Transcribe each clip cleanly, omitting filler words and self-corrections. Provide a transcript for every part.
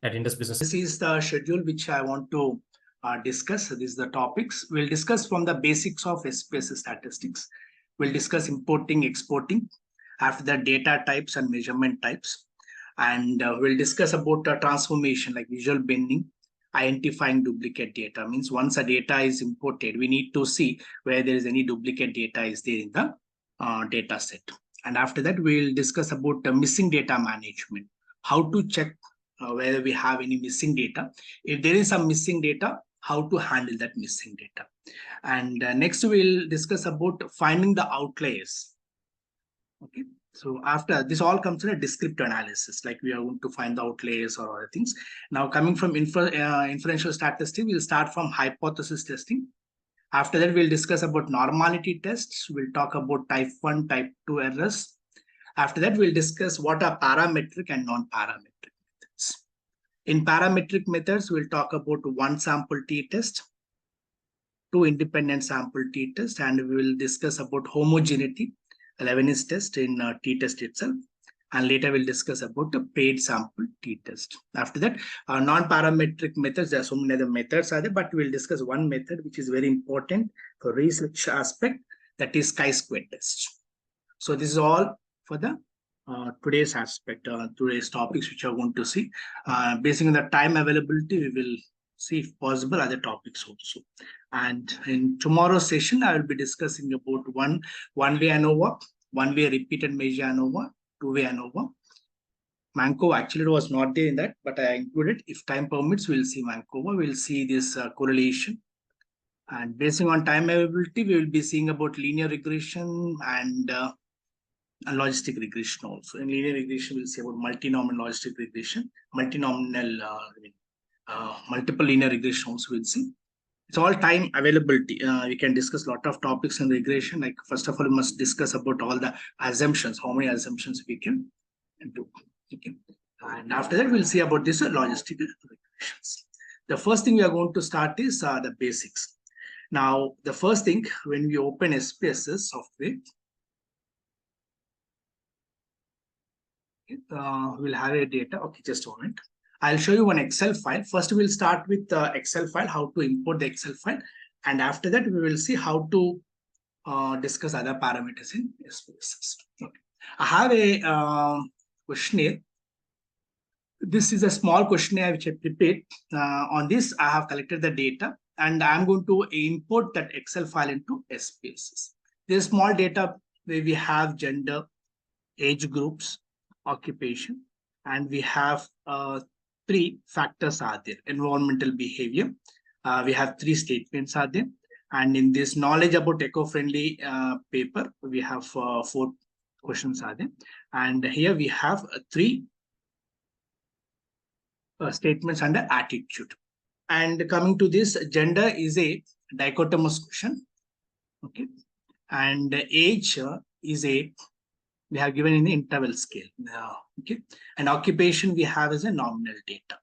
at Indus Business. This is the schedule which I want to discuss. These are the topics. We'll discuss from the basics of Spss statistics. We'll discuss importing, exporting, after the data types and measurement types. And we'll discuss about transformation like visual bending, identifying duplicate data. Means once a data is imported, we need to see where there is any duplicate data is there in the data set. And after that, we'll discuss about missing data management, how to check whether we have any missing data. If there is some missing data, how to handle that missing data. And next we'll discuss about finding the outliers. Okay. So after this all comes in a descriptive analysis, like we are going to find the outliers or other things. Now coming from inferential statistics, we'll start from hypothesis testing. After that, we'll discuss about normality tests. We'll talk about type 1, type 2 errors. After that, we'll discuss what are parametric and non-parametric methods. In parametric methods, we'll talk about one sample t-test, two independent sample t-test, and we will discuss about homogeneity, Leibniz test in t-test itself. And later we'll discuss about the paid sample t-test. After that, non-parametric methods, there are so many other methods are there, but we'll discuss one method which is very important for research aspect, that is chi-square test. So this is all for the today's aspect, today's topics which are going to see. Based on the time availability, we will see if possible other topics also. And in tomorrow's session, I will be discussing about one-way ANOVA, one-way repeated measure ANOVA, two-way ANOVA. Mankova, actually it was not there in that, but I included. If time permits, we'll see Mankova. We'll see this correlation. And based on time availability, we will be seeing about linear regression and logistic regression also. In linear regression, we'll see about multinomial logistic regression, multinomial, multiple linear regression also we'll see. It's all time availability. We can discuss a lot of topics in regression. Like first of all, we must discuss about all the assumptions, how many assumptions we can do. Okay. And after that, we'll see about this logistic regressions. The first thing we are going to start is the basics. Now, the first thing, when we open Spss software, we'll have a data. Okay, just a moment. I'll show you one Excel file. First, we'll start with the Excel file, how to import the Excel file. And after that, we will see how to discuss other parameters in Spss. Okay. I have a questionnaire. This is a small questionnaire which I prepared. On this, I have collected the data and I'm going to import that Excel file into Spss. There's small data where we have gender, age groups, occupation, and we have three factors are there. Environmental behavior. We have three statements are there. And in this knowledge about eco-friendly paper, we have four questions are there. And here we have three statements under attitude. And coming to this, gender is a dichotomous question. Okay. And age is a, we have given in the interval scale. Okay. And occupation we have as a nominal data.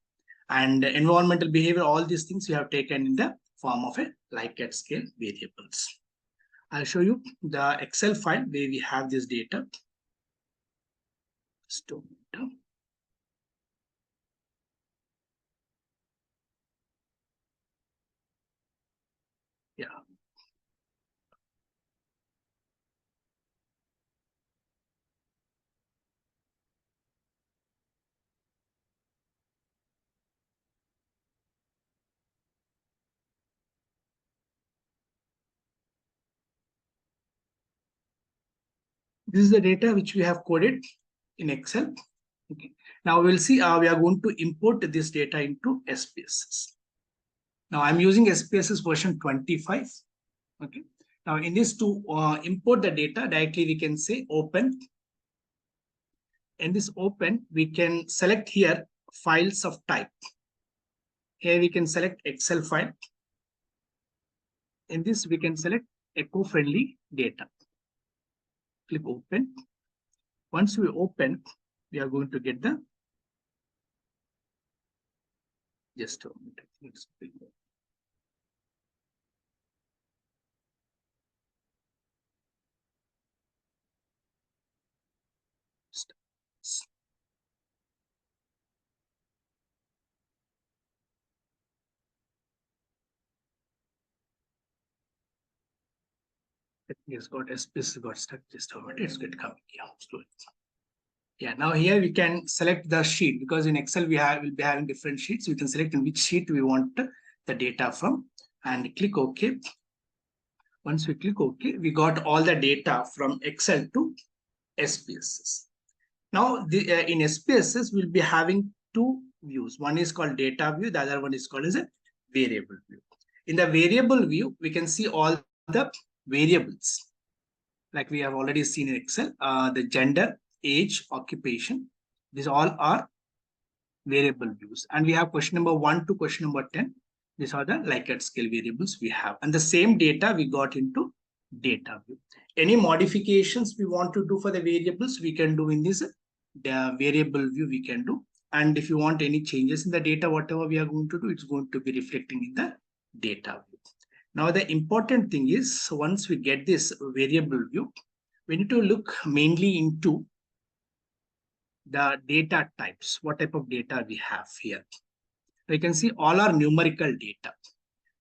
And environmental behavior, all these things we have taken in the form of a Likert scale variables. I'll show you the Excel file where we have this data. Yeah. This is the data which we have coded in Excel. Okay. Now we'll see we are going to import this data into Spss. Now I'm using Spss version 25. Okay. Now in this to import the data directly, we can say open. In this open, we can select here files of type. Here we can select Excel file. In this, we can select eco-friendly data. Click open. Once we open, we are going to get the, just a moment. Yes, got Spss got stuck just a minute. It's good coming. Yeah, slowly. Yeah, now here we can select the sheet because in Excel will be having different sheets. We can select in which sheet we want the data from and click OK. Once we click OK, we got all the data from Excel to SPSS. Now in SPSS, we'll be having two views. One is called data view. The other one is called as a variable view. In the variable view, we can see all the variables like we have already seen in Excel, the gender, age, occupation. These all are variable views. And we have question number 1 to question number 10. These are the Likert scale variables we have. And the same data we got into data view. Any modifications we want to do for the variables, we can do in this the variable view we can do. And if you want any changes in the data, whatever we are going to do, it's going to be reflecting in the data view. Now, the important thing is once we get this variable view, we need to look mainly into the data types, what type of data we have here. You can see all are numerical data.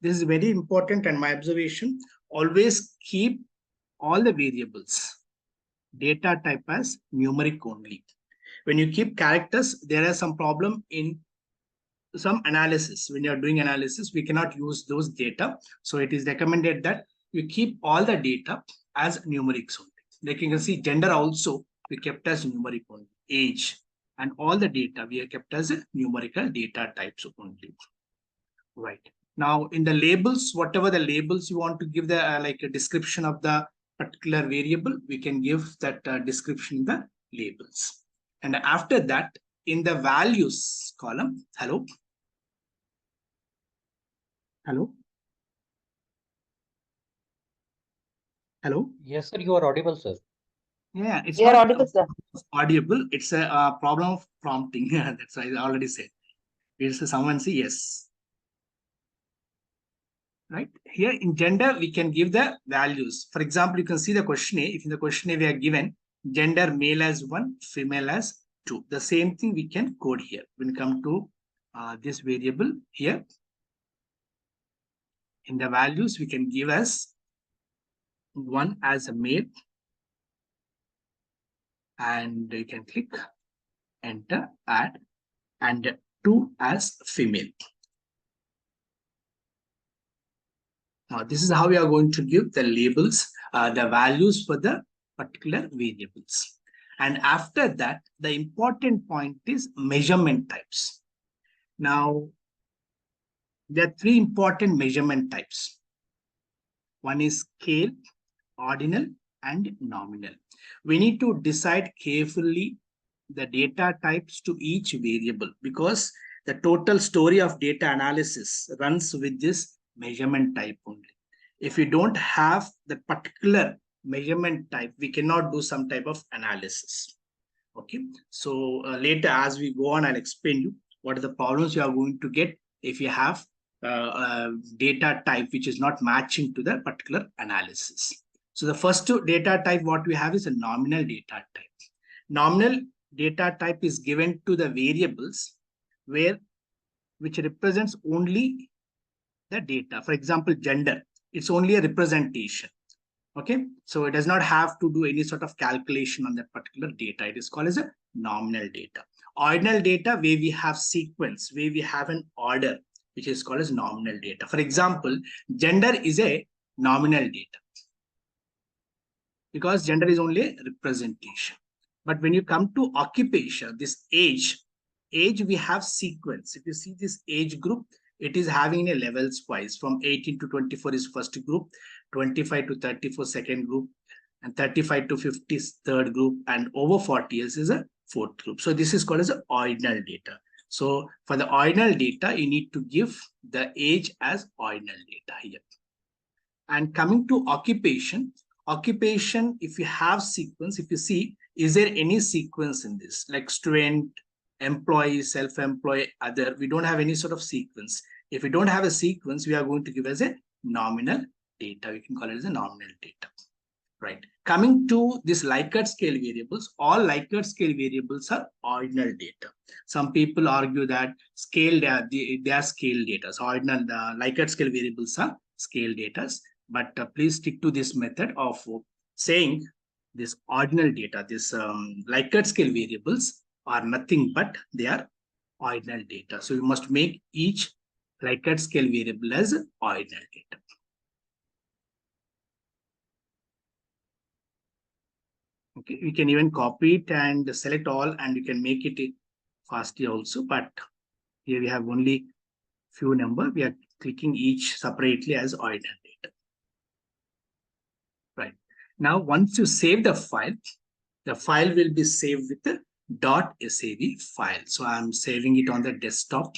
This is very important, and my observation, always keep all the variables data type as numeric only. When you keep characters, there is some problem in some analysis. When you're doing analysis, we cannot use those data. So it is recommended that you keep all the data as numerics only. Like you can see gender also we kept as numeric only, age, and all the data we have kept as numerical data types only. Right. Now in the labels, whatever the labels you want to give the like a description of the particular variable, we can give that description in the labels. And after that, in the values column, hello. Hello. Hello. Yes, sir, you are audible, sir. Yeah, it's You are not audible, sir. audible. It's a problem of prompting. That's why I already said. It's someone say yes. Right here in gender, we can give the values. For example, you can see the question A. If in the question A we are given gender male as 1, female as 2. The same thing we can code here. When we come to this variable here, in the values we can give as 1 as a male, and you can click enter, add, and 2 as female. Now, this is how we are going to give the labels, the values for the particular variables. And after that, the important point is measurement types. Now, there are 3 important measurement types. One is scale, ordinal, and nominal. We need to decide carefully the data types to each variable because the total story of data analysis runs with this measurement type only. If we don't have the particular measurement type, we cannot do some type of analysis. Okay, so later as we go on, I'll explain you what are the problems you are going to get if you have data type which is not matching to the particular analysis. So the first data type what we have is a nominal data type. Nominal data type is given to the variables which represents only the data. For example, gender, it's only a representation. Okay, so it does not have to do any sort of calculation on that particular data. It is called as a nominal data. Ordinal data, where we have sequence, where we have an order, which is called as nominal data. For example, gender is a nominal data because gender is only a representation. But when you come to occupation, this age we have sequence. If you see this age group, it is having a levels wise. From 18 to 24 is first group, 25 to 34 second group, and 35 to 50 third group, and over 40 years is a fourth group. So this is called as ordinal data. So for the ordinal data, you need to give the age as ordinal data here. And coming to occupation, if you have sequence, if you see, is there any sequence in this? Like student, employee, self-employed, other, we don't have any sort of sequence. If we don't have a sequence, we are going to give as a nominal data. We can call it as a nominal data. Right. Coming to this Likert scale variables, all Likert scale variables are ordinal data. Some people argue that scale they are scale data. So ordinal Likert scale variables are scale data. but please stick to this method of saying this ordinal data. This Likert scale variables are nothing but they are ordinal data. So you must make each Likert scale variable as ordinal data. Okay, you can even copy it and select all, and you can make it fastly also. But here we have only few number. We are clicking each separately as ordinal data. Right. Now, once you save the file will be saved with the .sav file. So I'm saving it on the desktop.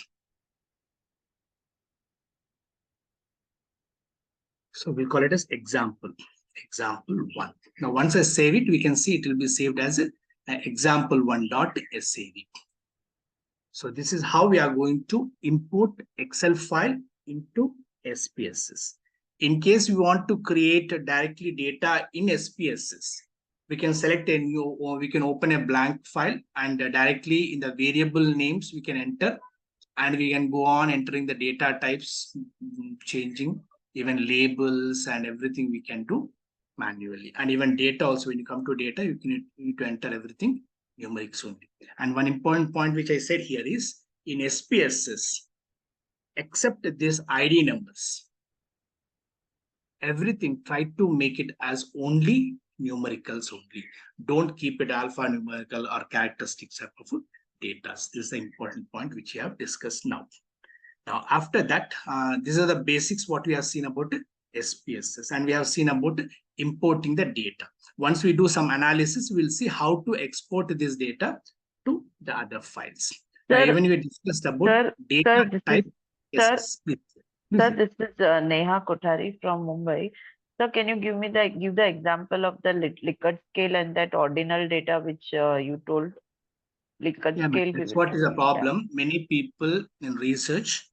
So we'll call it as example1. Now, once I save it, we can see it will be saved as example1.sav. So this is how we are going to import Excel file into SPSS. In case we want to create directly data in SPSS, we can select a new, or we can open a blank file, and directly in the variable names we can enter, and we can go on entering the data types, changing even labels and everything we can do manually. And even data also, when you come to data, you need to enter everything numerics only. And one important point which I said here is in SPSS, except this ID numbers, everything try to make it as only numericals only. Don't keep it alphanumerical or characteristics type of data. This is the important point which we have discussed now. Now, after that, these are the basics what we have seen about SPSS, and we have seen about importing the data. Once we do some analysis, we'll see how to export this data to the other files. Sir, now, even we discussed about data type. Yes, please. Sir, this is Neha Kothari from Mumbai. Sir, can you give the example of the Likert scale and that ordinal data which you told? Likert scale. That's what is the problem. Yeah. Many people in research,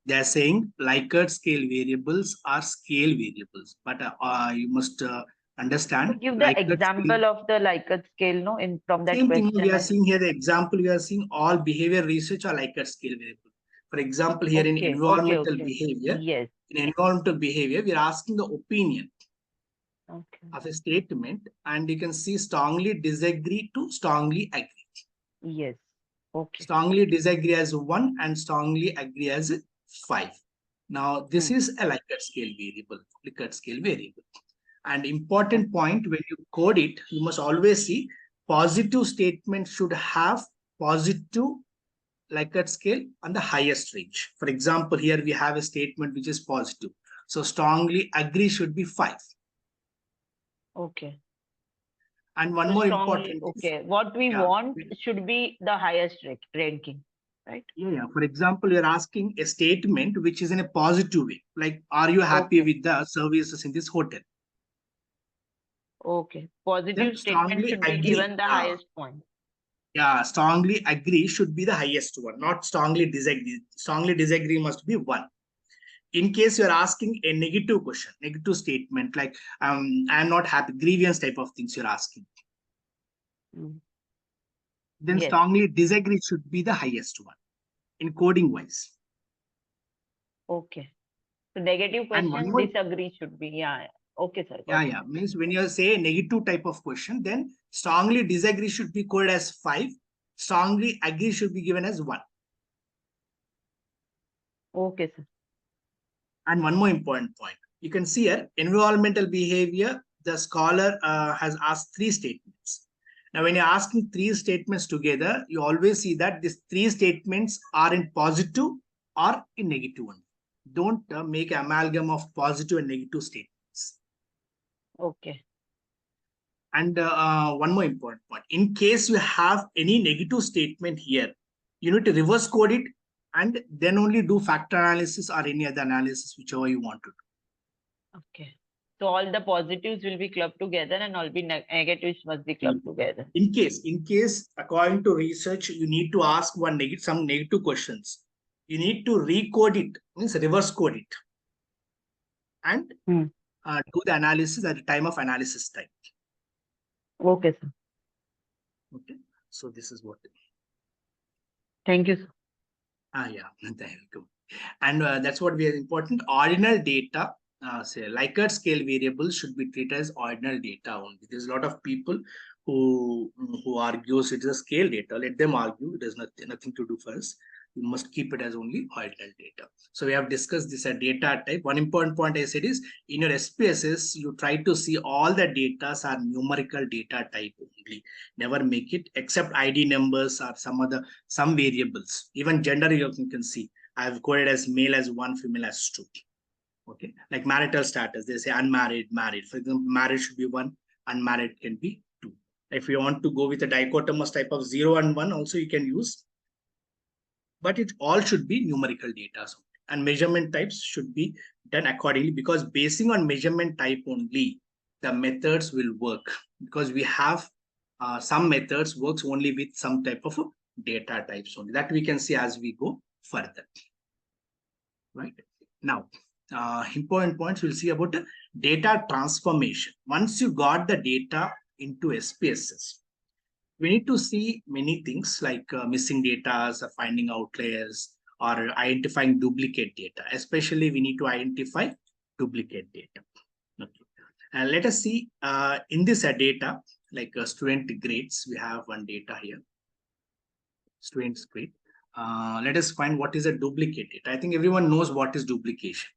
they are saying Likert scale variables are scale variables, but you must understand. So give the example of the Likert scale, no, from that same question. Thing we are seeing here. The example we are seeing all behavior research are Likert scale variable. For example, here in environmental behavior, yes. In environmental behavior, we are asking the opinion of a statement, and you can see strongly disagree to strongly agree. Yes. Okay. Strongly disagree as 1 and strongly agree as 5. Now, this is a Likert scale variable. Likert scale variable. And important point, when you code it, you must always see positive statement should have positive Likert scale on the highest range. For example, here we have a statement which is positive. So strongly agree should be 5. Okay. And one more important. Okay. What we want should be the highest ranking, right? Yeah. For example, you're asking a statement which is in a positive way. Like, are you happy with the services in this hotel? Okay. Positive statement should be given the highest point. Yeah, strongly agree should be the highest one, not strongly disagree. Strongly disagree must be 1. In case you're asking a negative question, negative statement, like I'm not happy, grievance type of things you're asking, then strongly disagree should be the highest one in coding wise. Okay. So negative question, disagree should be, yeah. Okay, sir. Yeah. Means when you say negative type of question, then strongly disagree should be coded as 5. Strongly agree should be given as 1. Okay, sir. And one more important point. You can see here, environmental behavior, the scholar has asked 3 statements. Now, when you're asking 3 statements together, you always see that these 3 statements are in positive or in negative one. Don't make an amalgam of positive and negative statements. Okay. And one more important point. In case you have any negative statement here, you need to reverse code it and then only do factor analysis or any other analysis, whichever you want to do. Okay. So all the positives will be clubbed together and all the negatives must be clubbed together. In case, according to research, you need to ask some negative questions. You need to recode it, means reverse code it, and do the analysis at the time of analysis time. Okay, sir. Okay. So this is what. Thank you, sir. Yeah, thank you. And that's what we are important. Ordinal data say Likert scale variables should be treated as ordinal data only. There's a lot of people who argues it is a scale data. Let them argue. It has nothing to do for us. You must keep it as only ordinal data. So we have discussed this at data type. One important point I said is in your SPSS, you try to see all the data are numerical data type only. Never make it except ID numbers or some variables. Even gender you can see. I've coded as male as 1, female as 2. Okay, like marital status, they say unmarried, married. For example, married should be 1, unmarried can be 2. If you want to go with a dichotomous type of 0 and 1, also you can use, but it all should be numerical data. And measurement types should be done accordingly, because basing on measurement type only, the methods will work, because we have some methods works only with some type of data types only. That we can see as we go further. Right now, important points we'll see about data transformation. Once you got the data into SPSS, we need to see many things like missing data, finding outliers, or identifying duplicate data. Especially, we need to identify duplicate data. Okay. And let us see in this data, like student grades, we have one data here. Students grade. Let us find what is a duplicate data. I think everyone knows what is duplication.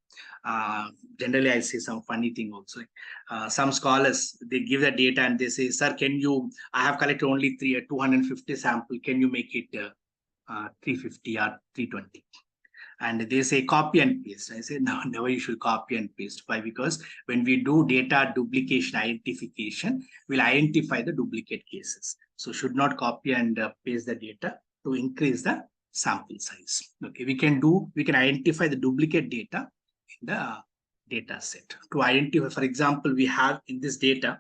Generally, I say some funny thing also. Some scholars, they give the data and they say, sir, I have collected only 250 sample. Can you make it 350 or 320? And they say copy and paste. I say, no, never you should copy and paste. Why? Because when we do data duplication identification, we'll identify the duplicate cases. So should not copy and paste the data to increase the sample size. Okay, we can identify the duplicate data in the data set. To identify, for example, we have in this data,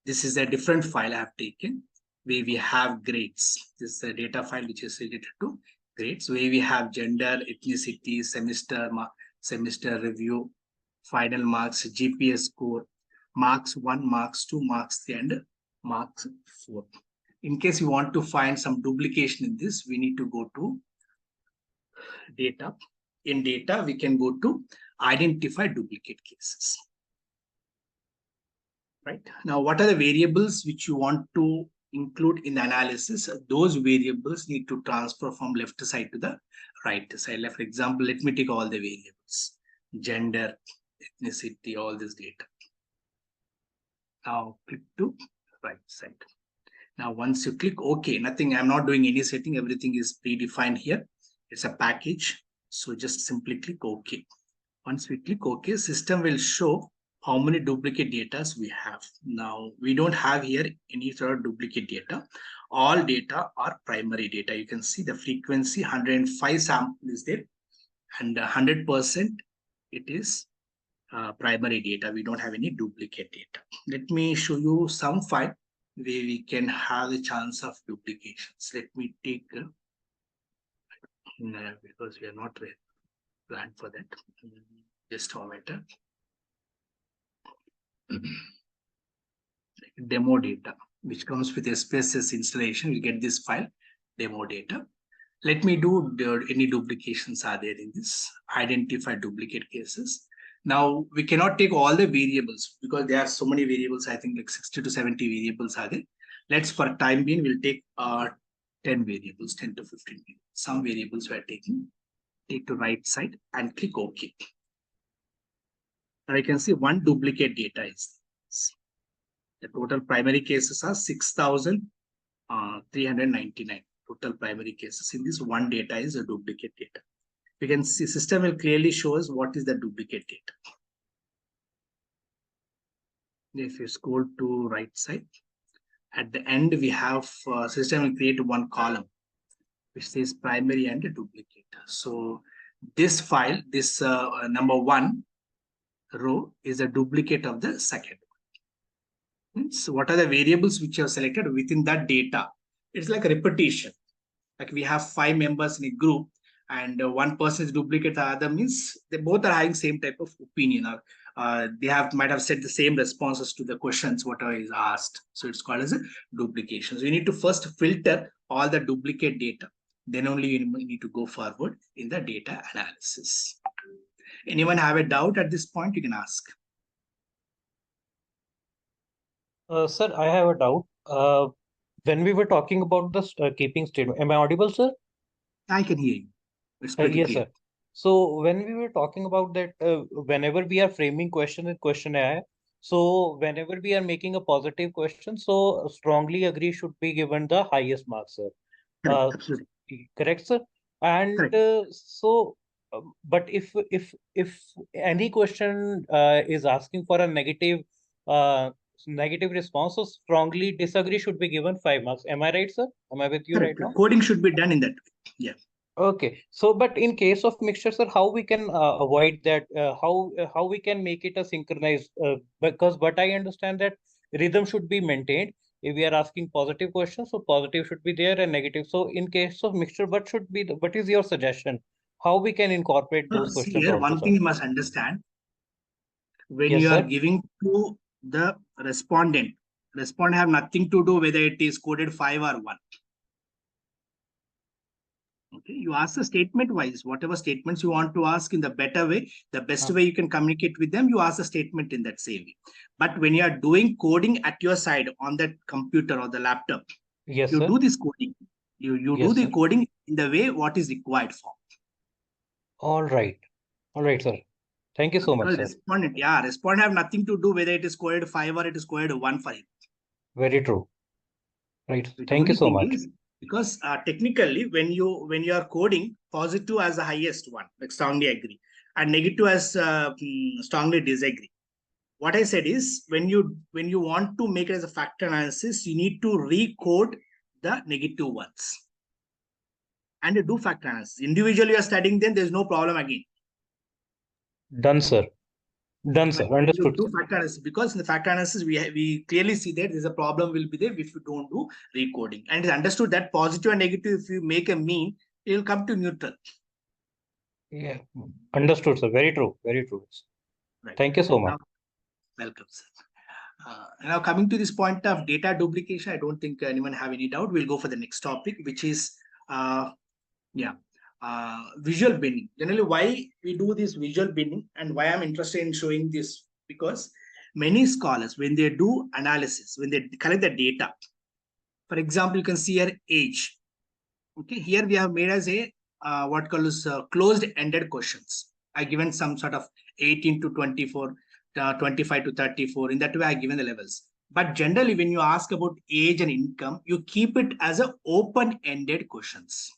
this is a different file I have taken, where we have grades. This is a data file which is related to grades, where we have gender, ethnicity, semester review, final marks, GPA score, marks 1, marks 2, marks 3, and marks 4. In case you want to find some duplication in this, we need to go to data. In data, we can go to identify duplicate cases. Right now, what are the variables which you want to include in the analysis? Those variables need to transfer from left side to the right side. For example, let me take all the variables: gender, ethnicity, all this data. Now click to right side. Now, once you click OK, nothing, I'm not doing any setting, everything is predefined here. It's a package. So just simply click OK. Once we click OK, system will show how many duplicate data we have. Now, we don't have here any sort of duplicate data. All data are primary data. You can see the frequency 105 sample is there, and 100% it is primary data. We don't have any duplicate data. Let me show you some file where we can have a chance of duplications. Let me take because we are not planned for that. Just a moment. Demo data, which comes with a Spss installation. We get this file, demo data. Let me do any duplications are there in this. Identify duplicate cases. Now, we cannot take all the variables because there are so many variables. I think like 60 to 70 variables are there. Let's, for time being, we'll take 10 variables, 10 to 15. Some variables we are taking. Take to right side and click OK. Now you can see one duplicate data is this. The total primary cases are 6,399. Total primary cases. In this one data is a duplicate data. We can see system will clearly show us what is the duplicate data. If you scroll to right side, at the end we have system will create one column which says primary and duplicate. So this file, this number 1 row is a duplicate of the second one. So what are the variables which you have selected within that data? It's like a repetition. Like we have 5 members in a group, and one person is duplicate the other, means they both are having same type of opinion, or they might have said the same responses to the questions whatever is asked. So it's called as a duplication. So you need to first filter all the duplicate data. Then only you need to go forward in the data analysis. Anyone have a doubt at this point? You can ask. Sir, I have a doubt. When we were talking about the keeping statement, am I audible, sir? I can hear you. It's pretty Yes, clear. sir. So when we were talking about that, whenever we are framing question in question AI, so whenever we are making a positive question, so strongly agree should be given the highest mark, sir. Correct. Uh, Absolutely. Correct, sir. And Correct. but if any question is asking for a uh, negative response, so strongly disagree should be given 5 marks. Am I right, sir? Am I with you right Correct. now? Coding should be done in that way. Yeah. Okay, so but in case of mixture, sir, how we can avoid that? How we can make it a synchronized? Because but I understand that rhythm should be maintained. If we are asking positive questions, so positive should be there and negative. So in case of mixture, what is your suggestion? How we can incorporate those See questions here, also, one sir? thing you must understand when Yes, you are sir. giving to the respondent have nothing to do whether it is coded 5 or 1. Okay, you ask the statement wise, whatever statements you want to ask in the better way, the best Uh, way you can communicate with them, you ask the statement in that same way. But when you are doing coding at your side on that computer or the laptop, yes, you sir. do this coding. You do Yes, the sir. coding in the way what is required for. All right, sir. Thank you so much, Because sir. respondent have nothing to do whether it is coded 5 or it is coded 1 for him. Very true. Right. The Thank you only so thing much. is because technically when you are coding positive as the highest one, like strongly agree, and negative as strongly disagree. What I said is when you want to make it as a factor analysis, you need to recode the negative ones and you do factor analysis. Individually, you are studying them. There's no problem again. Done, sir. Done, sir. But when you Understood, do sir. factor analysis, because in the factor analysis, we clearly see that there's a problem will be there if you don't do recoding. And it's understood that positive and negative, if you make a mean, it will come to neutral. Yeah. Understood, sir. Very true. Very true. Right. Thank you so much. Now, welcome, sir. Now coming to this point of data duplication, I don't think anyone have any doubt. We'll go for the next topic, which is uh, yeah, visual binning. Generally, why we do this visual binning and why I'm interested in showing this, because many scholars, when they do analysis, when they collect the data, for example, you can see here age. Okay, here we have made as a what called as closed-ended questions. I given some sort of 18 to 24, 25 to 34. In that way, I given the levels. But generally, when you ask about age and income, you keep it as a open-ended questions.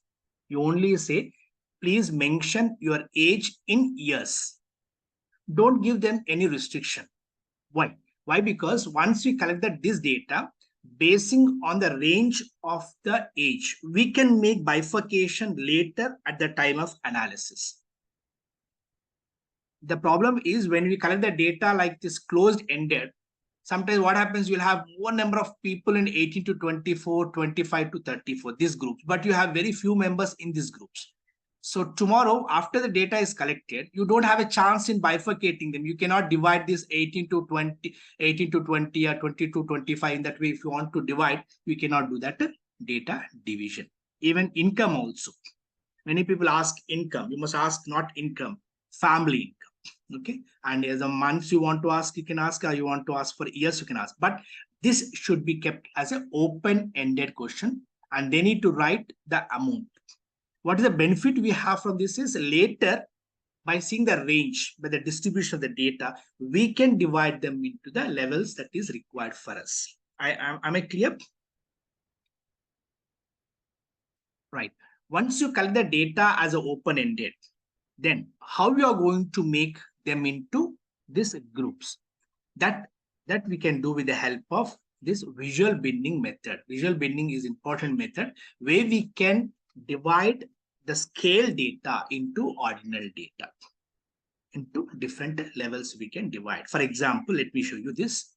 You only say, please mention your age in years. Don't give them any restriction. Why? Why? Because once we collect this data, basing on the range of the age, we can make bifurcation later at the time of analysis. The problem is when we collect the data like this closed-ended, sometimes what happens, you'll have more number of people in 18 to 24, 25 to 34, these groups, but you have very few members in these groups. So tomorrow, after the data is collected, you don't have a chance in bifurcating them. You cannot divide this 18 to 20, 18 to 20 or 20 to 25 in that way. If you want to divide, you cannot do that data division. Even income also. Many people ask income. You must ask not income, family income. Okay. And as a months you want to ask, you can ask, or you want to ask for years, you can ask. But this should be kept as an open-ended question, and they need to write the amount. What is the benefit we have from this is later, by seeing the range, by the distribution of the data, we can divide them into the levels that is required for us. Am I clear? Right. Once you collect the data as an open-ended, then how you are going to make them into these groups? That we can do with the help of this visual binning method. Visual binning is important method where we can divide the scale data into ordinal data. Into different levels we can divide. For example, let me show you this.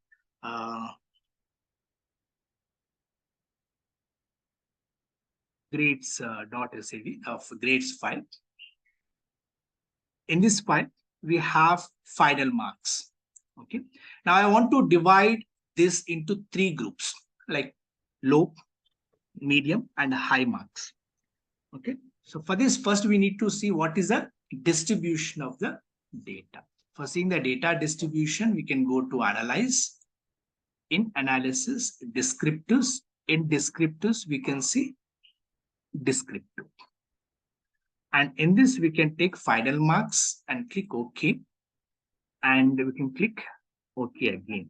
Grades.sav of grades file. In this file, we have final marks. Okay. Now I want to divide this into 3 groups, like low, medium, and high marks. Okay. So for this, first we need to see what is the distribution of the data. For seeing the data distribution, we can go to analyze. In analysis, descriptives. In descriptives, we can see descriptive. And in this, we can take final marks and click OK. And we can click OK again.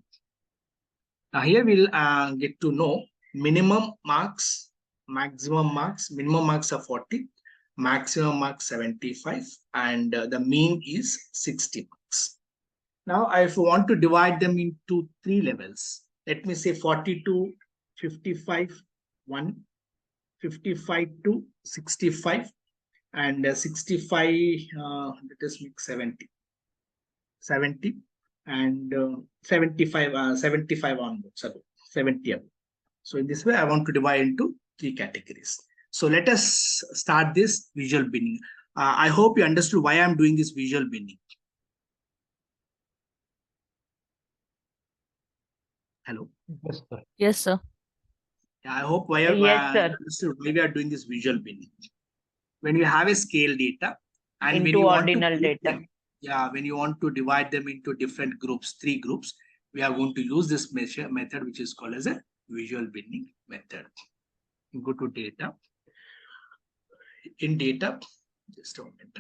Now here we'll get to know minimum marks, maximum marks. Minimum marks are 40, maximum marks 75, and the mean is 60 marks. Now, if you want to divide them into 3 levels, let me say 40 to 55, 1, 55 to 65, and 65, let us make 70. 70 and 75, 75 onwards, 70. So in this way, I want to divide into 3 categories. So let us start this visual binning. I hope you understood why I'm doing this visual binning. Hello. Yes, sir. Yes, sir. I hope why Yes, sir. understood why we are doing this visual binning. When you have a scale data and when Into you want ordinal to data. them, when you want to divide them into different groups, 3 groups, we are going to use this method which is called as a visual binning method. You go to data. In data, just a moment.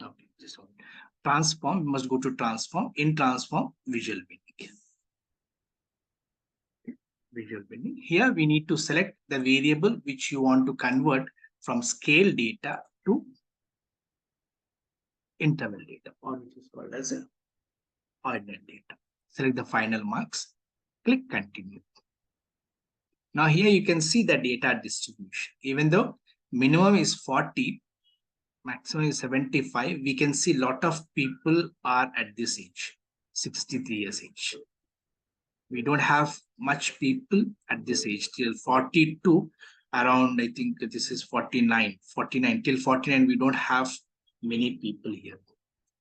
Okay, just a moment. Transform, we must go to transform. In transform, visual binning. Visual binning. Here we need to select the variable which you want to convert from scale data to interval data, or which is called as a ordinal data. Select the final marks, click continue. Now here you can see the data distribution. Even though minimum is 40, maximum is 75, we can see a lot of people are at this age, 63 years age. We don't have much people at this age till 42, around, I think this is 49, till 49, we don't have many people here.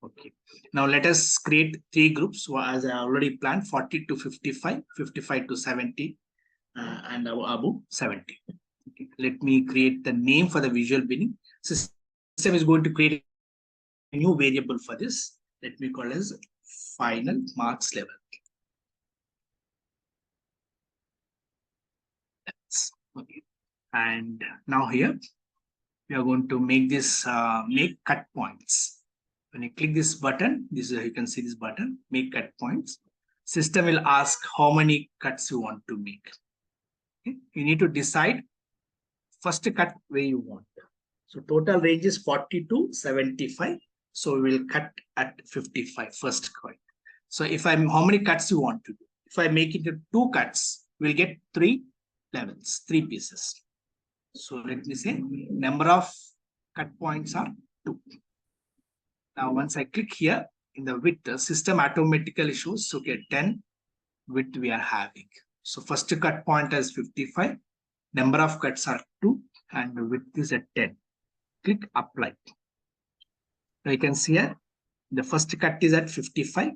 Okay, now let us create 3 groups as I already planned: 40 to 55, 55 to 70, and above 70. Okay. Let me create the name for the visual binning. System is going to create a new variable for this. Let me call as final marks level. Okay, and now here we are going to make this make cut points. When you click this button, this is, you can see this button, make cut points. System will ask how many cuts you want to make. Okay. You need to decide first cut where you want. So total range is 40 to 75. So we will cut at 55 first cut. So if I'm, how many cuts you want to do? If I make it into 2 cuts, we'll get 3 levels, 3 pieces. So let me say number of cut points are 2. Now, once I click here in the width, the system automatically shows, okay, 10 width we are having. So first cut point is 55, number of cuts are 2, and the width is at 10. Click apply. Now you can see here, the first cut is at 55,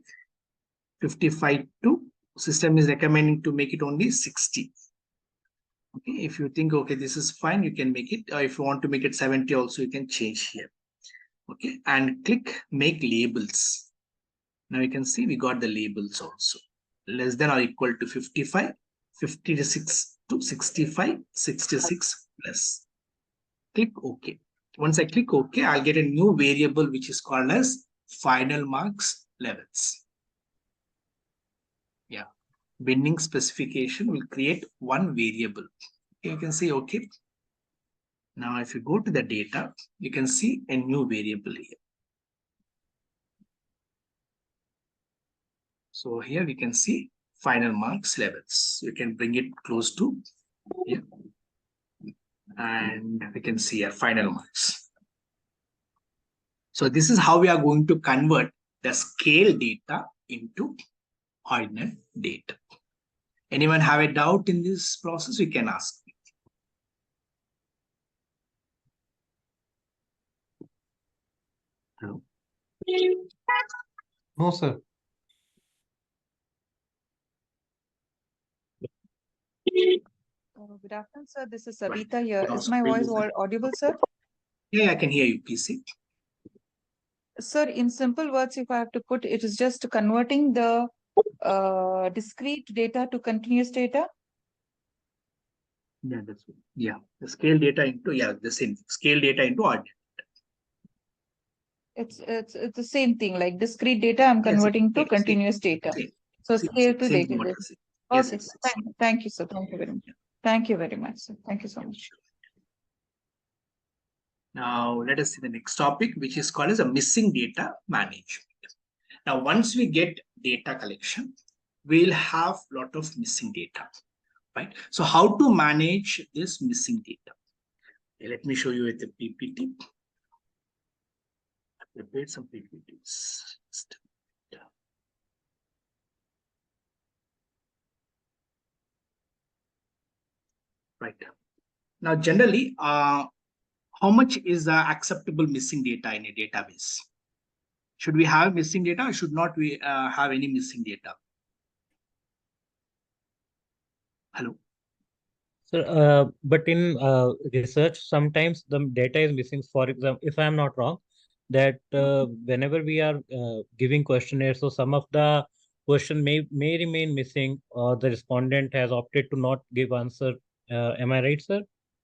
55 to, system is recommending to make it only 60. Okay, if you think, okay, this is fine, you can make it, or if you want to make it 70 also, you can change here. Okay, and click make labels. Now you can see we got the labels also. Less than or equal to 55, 56 to 65, 66 plus. Click OK. Once I click OK, I'll get a new variable which is called as final marks levels. Yeah, binning specification will create one variable. You can see OK. Now, if you go to the data, you can see a new variable here. So here we can see final marks levels. You can bring it close to here. And we can see our final marks. So this is how we are going to convert the scale data into ordinal data. Anyone have a doubt in this process? You can ask me. Hello? No, sir. Good afternoon, sir. This is Savita here. Is my voice audible, sir? Yeah, I can hear you. Please see. Sir, in simple words, if I have to put, it is just converting the discrete data to continuous data. Yeah, that's good. Yeah, the scale data into, yeah, the same scale data into odd. It's the same thing, like discrete data I'm converting to continuous data. So scale to same data. what Data. you're saying. Yes, Okay, yes, sir. yes. Thank you, sir. Thank you very much. Thank you very much, sir. Thank you so much. Now let us see the next topic, which is called as a missing data management. Now, once we get data collection, we'll have a lot of missing data, right? So how to manage this missing data? Okay, let me show you with the PPT. I prepared some PPTs. Right. Now, generally, how much is the acceptable missing data in a database? Should we have missing data or should not we have any missing data? Hello. So, but in research, sometimes the data is missing. For example, if I am not wrong, that whenever we are giving questionnaires, so some of the question may remain missing, or the respondent has opted to not give answer. Am I right, sir?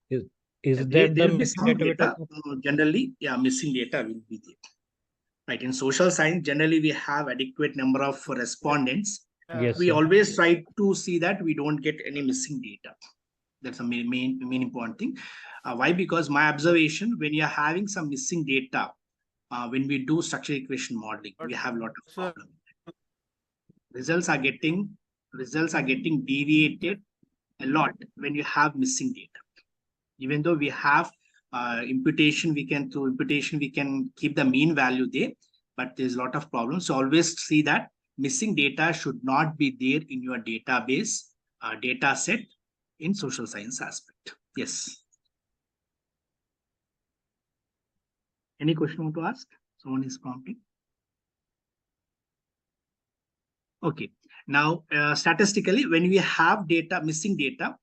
Is is that There the will be missing some data we're data. talking Generally, yeah, missing data will be there. Right. In social science, generally we have adequate number of respondents. about? Yes, We sir. always try to see that we don't get any missing data. That's a main important thing. Why? Because my observation, when you're having some missing data, when we do structural equation modeling, we have a lot of problems. Results are getting deviated a lot when you have missing data. Even though we have imputation, through imputation we can keep the mean value there, but there's a lot of problems. So always see that missing data should not be there in your database data set in social science aspect. Yes. Any question you want to ask? Someone is prompting. Okay. Now, statistically, when we have missing data,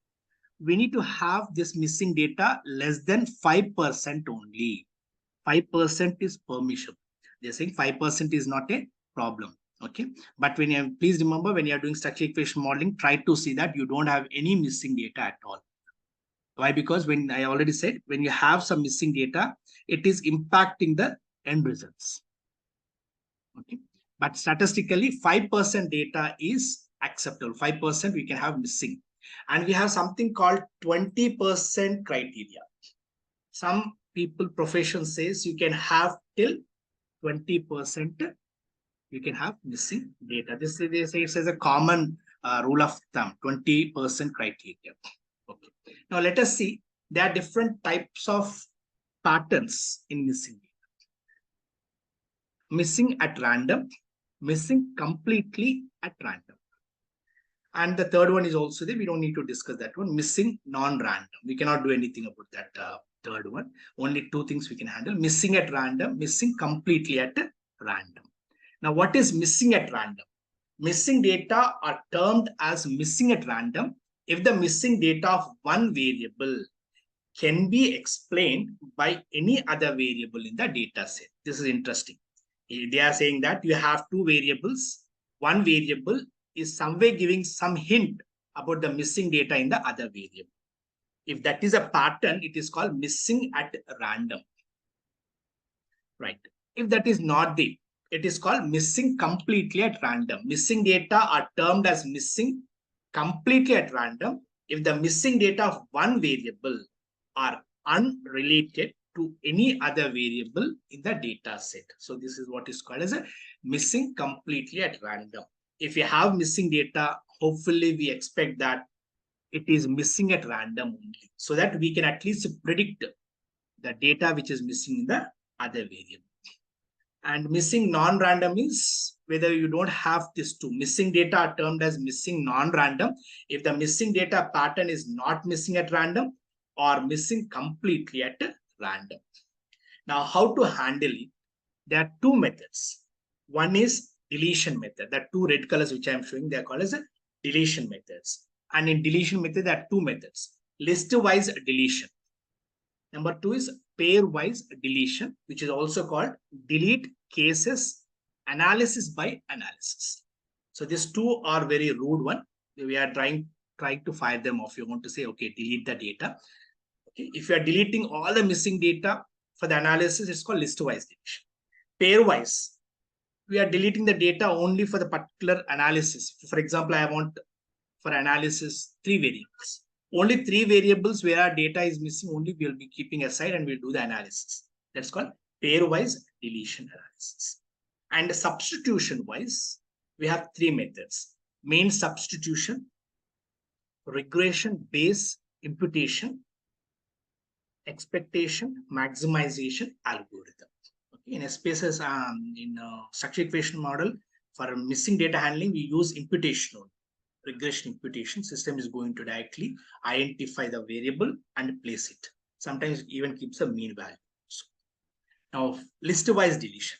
we need to have this missing data less than 5% only. 5% is permission. They're saying 5% is not a problem. Okay. But please remember, when you're doing structural equation modeling, try to see that you don't have any missing data at all. Why? Because when I already said, when you have some missing data, it is impacting the end results. Okay. But statistically, 5% data is acceptable. 5% we can have missing. And we have something called 20% criteria. Some people, profession says you can have till 20%, you can have missing data. This they say it says a common rule of thumb, 20% criteria. Okay. Now let us see, there are different types of patterns in missing data. Missing at random, missing completely at random. And the third one is also there. We don't need to discuss that one. Missing non-random. We cannot do anything about that third one. Only two things we can handle. Missing at random, missing completely at random. Now, what is missing at random? Missing data are termed as missing at random if the missing data of one variable can be explained by any other variable in the data set. This is interesting. They are saying that you have two variables. One variable is somewhere giving some hint about the missing data in the other variable. If that is a pattern, it is called missing at random. Right. If that is not there, it is called missing completely at random. Missing data are termed as missing completely at random if the missing data of one variable are unrelated to any other variable in the data set. So this is what is called as a missing completely at random. If you have missing data, hopefully we expect that it is missing at random only, so that we can at least predict the data which is missing in the other variable. And missing non-random is whether you don't have these two. Missing data are termed as missing non-random if the missing data pattern is not missing at random or missing completely at random. Now, how to handle it? There are two methods. One is deletion method. The two red colors which I am showing, they are called as deletion methods. And in deletion method, there are two methods. List-wise deletion. Number two is pair-wise deletion, which is also called delete cases, analysis by analysis. So these two are very rude one. We are trying to fire them off. You want to say, okay, delete the data. Okay, if you are deleting all the missing data for the analysis, it's called list-wise deletion. Pair-wise, we are deleting the data only for the particular analysis. For example, I want for analysis 3 variables. Only 3 variables where our data is missing, only we'll be keeping aside and we'll do the analysis. That's called pair-wise deletion analysis. And substitution-wise, we have 3 methods: mean substitution, regression-based imputation, expectation maximization algorithm. Okay. In Spss, in structure equation model, for missing data handling, we use imputation only. Regression imputation system is going to directly identify the variable and place it. Sometimes it even keeps a mean value. Now, list-wise deletion.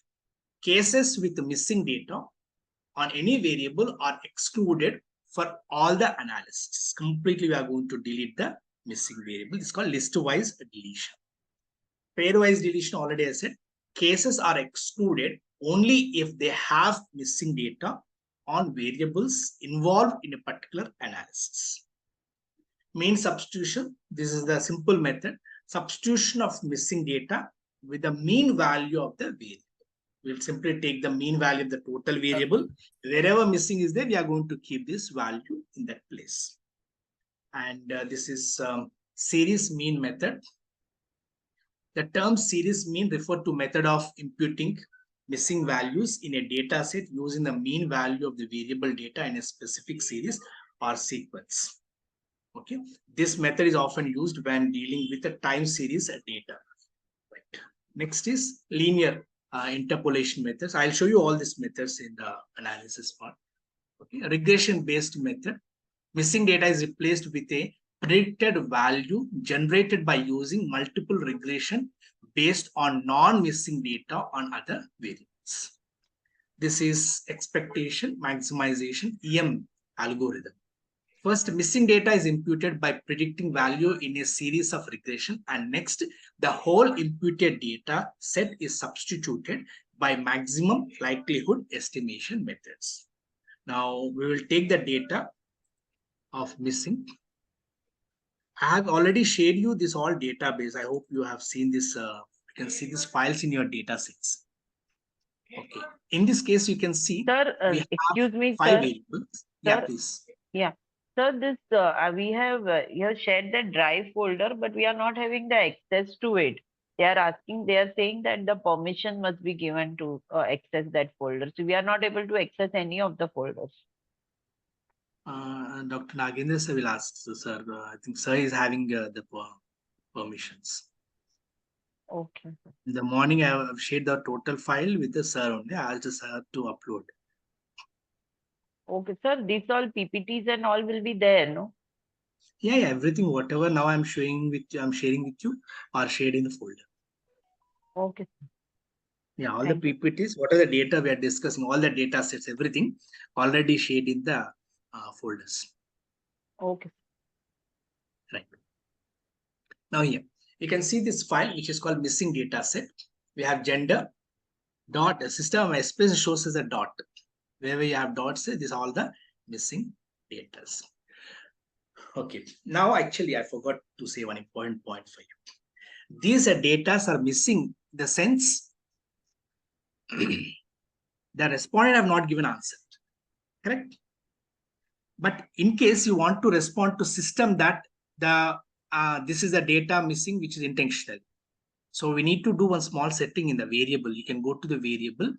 Cases with missing data on any variable are excluded for all the analysis. Completely, we are going to delete the missing variable. It's called list-wise deletion. Pair-wise deletion, already I said, cases are excluded only if they have missing data on variables involved in a particular analysis. Mean substitution, this is the simple method. Substitution of missing data with the mean value of the variable. We'll simply take the mean value of the total variable. Wherever missing is there, we are going to keep this value in that place. And this is series mean method. The term series mean refer to method of imputing missing values in a data set using the mean value of the variable data in a specific series or sequence. Okay, this method is often used when dealing with a time series data. Right. Next is linear interpolation methods. I'll show you all these methods in the analysis part. Okay, regression based method. Missing data is replaced with a predicted value generated by using multiple regression based on non-missing data on other variables. This is expectation maximization EM algorithm. First, missing data is imputed by predicting value in a series of regression, and next, the whole imputed data set is substituted by maximum likelihood estimation methods. Now, we will take the data of missing. I have already shared you this all database. I hope you have seen this. You can see these files in your data sets. Okay. In this case, you can see Sir, we have excuse me, 5 sir. variables. Yeah, Sir, please. yeah. Sir, this we have you have shared the drive folder, but we are not having the access to it. They are saying that the permission must be given to access that folder. So we are not able to access any of the folders. Dr. Nagendra sir will ask, sir. I think sir is having the permissions. Okay. In the morning, I have shared the total file with the sir only. I asked the sir to upload. Okay, sir. These all PPTs and all will be there, no? Yeah, everything, whatever now I'm sharing with you, are shared in the folder. Okay. Yeah, all Thank the PPTs, what are the data we are discussing, all the data sets, everything already shared in the folders. Okay. Right. Now here, you can see this file, which is called missing data set. We have gender, dot, system of Spss shows as a dot. Wherever you have dots, this is all the missing data. Okay, now actually I forgot to say one important point for you. These data are missing in the sense the respondent have not given answer, correct? But in case you want to respond to system that the this is the data missing, which is intentional. So we need to do one small setting in the variable. You can go to the variable.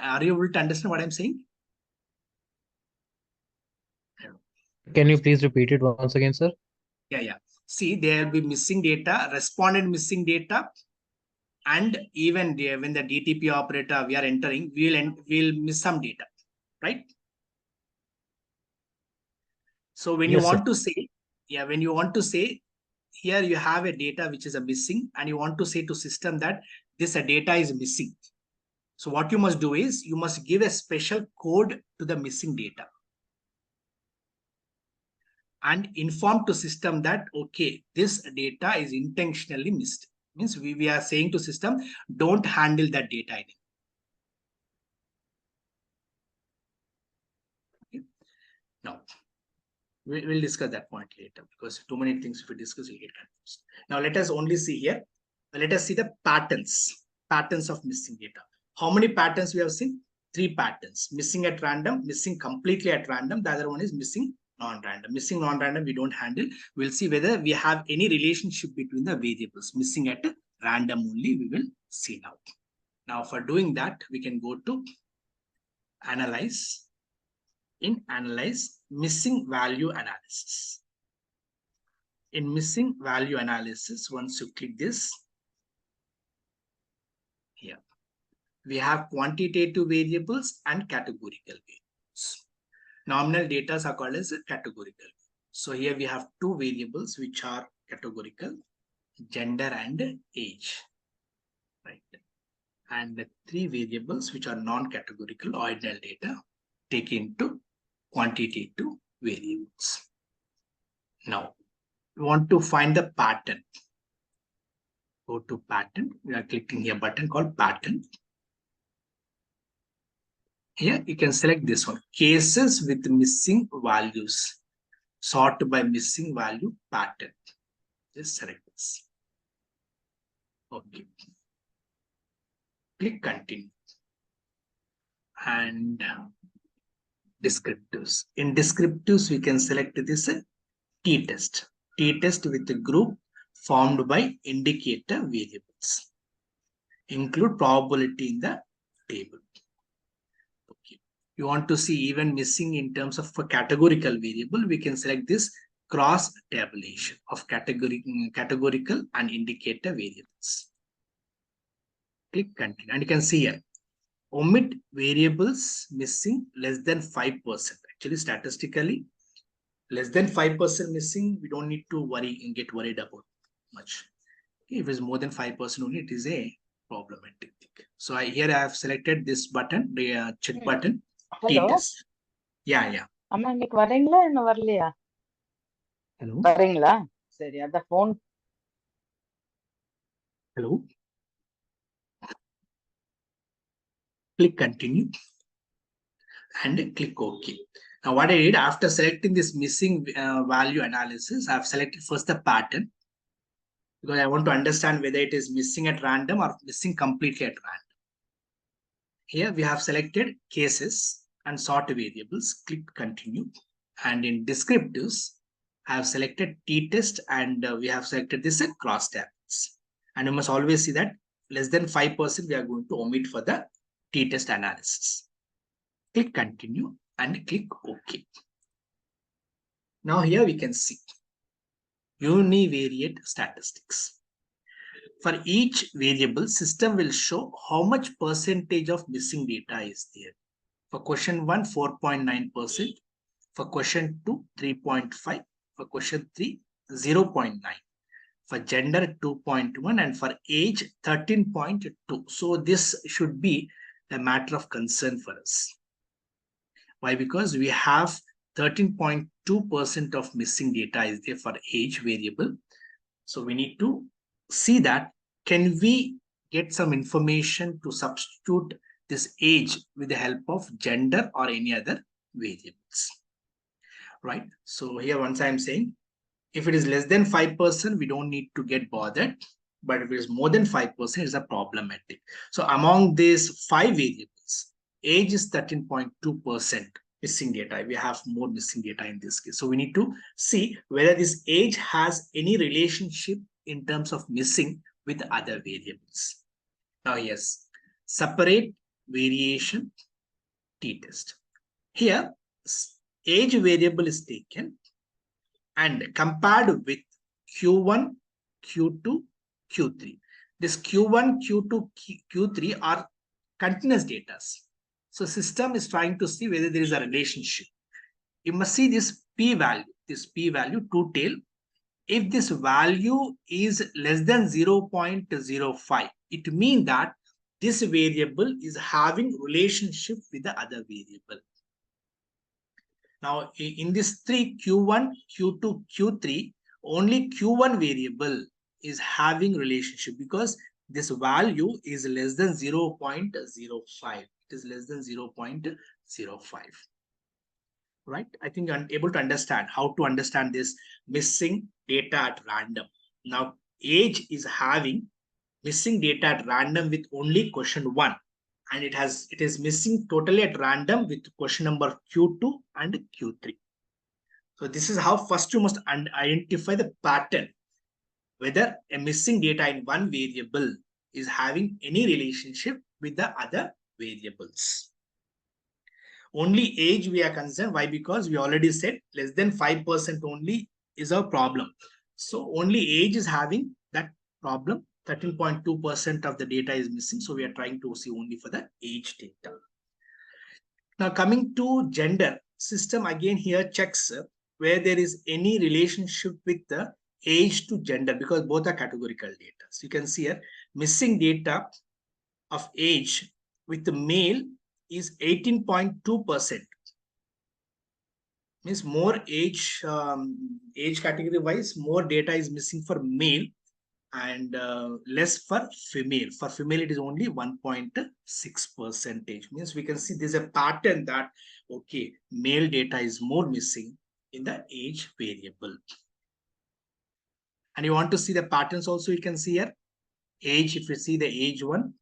Are you able to understand what I'm saying? Can you please repeat it once again, sir? Yeah. See, there will be missing data, respondent missing data, and even when the DTP operator we are entering, we'll miss some data, right? So when you Yes, sir. want to say, when you want to say, here you have a data which is a missing, and you want to say to system that this data is missing. So what you must do is you must give a special code to the missing data and inform to system that, okay, this data is intentionally missed. Means we are saying to system, don't handle that data anymore. We'll discuss that point later, because too many things if we discuss, we get confused. Now let us only see here. Let us see the patterns of missing data. How many patterns we have seen? 3 patterns: missing at random, missing completely at random. The other one is missing non-random. Missing non-random we don't handle. We'll see whether we have any relationship between the variables. Missing at random only we will see now. Now for doing that, we can go to analyze. In analyze, missing value analysis. In missing value analysis, once you click this, here we have quantitative variables and categorical variables. Nominal data are called as categorical. So here we have 2 variables which are categorical: gender and age, right? And 3 variables which are non-categorical ordinal data taken into quantitative variables. Now we want to find the pattern. Go to pattern. We are clicking here button called pattern. Here you can select this one, cases with missing values. Sort by missing value pattern. Just select this. Okay. Click continue. And descriptives. In descriptives, we can select this t-test. T-test with a group formed by indicator variables. Include probability in the table. Okay. You want to see even missing in terms of a categorical variable, we can select this cross tabulation of categorical and indicator variables. Click continue. And you can see here, omit variables missing less than 5%. Actually, statistically, less than 5% missing, we don't need to worry and get worried about much. Okay, if it's more than 5% only, it is a problematic thing. So here I have selected this button, the check button, Hello. t-test. Yeah. அம்மா இன்னைக்கு வரீங்களா இன்னும் வரலையா? Hello. வரீங்களா? சரி அத phone. Hello. Click continue and click OK. Now what I did after selecting this missing value analysis, I have selected first the pattern, because I want to understand whether it is missing at random or missing completely at random. Here we have selected cases and sort variables. Click continue. And in descriptives, I have selected t-test and we have selected this cross tabs. And you must always see that less than 5% we are going to omit for the t-test analysis. Click continue and click OK. Now here we can see univariate statistics. For each variable, system will show how much percentage of missing data is there. For question 1, 4.9%. For question 2, 3.5. For question 3, 0.9. For gender, 2.1. And for age, 13.2. So this should be a matter of concern for us. Why? Because we have 13.2% of missing data is there for age variable. So we need to see that, can we get some information to substitute this age with the help of gender or any other variables, right? So here once I'm saying, if it is less than 5%, we don't need to get bothered. But if it is more than 5%, it's a problematic. So among these 5 variables, age is 13.2% missing data. We have more missing data in this case. So we need to see whether this age has any relationship in terms of missing with other variables. Now, yes, separate variation t-test. Here, age variable is taken and compared with Q1, Q2, Q3. This Q1, Q2, Q3 are continuous data. So system is trying to see whether there is a relationship. You must see this p-value, two-tail. If this value is less than 0.05, it means that this variable is having relationship with the other variable. Now, in this 3, Q1, Q2, Q3, only Q1 variable is having relationship because this value is less than 0.05. It is less than 0.05. right? I think you're able to understand how to understand this missing data at random. Now, age is having missing data at random with only question 1, and it is missing totally at random with question number Q2 and Q3. So this is how first you must identify the pattern, whether a missing data in one variable is having any relationship with the other variables. Only age we are concerned. Why? Because we already said less than 5% only is a problem. So only age is having that problem. 13.2% of the data is missing. So we are trying to see only for the age data. Now coming to gender, system again here checks where there is any relationship with the age to gender, because both are categorical data. So you can see here missing data of age with the male is 18.2%. Means more age category wise, more data is missing for male and less for female. For female, it is only 1.6%. Means we can see there's a pattern that, okay, male data is more missing in the age variable. And you want to see the patterns also, you can see here. Age, if you see the age one,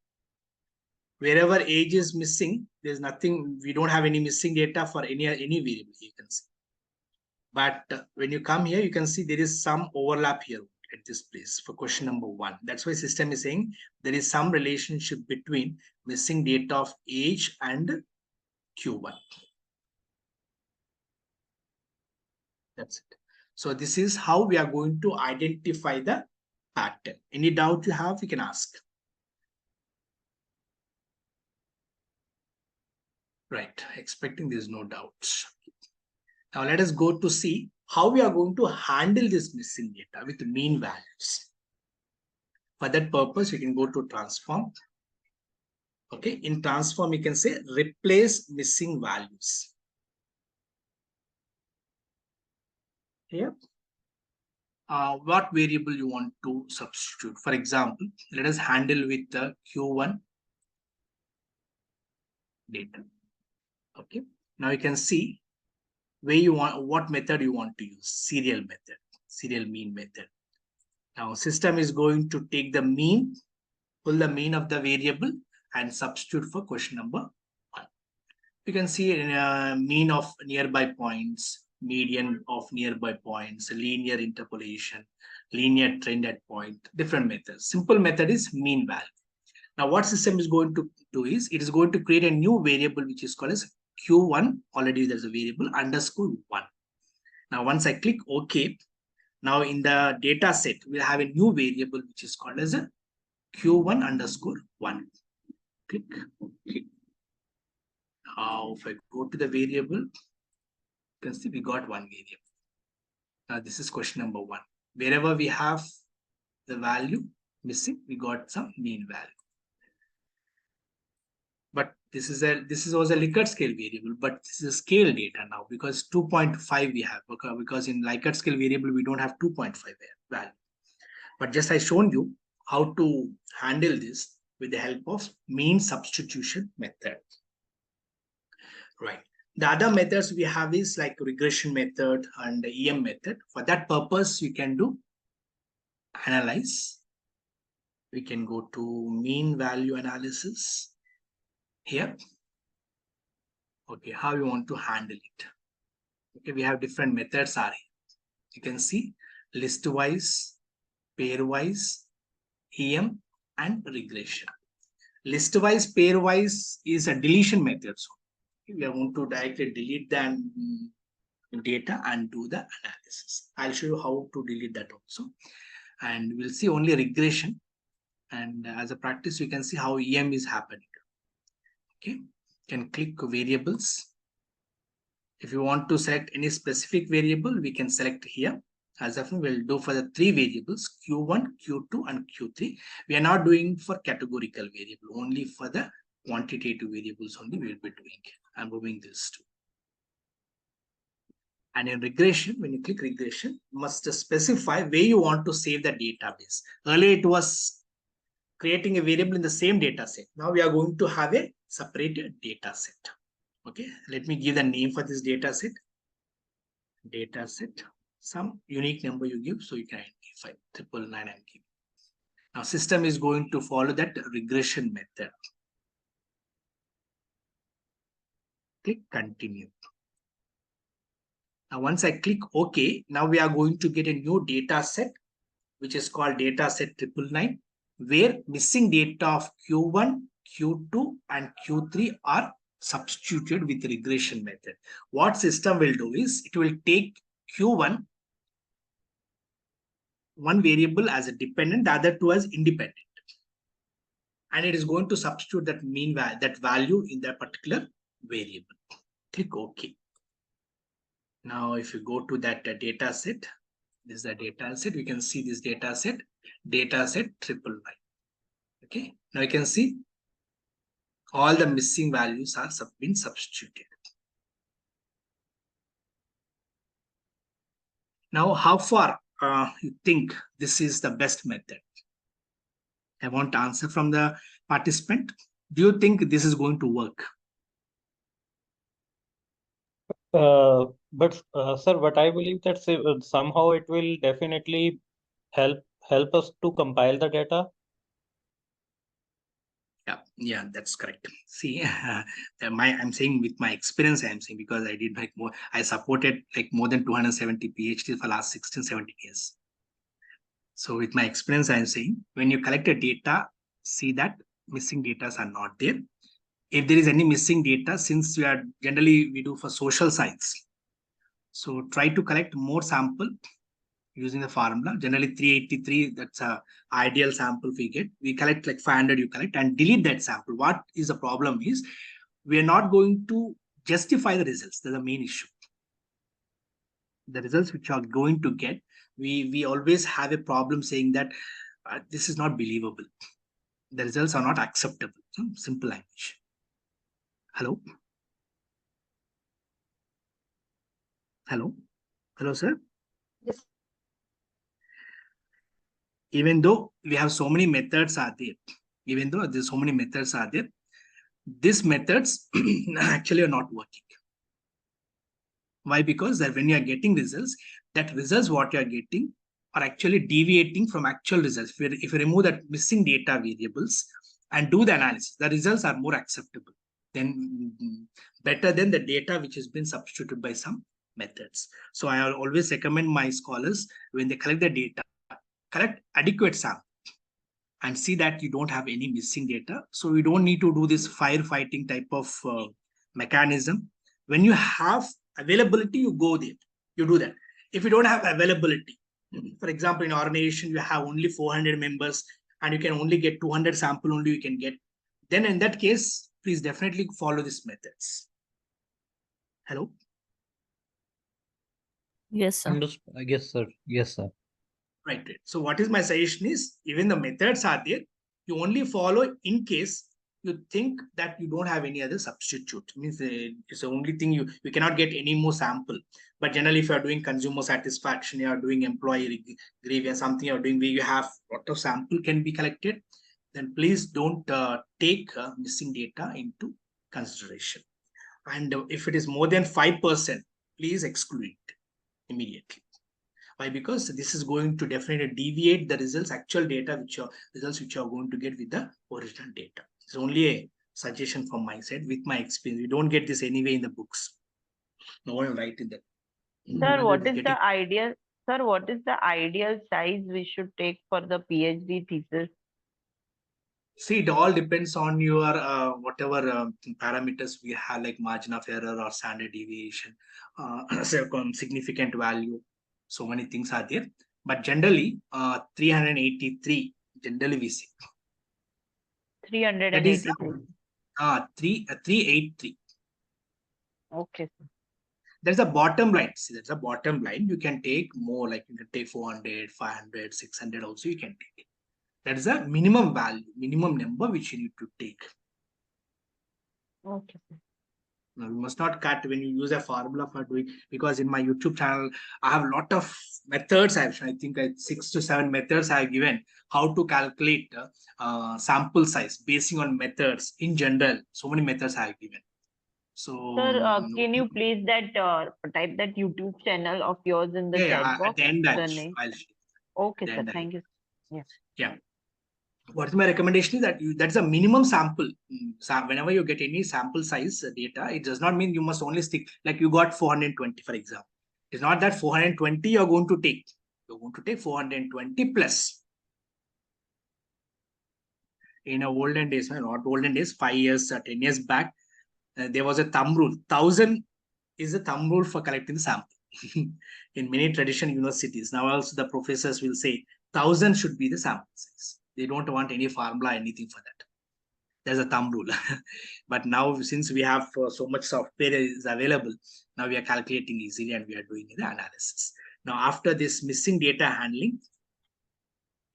wherever age is missing, there's nothing, we don't have any missing data for any variable, you can see. But when you come here, you can see there is some overlap here at this place for question number 1. That's why system is saying there is some relationship between missing data of age and Q1. That's it. So this is how we are going to identify the pattern. Any doubt you have, you can ask. Right, expecting there's no doubts. Now let us go to see how we are going to handle this missing data with mean values. For that purpose, you can go to transform. Okay, in transform, you can say replace missing values. Here, what variable you want to substitute? For example, let us handle with the Q1 data. Okay, now you can see where you want, what method you want to use. Serial method, serial mean method. Now system is going to take the mean, pull the mean of the variable and substitute for question number 1. You can see mean of nearby points, median of nearby points, linear interpolation, linear trend at point, different methods. Simple method is mean value. Now what system is going to do is, it is going to create a new variable which is called as Q1, already there's a variable underscore 1. Now once I click OK, now in the data set, we'll have a new variable which is called as a Q1 underscore 1. Click OK. Now if I go to the variable, you can see we got one variable. Now this is question number 1. Wherever we have the value missing, we got some mean value. But this is also a Likert scale variable, but this is scale data now because 2.5 we have, because in Likert scale variable we don't have 2.5 value. But just I shown you how to handle this with the help of mean substitution method. Right. The other methods we have is like regression method and the EM method. For that purpose, you can do analyze. We can go to mean value analysis here. Okay, how you want to handle it. Okay, we have different methods are here. You can see list wise, pair wise, EM and regression. List wise, pair wise is a deletion method. So we are going to directly delete the data and do the analysis. I'll show you how to delete that also. And we'll see only regression. And as a practice, you can see how EM is happening. Okay, you can click variables. If you want to select any specific variable, we can select here. As of now, we'll do for the 3 variables, Q1, Q2, and Q3. We are not doing for categorical variable, only for the quantitative variables only we will be doing. I'm moving this to. And in regression, when you click regression, you must specify where you want to save the database. Earlier, it was creating a variable in the same data set. Now we are going to have a separated data set. Okay, let me give the name for this data set. data set, some unique number you give, so you can identify 999 and give. Now system is going to follow that regression method. Click continue. Now once I click OK, now we are going to get a new data set, which is called data set 999, where missing data of Q1, Q2 and Q3 are substituted with regression method. What system will do is it will take Q1, one variable as a dependent, the other two as independent. And it is going to substitute that value in that particular variable. Click OK. Now, if you go to that data set, this is the data set. We can see this data set 999. Okay. Now you can see all the missing values are been substituted. Now, how far you think this is the best method? I want to answer from the participant. Do you think this is going to work? But sir, but I believe that somehow it will definitely help us to compile the data. Yeah, that's correct. See, I'm saying with my experience, I'm saying because I did like more, I supported like more than 270 PhDs for last 16, 17 years. So with my experience, I'm saying when you collect a data, see that missing data are not there. If there is any missing data, since we do for social science, so try to collect more sample using the formula. Generally 383, that's a ideal sample we get. We collect like 500, you collect and delete that sample. What is the problem is we are not going to justify the results. That's the main issue. The results which are going to get, we always have a problem saying that this is not believable. The results are not acceptable. Simple language. Hello? Hello? Hello, sir? Yes. Even though we have so many methods are there, even though there's so many methods are there, these methods actually are not working. Why? Because that when you are getting results, that results what you are getting are actually deviating from actual results. If you remove that missing data variables and do the analysis, the results are more acceptable, then better than the data which has been substituted by some methods. So I always recommend my scholars, when they collect the data, collect adequate sample and see that you don't have any missing data. So you don't need to do this firefighting type of mechanism. When you have availability, you go there, you do that. If you don't have availability, for example, in our organization, you have only 400 members and you can only get 200 sample only you can get, then in that case, please definitely follow these methods. Hello? Yes, sir. Yes, sir. Yes, sir. Right. So what is my suggestion is, even the methods are there, you only follow in case you think that you don't have any other substitute. Means it's the only thing you cannot get any more sample. But generally, if you are doing consumer satisfaction, you are doing employee grievance, something you are doing where you have a lot of sample can be collected, then please don't take missing data into consideration. And if it is more than 5%, please exclude it immediately. Why? Because this is going to definitely deviate the results, actual data, results which you are going to get with the original data. It's only a suggestion from my side with my experience. We don't get this anyway in the books. No one write in that. Sir, what is the ideal? Sir, what is the ideal size we should take for the PhD thesis? See, it all depends on your whatever parameters we have, like margin of error or standard deviation, significant value. So many things are there. But generally, 383, generally we see. 383. 383. Okay. There's a bottom line. See, there's a bottom line. You can take more, like you can take 400, 500, 600 also you can take it. That is a minimum value, minimum number which you need to take. Okay. Now, you must not cut when you use a formula for doing, because in my YouTube channel, I have a lot of methods. I think 6 to 7 methods I have given how to calculate sample size basing on methods in general. So many methods I have given. So Sir, can you please type that YouTube channel of yours in the yeah, chat at box? the end The name. I'll show. Okay, At the sir. end Thank you. Yeah. Yeah. What's my recommendation is that that's a minimum sample. Whenever you get any sample size data, it does not mean you must only stick, like you got 420, for example. It's not that 420 you're going to take. You're going to take 420 plus. In a olden days, not olden days, 5 years, 10 years back, there was a thumb rule. 1,000 is a thumb rule for collecting the sample. In many traditional universities, now also the professors will say 1,000 should be the sample size. They don't want any formula, anything for that. There's a thumb rule. But now, since we have so much software is available, now we are calculating easily and we are doing the analysis. Now, after this missing data handling,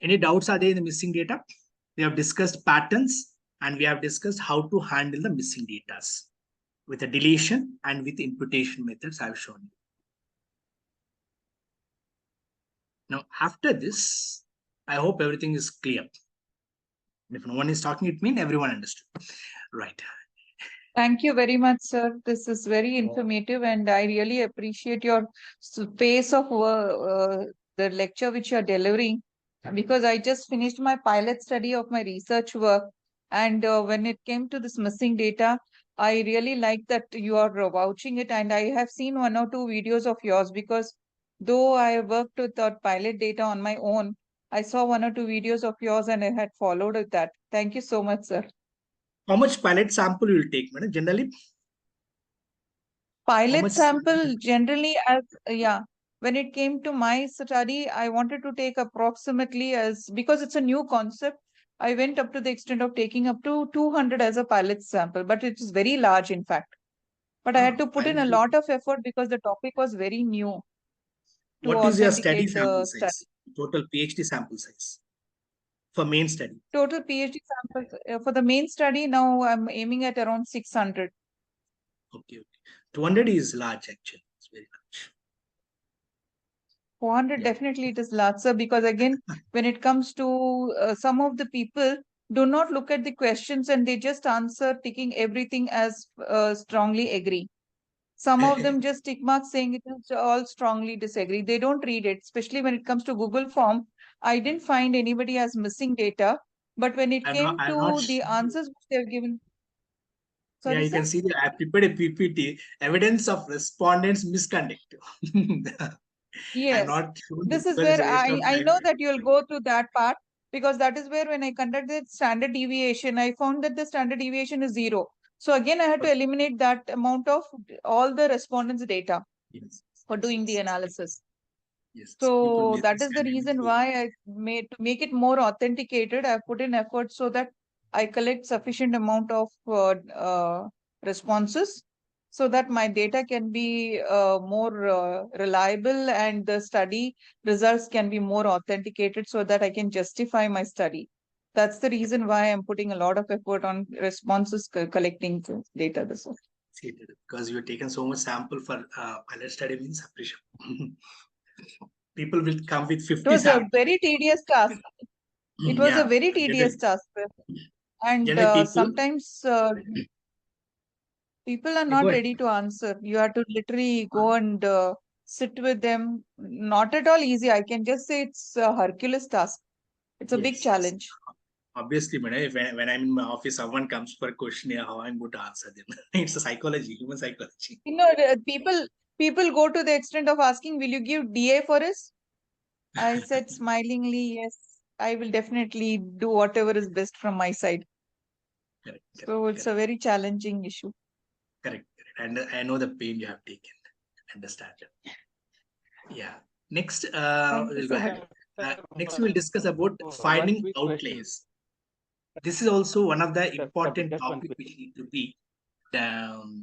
any doubts are there in the missing data? We have discussed patterns and we have discussed how to handle the missing data with the deletion and with imputation methods I've shown you. Now, after this, I hope everything is clear. If no one is talking, it means everyone understood. Right. Thank you very much, sir. This is very informative, and I really appreciate your pace of the lecture which you are delivering, because I just finished my pilot study of my research work. And when it came to this missing data, I really like that you are vouching it. And I have seen 1 or 2 videos of yours, because though I worked with that pilot data on my own, I saw 1 or 2 videos of yours and I had followed with that. Thank you so much, sir. How much pilot sample you will take, madam? Generally, Pilot much sample generally when it came to my study, I wanted to take approximately, as because it's a new concept, I went up to the extent of taking up to 200 as a pilot sample, but it is very large in fact. But I had to put in a lot of effort because the topic was very new to what is your study authenticate sample the study. size? Total PhD sample size for main study. Total PhD samples for the main study, now I'm aiming at around 600. Okay. 200 is large actually. It's very large. 400 Yeah. definitely it is large, sir, because again, when it comes to some of the people do not look at the questions and they just answer ticking everything as strongly agree. Some of them just tick mark saying it is all strongly disagree. They don't read it, especially when it comes to Google form. I didn't find anybody as missing data, but when it came I'm not to the answers which they have given. Yeah, Sorry, you sir? can see I prepared a PPT, evidence of respondents' misconduct. I'm Yes. not sure This is because it's where a waste of I time. know that you'll go to that part, because that is where when I conducted standard deviation, I found that the standard deviation is 0. So again, I had to eliminate that amount of all the respondents' data Yes. for doing the analysis. Yes. People So that is the misconduct. reason why I made, to make it more authenticated, I put in effort so that I collect sufficient amount of responses, so that my data can be more reliable and the study results can be more authenticated, so that I can justify my study. That's the reason why I'm putting a lot of effort on responses collecting data. This one. Because you've taken so much sample for pilot study means appreciable. People will come with 50 It was a samples. very tedious task. It was a Yeah. very tedious task. And Generally people, sometimes people are go not ahead. ready to answer. You have to literally go and sit with them. Not at all easy. I can just say it's a Hercules task. It's a big Yes. challenge. Obviously, madam, if when I'm in my office, someone comes for a questionnaire, how I'm going to answer them. It's a psychology, human psychology. You know, people go to the extent of asking, "Will you give DA for us?" I said smilingly, "Yes, I will definitely do whatever is best from my side." Correct, So it's a very challenging issue. correct. And I know the pain you have taken. Understand. Yeah. Next, Thank you we'll so go much. ahead. Next, we'll discuss about finding quick outliers. This is also one of the important just one topics quick. which need to be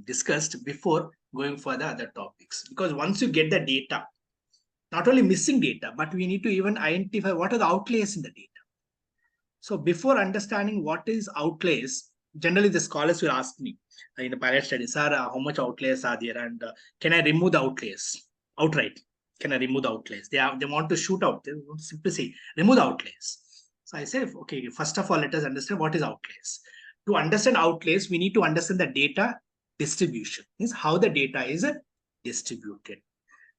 discussed before going for the other topics. Because once you get the data, not only missing data, but we need to even identify what are the outliers in the data. So before understanding what is outliers, generally the scholars will ask me in the pilot study, sir, how much outliers are there, and can I remove the outliers outright? Can I remove the outliers? They want to shoot out. They want to simply say remove the outliers. So I say, okay, first of all, let us understand what is outliers. To understand outliers, we need to understand the data distribution, means how the data is distributed.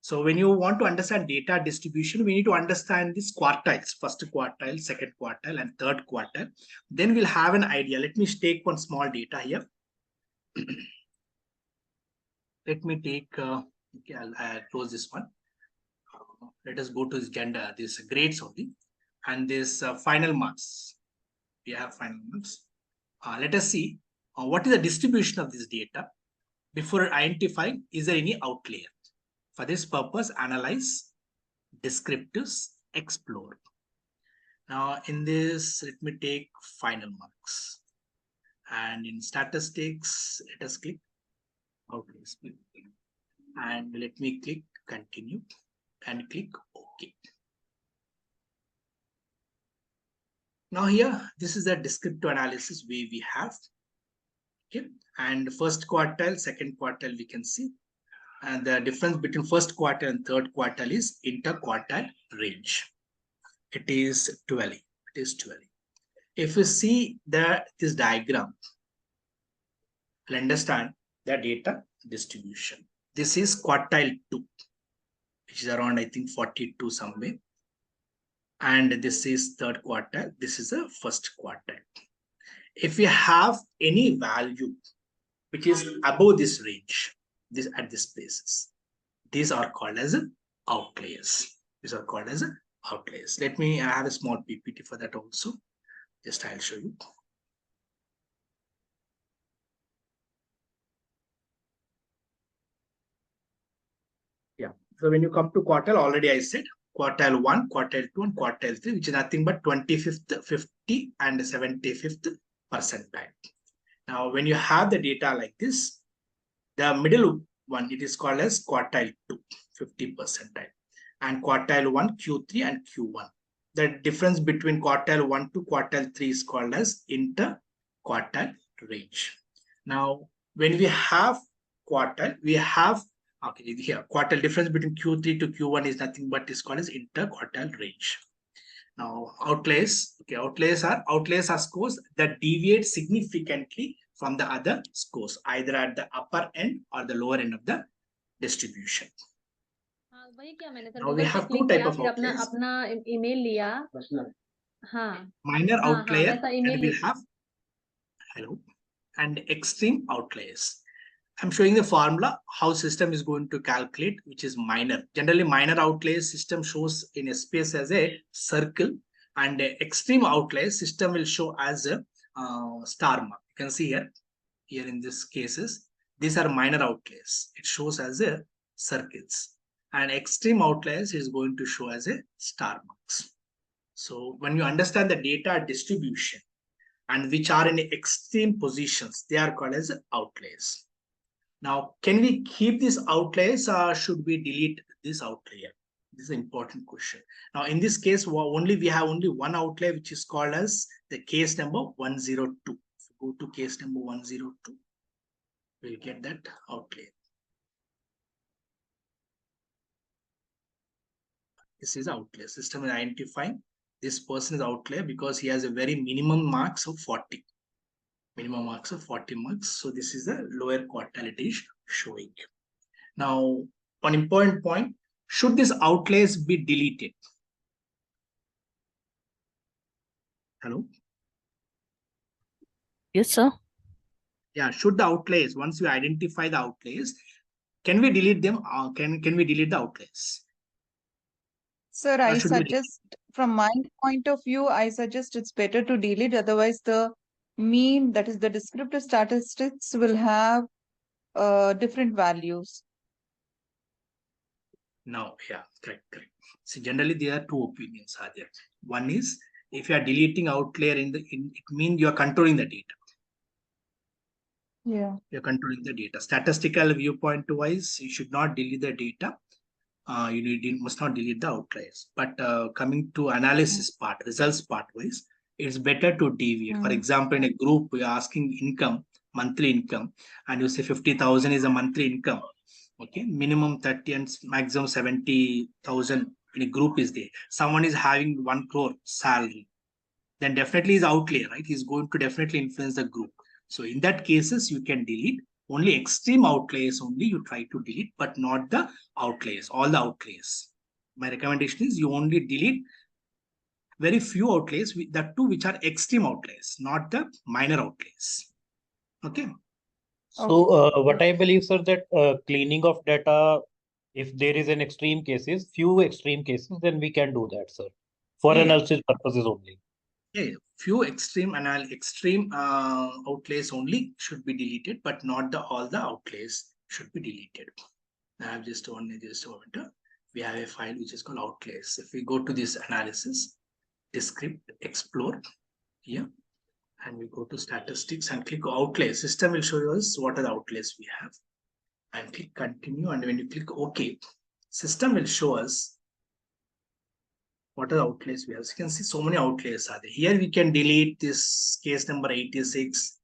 So when you want to understand data distribution, we need to understand these quartiles, first quartile, second quartile, and third quartile. Then we'll have an idea. Let me take one small data here. Let me take, okay, I'll close this one. Let us go to this gender, this grades only, and this final marks. We have final marks. Let us see what is the distribution of this data before identifying is there any outlier. For this purpose, analyze, descriptives, explore. Now in this, let me take final marks. And in statistics, let us click outliers. And let me click continue and click OK. Now here, this is the descriptive analysis we have. Okay, and first quartile, second quartile, we can see. And the difference between first quartile and third quartile is interquartile range. It is 12. It is 12. If you see this diagram, you'll understand the data distribution. This is quartile 2, which is around, I think, 42 somewhere. And this is third quartile. This is the first quartile. If you have any value which is above this range, at this places, these are called as outliers. These are called as outliers. Let me have a small PPT for that also. Just I'll show you. Yeah. So when you come to quartile, already I said quartile 1, quartile 2, and quartile 3, which is nothing but 25th, 50, and 75th percentile. Now, when you have the data like this, the middle one, it is called as quartile 2, 50 percentile, and quartile 1, Q3 and Q1. The difference between quartile 1 to quartile 3 is called as interquartile range. Now, when we have quartile, we have, okay, here, quartile difference between Q3 to Q1 is nothing but is called as interquartile range. Now, outliers, okay, outliers are scores that deviate significantly from the other scores, either at the upper end or the lower end of the distribution. Now we have two types of outliers. अपना email लिया हाँ Minor outlier, वैसा and email we'll have and extreme outliers. I'm showing the formula how system is going to calculate, which is minor. Generally, minor outliers system shows in a space as a circle, and extreme outliers system will show as a star mark. You can see here in these cases, these are minor outliers. It shows as a circles, and extreme outliers is going to show as a star marks. So when you understand the data distribution and which are in extreme positions, they are called as outliers. Now, can we keep these outliers or should we delete this outlier? This is an important question. Now, in this case, we have only one outlier, which is called as the case number 102. If you go to case number 102, we'll get that outlier. This is outlier. System is identifying this person is outlier because he has a very minimum marks of 40. Minimum marks of 40 marks. So this is the lower quartile it is showing. Now, one important point, should these outliers be deleted? Hello? Yes, sir. Yeah, should the outliers, once we identify the outliers, can we delete them? Can we delete the outliers? Sir, I suggest, from my point of view, I suggest it's better to delete. Otherwise, the mean, that is the descriptive statistics, will have different values. No, yeah, correct. So generally there are two opinions are there. One is if you are deleting outlier it means you are controlling the data. Yeah. You're controlling the data. Statistical viewpoint wise, you should not delete the data. You must not delete the outliers. But coming to analysis part, results part wise, it's better to deviate. For example, in a group, you're asking income, monthly income, and you say 50,000 is a monthly income. Okay, minimum 30 and maximum 70,000 in a group is there. Someone is having 1 crore salary, then definitely is outlier, right? He's going to definitely influence the group. So in that cases, you can delete. Only extreme outliers only you try to delete, but not the outliers, all the outliers. My recommendation is you only delete very few outliers, the two which are extreme outliers, not the minor outliers. Okay. So what I believe, sir, that cleaning of data, if there is an extreme cases, few extreme cases, then we can do that, sir, for Yeah. analysis purposes only. Yeah, few extreme outlays only should be deleted, but not all the outlays should be deleted. I have just a moment. We have a file which is called outlays. If we go to this analysis, descript, explore here, and we go to statistics and click outlays, system will show us what are the outlays we have. And click continue, and when you click OK, system will show us what are the outlays we have. So you can see so many outlays are there. Here we can delete this case number 86,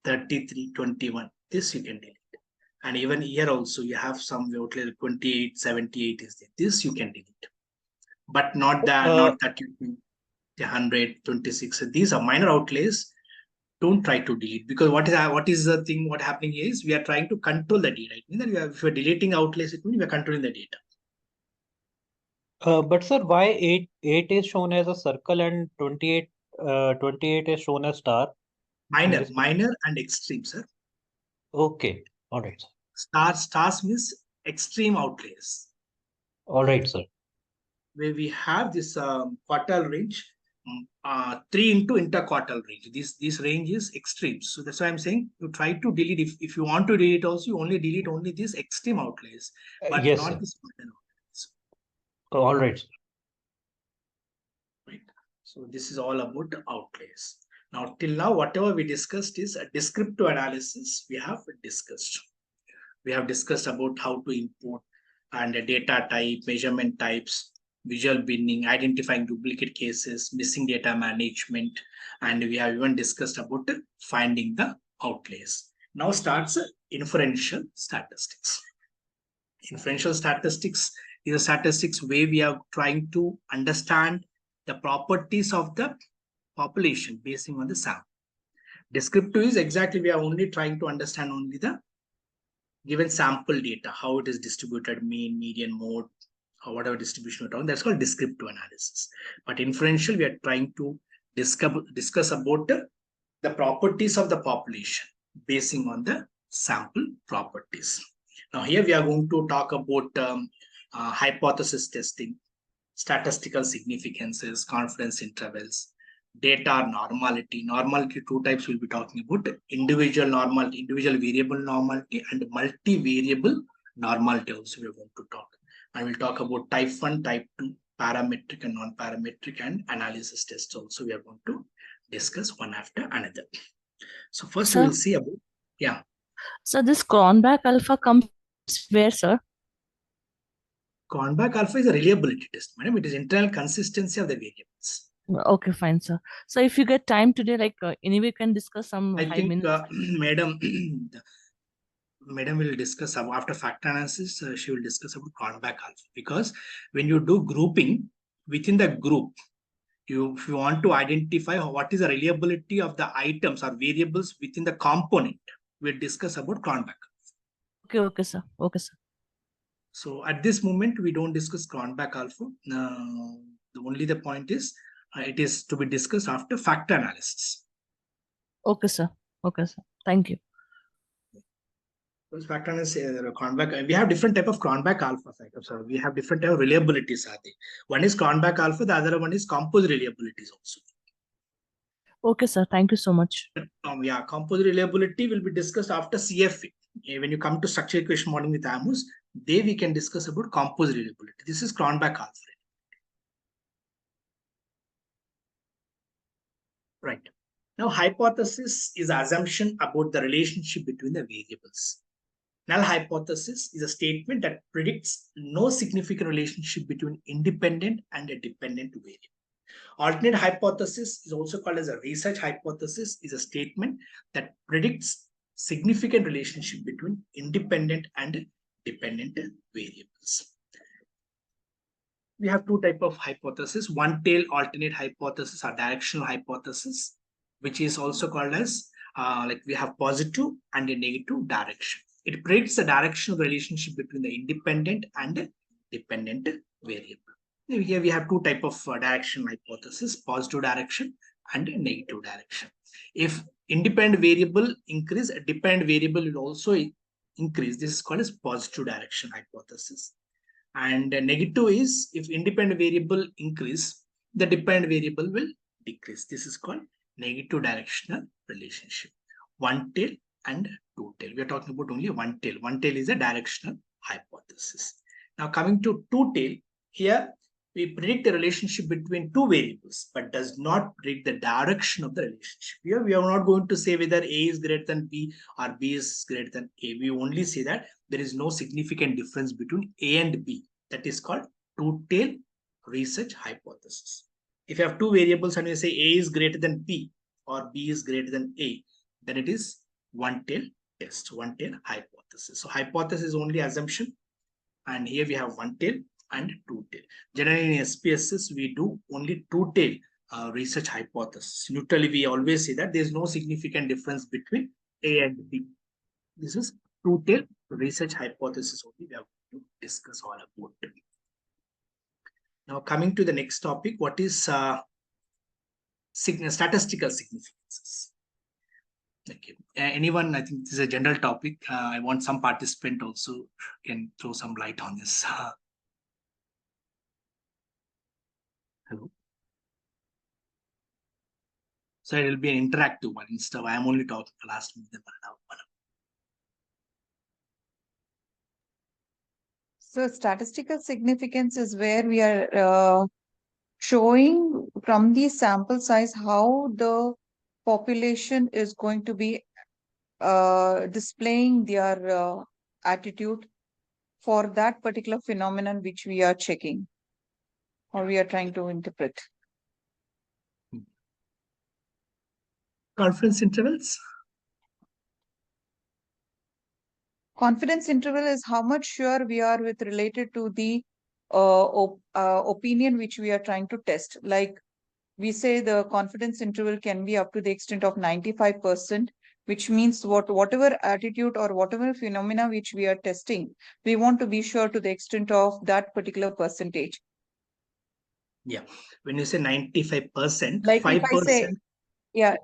33, 21. This you can delete. And even here also you have some outlays 28, 78 is there. This you can delete. But not that, not 32, 100, 26. So these are minor outlays. Don't try to delete, because what is the thing? What happening is we are trying to control the data. It means that if we are deleting outlays, it means we are controlling the data. But sir, why 8 is shown as a circle and 28 is shown as star? Minor and extreme, sir. Okay, all right. Stars means extreme outlays. All right, sir. Where we have this quartile range, 3 into interquartile range. This range is extreme. So that's why I'm saying you try to delete. If you want to delete also, you only delete only these extreme outlays, but Yes, not sir. this minor outlays. All right, sir. Right. So this is all about the outlays. Now, till now, whatever we discussed is a descriptive analysis we have discussed. We have discussed about how to import and a data type, measurement types, visual binning, identifying duplicate cases, missing data management, and we have even discussed about finding the outlays. Now starts inferential statistics. Inferential statistics is a statistics where we are trying to understand the properties of the population based on the sample. Descriptive is exactly we are only trying to understand only the given sample data, how it is distributed, mean, median, mode, or whatever distribution we're talking. That's called descriptive analysis. But inferential, we are trying to discuss about the properties of the population basing on the sample properties. Now here we are going to talk about hypothesis testing, statistical significances, confidence intervals, data normality. Normality, two types we'll be talking about: individual normality, individual variable normality, and multivariable normality also we're going to talk. I will talk about type 1, type 2, parametric and non-parametric, and analysis tests also we are going to discuss one after another. So first we will see about, yeah. So this Cronbach alpha comes where, sir? Cronbach alpha is a reliability test, madam. It is internal consistency of the variables. Okay, fine, sir. So if you get time today, like anyway, we can discuss some I 5 think minutes. Madam will discuss after factor analysis. She will discuss about Cronbach alpha, because when you do grouping within the group, if you want to identify what is the reliability of the items or variables within the component, we'll discuss about Cronbach. Okay, sir. Okay, sir. So at this moment, we don't discuss Cronbach alpha. Only the point is it is to be discussed after factor analysis. Okay, sir. Okay, sir. Thank you. Factor analysis, Cronbach, we have different type of Cronbach alpha factors. So we have different type of reliabilities. One is Cronbach alpha, the other one is composite reliabilities also. Okay, sir. Thank you so much. Yeah, composite reliability will be discussed after CFA. When you come to structure equation modeling with Amos, there we can discuss about composite reliability. This is Cronbach alpha. Right. Now, hypothesis is assumption about the relationship between the variables. Null hypothesis is a statement that predicts no significant relationship between independent and a dependent variable. Alternate hypothesis is also called as a research hypothesis, is a statement that predicts significant relationship between independent and dependent variables. We have two types of hypothesis: one-tail alternate hypothesis or directional hypothesis, which is also called as like we have positive and a negative direction. It predicts the direction of the relationship between the independent and dependent variable. Here we have two type of direction hypothesis: positive direction and negative direction. If independent variable increase, a dependent variable will also increase. This is called as positive direction hypothesis. And negative is if independent variable increase, the dependent variable will decrease. This is called negative directional relationship. One tail and two tail. We are talking about only one tail. One tail is a directional hypothesis. Now coming to two tail, here we predict the relationship between two variables, but does not predict the direction of the relationship. Here we are not going to say whether A is greater than B or B is greater than A. We only say that there is no significant difference between A and B. That is called two-tail research hypothesis. If you have two variables and you say A is greater than B or B is greater than A, then it is one-tail test, one-tail hypothesis. So hypothesis is only assumption, and here we have one-tail and two-tail. Generally in SPSS, we do only two-tail research hypothesis. Neutrally, we always say that there is no significant difference between A and B. This is two-tail research hypothesis only we have to discuss all about it. Now coming to the next topic, what is statistical significances? Okay. Anyone? I think this is a general topic. I want some participant also can throw some light on this. Hello. So it will be an interactive one instead of I am only talking the last minute. So statistical significance is where we are showing from the sample size how the population is going to be displaying their attitude for that particular phenomenon which we are checking or we are trying to interpret. Confidence intervals. Confidence interval is how much sure we are with related to the opinion which we are trying to test. Like we say the confidence interval can be up to the extent of 95%, which means whatever attitude or whatever phenomena which we are testing, we want to be sure to the extent of that particular percentage. Yeah. When you say 95%, Like if I say, 5%. yeah,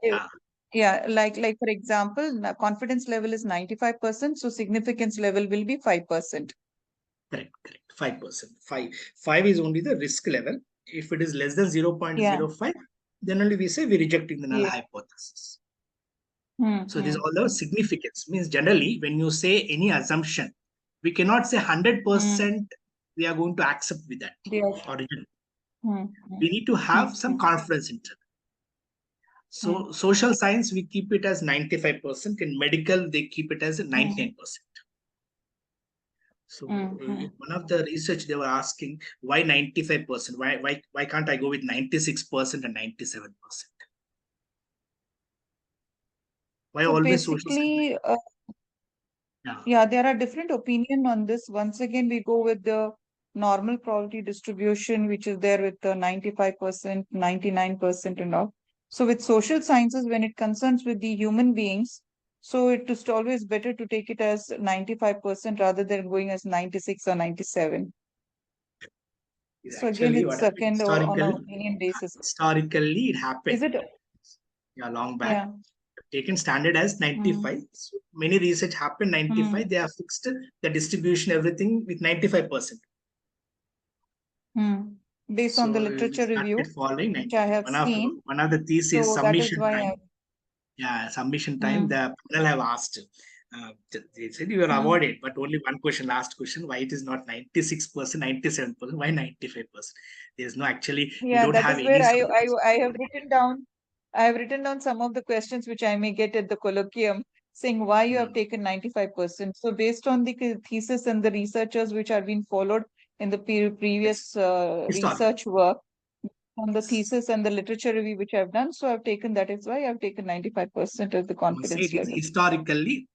yeah, like for example, confidence level is 95%, so significance level will be 5%. Correct. 5%. Five is only the risk level. If it is less than 0.05, then only we say we rejecting the null hypothesis. So this is all the significance. Means generally, when you say any assumption, we cannot say 100% we are going to accept with that or reject. We need to have some confidence interval. So social science, we keep it as 95%. In medical, they keep it as 99%. So one of the research they were asking why 95%? Why can't I go with 96% and 97%? Why So always social basically, science? yeah, there are different opinion on this. Once again, we go with the normal probability distribution, which is there with the 95%, 99% and all. So with social sciences, when it concerns with the human beings, so it is always better to take it as 95% rather than going as 96 or 97. So again, it's second on an opinion basis. Historically, it happened. Is it? Yeah, long back. Yeah. Taken standard as 95. So many research happened 95. They have fixed the distribution, everything with 95%. Based on the literature review, which I have seen. One of the thesis so submission that is why time. Submission time, the panel have asked. They said you are awarded, but only one question, last question, why it is not 96%, 97%, why 95%? There's no actually, we don't that have is any. where I have written down. I have written down some of the questions which I may get at the colloquium, saying why you have taken 95%. So based on the thesis and the researchers which are being followed in the previous research work, on the thesis and the literature review which I've done, so I've taken that is why I've taken 95% as the confidence level. Historically,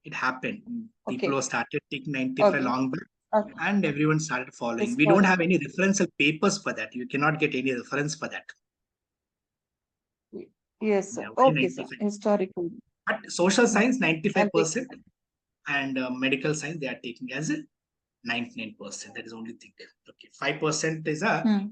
it happened. People started taking 95 long back, and everyone started following. We don't have any referential papers for that. You cannot get any reference for that. Yes, sir. Yeah, why Okay, sir. 95? Historical. But social science I'll take 95% and medical science they are taking as a 99%. That is only thing. Okay, 5% is a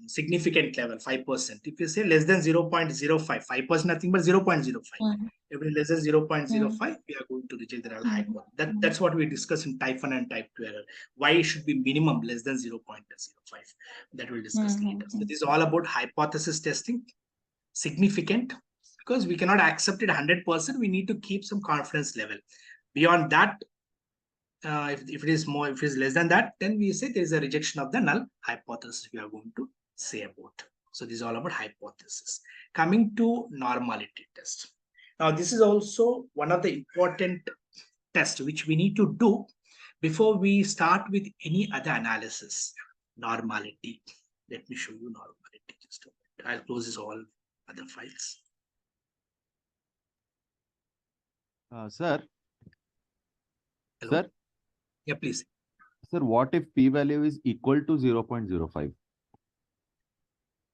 significant level. 5%. If you say less than 0.05, 5% nothing but 0.05. If it is less than 0.05, we are going to reject the null hypothesis. That's what we discuss in type 1 and type 2 error. Why it should be minimum less than 0.05. That we'll discuss later. So this is all about hypothesis testing. Significant, because we cannot accept it 100%. We need to keep some confidence level. Beyond that, if it is more, if it is less than that, then we say there is a rejection of the null hypothesis we are going to say about. So this is all about hypothesis. Coming to normality test. Now this is also one of the important tests which we need to do before we start with any other analysis. Normality. Let me show you normality. Just a minute. I'll close this all other files. Sir. Hello? Sir. Yeah, please. Sir, what if p-value is equal to 0.05?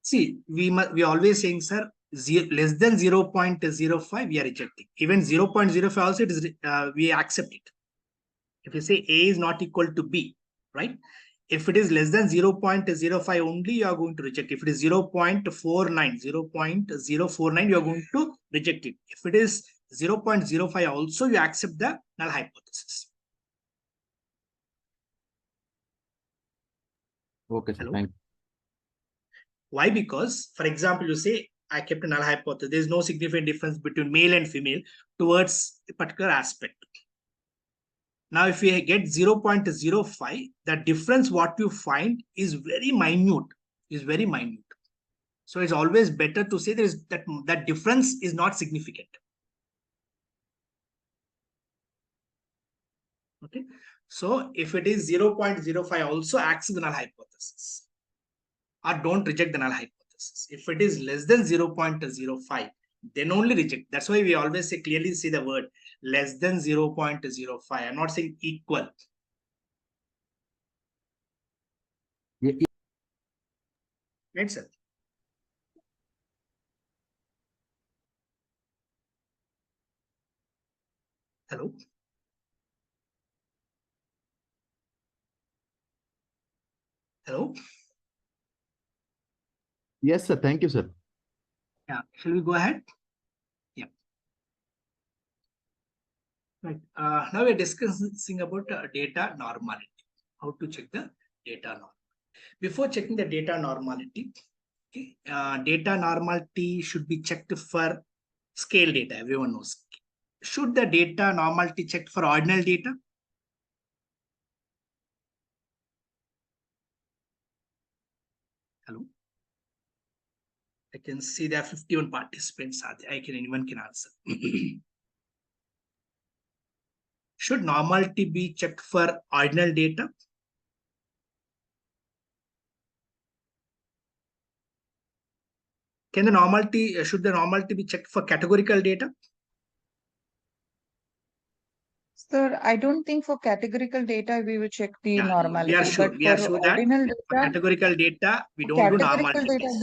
See, we always saying, sir, less than 0.05, we are rejecting. Even 0.05 also, it is we accept it. If you say A is not equal to B, right? If it is less than 0.05 only, you are going to reject. If it is 0.49, 0.049, you are going to reject it. If it is 0.05 also, you accept the null hypothesis. Okay, sir. Hello? Thank you. Why? Because, for example, you say, I kept a null hypothesis. There is no significant difference between male and female towards a particular aspect. Now, if we get 0.05, the difference what you find is very minute. So it's always better to say there is that difference is not significant. Okay. So if it is 0.05, also accept the null hypothesis. Or don't reject the null hypothesis. If it is less than 0.05, then only reject. That's why we always say, clearly see the word less than 0.05. I'm not saying equal. Yeah. Right, sir? Hello? Hello? Yes, sir. Thank you, sir. Yeah. Shall we go ahead? Yeah. Right. Now we're discussing about data normality. How to check the data normality. Before checking the data normality, okay, data normality should be checked for scale data. Everyone knows. Should the data normality checked for ordinal data? Hello? I can see there are 51 participants. Anyone can answer. Should normality be checked for ordinal data? Should the normality be checked for categorical data? Sir, I don't think for categorical data we will check the Yeah, normality, we are sure. but We are for sure that ordinal for data, categorical data, we don't do categorical normality data test.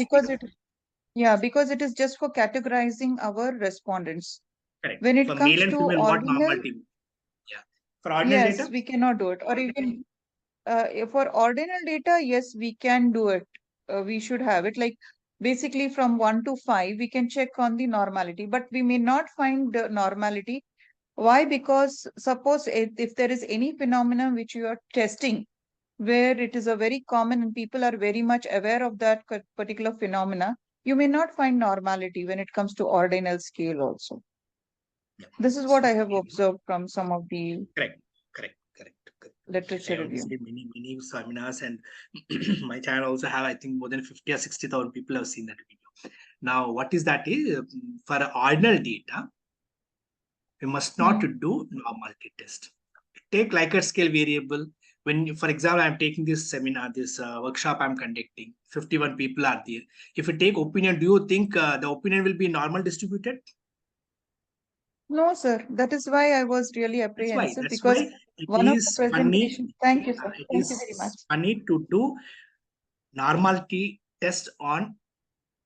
because it is just for categorizing our respondents. Correct. When it For comes male and to female, what ordinal, normality? Yeah. For ordinal yes, data? we cannot do it. Or even for ordinal data, yes, we can do it. We should have it. Like basically from 1 to 5, we can check on the normality, but we may not find the normality. Why? Because suppose if there is any phenomenon which you are testing, where it is a very common and people are very much aware of that particular phenomena, you may not find normality when it comes to ordinal scale also. Yeah. This is what I have observed from some of the Correct. literature I review. see many seminars, and my channel also have, I think, more than 50 or 60,000 people have seen that video. Now, what is that? For ordinal data, we must not do normality test. Take Likert scale variable. When, for example, I'm taking this seminar, this workshop I'm conducting, 51 people are there. If you take opinion, do you think the opinion will be normal distributed? No, sir. That is why I was really apprehensive That's because why it one of the is presentations. funny. Thank you, sir. It Thank you very much. is funny to do normality test on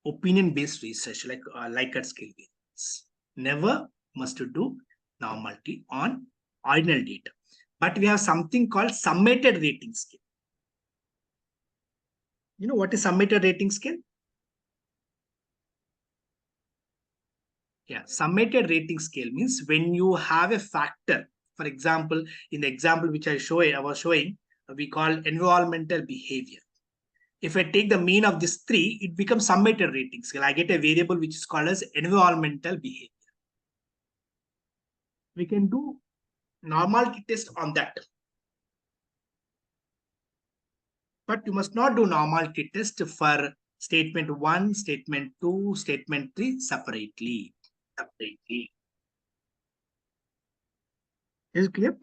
opinion-based research like Likert scale variance. Never must do normality on ordinal data. But we have something called summated rating scale. You know what is summated rating scale? Yeah, summated rating scale means when you have a factor. For example, in the example which I was showing, we call environmental behavior. If I take the mean of these three, it becomes summated rating scale. I get a variable which is called as environmental behavior. We can do normality test on that. But you must not do normality test for statement 1, statement 2, statement 3 separately. Is it clear?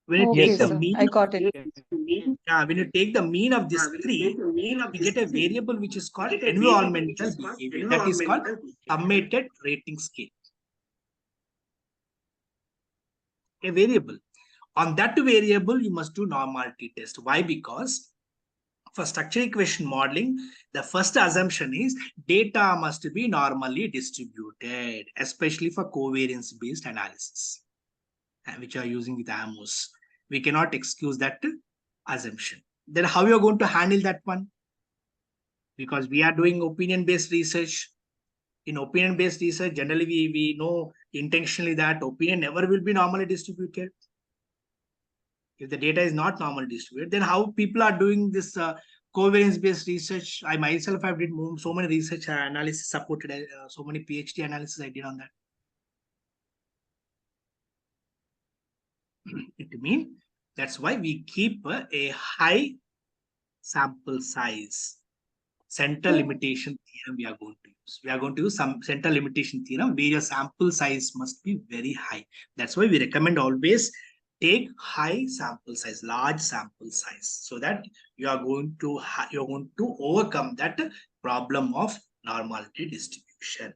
When you Okay, take the sir. mean, I got it. when you take the mean of these three, we get a variable which is called environmental behavior. That is called summated rating scale. A variable. On that variable, you must do normality test. Why? Because for structure equation modeling, the first assumption is data must be normally distributed, especially for covariance-based analysis, which are using with AMOS. We cannot excuse that assumption. Then how you are going to handle that one? Because we are doing opinion-based research. In opinion-based research, generally we know intentionally that opinion never will be normally distributed. If the data is not normally distributed, then how people are doing this covariance-based research? I myself have did so many research analysis supported, so many PhD analysis I did on that. It means that's why we keep a high sample size. Central limitation theorem we are going to use. We are going to use some central limitation theorem where your sample size must be very high. That's why we recommend always take high sample size, large sample size, so that you are going to overcome that problem of normality distribution.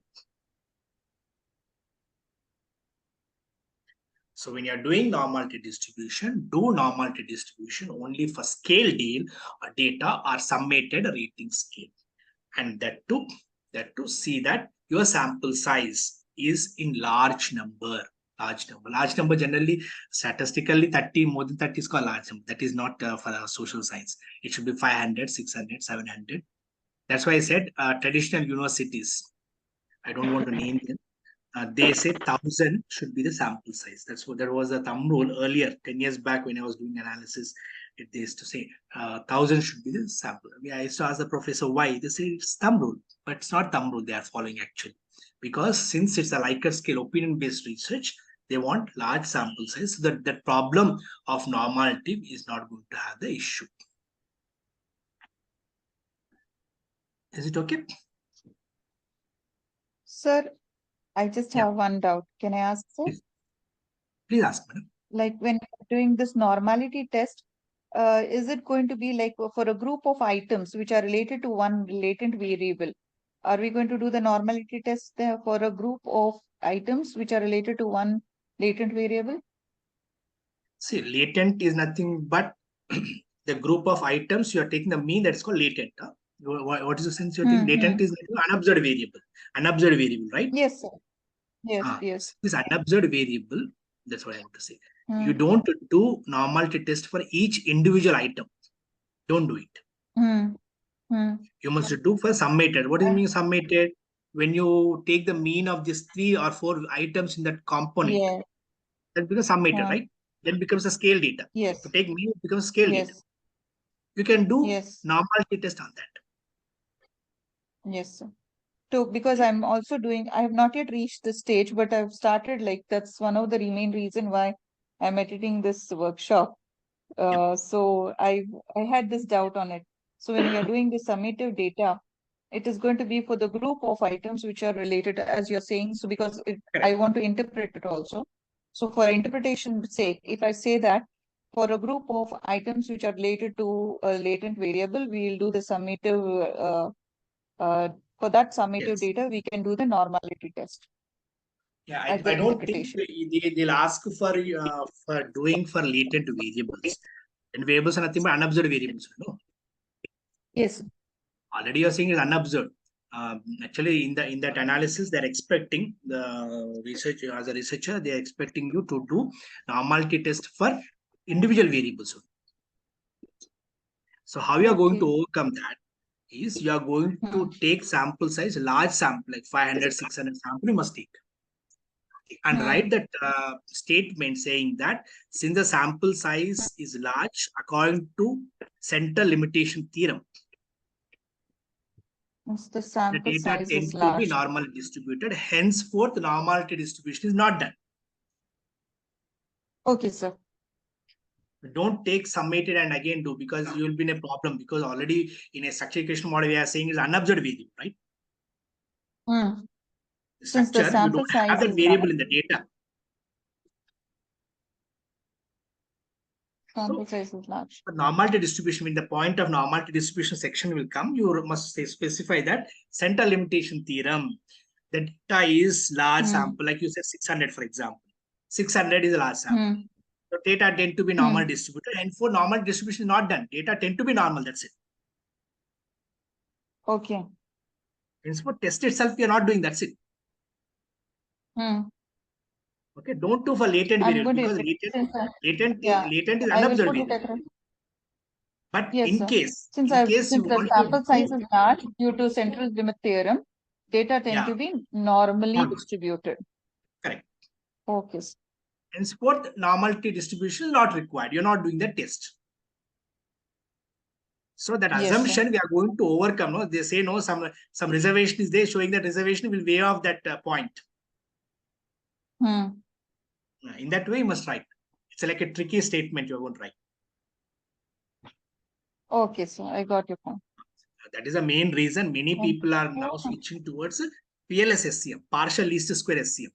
So when you're doing normality distribution, do normality distribution only for scale deal or data or summated rating scale. And that to see that your sample size is in large number. Large number generally, statistically 30, more than 30 is called large number. That is not for social science. It should be 500, 600, 700. That's why I said traditional universities, I don't want to name them. They say 1,000 should be the sample size. That's what there was a thumb rule earlier, 10 years back when I was doing analysis. They used to say 1,000 should be the sample. I used to ask the professor why. They say it's thumb rule, but it's not thumb rule they are following actually. Because since it's a Likert scale opinion-based research, they want large sample size so that the problem of normality is not going to have the issue. Is it okay? Sir, I just Yeah. have one doubt. Can I ask, sir? Please ask, madam. Like when you're doing this normality test, is it going to be like for a group of items which are related to one latent variable? Are we going to do the normality test there for a group of items which are related to one latent variable? See, latent is nothing but the group of items you are taking the mean, that's called latent. Huh? What is the sense you're taking? Latent is unobserved variable. Unobserved variable, right? Yes, sir. Yes, yes. This unobserved variable, that's what I want to say. You Hmm. don't do normality test for each individual item. Don't do it. Hmm. Hmm. You must do for summated. What does it mean summated? When you take the mean of these 3 or 4 items in that component, Yeah. that becomes summated, right? Then becomes a scale data. Yes. If you take mean, it becomes scale data. Yes. You can do Yes. normality test on that. Yes, sir. So because I'm also doing, I have not yet reached the stage, but I've started like that's one of the main reason why I'm editing this workshop. So I had this doubt on it. So when we are doing the summative data, it is going to be for the group of items which are related, as you're saying. So because I want to interpret it also. So for interpretation's sake, if I say that for a group of items which are related to a latent variable, we'll do the summative. For that summative data, we can do the normality test. Yeah, as the I don't think interpretation. they'll ask for doing for latent variables. And variables are nothing but unobserved variables. No? Yes. Already you're saying is unobserved. Actually, in that analysis, they're expecting the research as a researcher, they're expecting you to do normality test for individual variables. So how you are going to Okay. overcome that is you are going to take sample size, large sample, like 500, 600 sample you must take. And write that statement saying that since the sample size is large, according to central limitation theorem, Once the the sample data size tend is to be large. normally distributed. Henceforth, normality distribution is not done. Okay, sir. Don't take summated and again do, because you will be in a problem, because already in a structure equation model we are saying is unobserved variable, right? Hmm. The Since the structure, you sample don't have size that is variable large, in the data. sample So size is large. the normality distribution, when the point of normality distribution section will come, you must say, specify that central limitation theorem. The data is large sample, like you said, 600, for example. 600 is a large sample. Hmm. So data tend to be normal distributed, and for normal distribution is not done. Data tend to be normal, that's it. Okay. And for test itself, you're not doing, that's it. Hmm. Okay, don't do for latent I'm variable, going to because yeah, latent is I will unobserved put it variable. across. But Yes, in sir. case Since you the want to sample size do, is large due to central limit theorem, data tend yeah, to be normally normal. distributed. Correct. Okay. Henceforth, normality distribution is not required. You're not doing the test. So that Yes, sir. assumption we are going to overcome. No, they say no, some reservation is there, showing that reservation will waive off that point. In that way, you must write. It's like a tricky statement you're going to write. Okay, sir. I got your point. That is the main reason many people are now switching towards PLS SCM, partial least square SCM.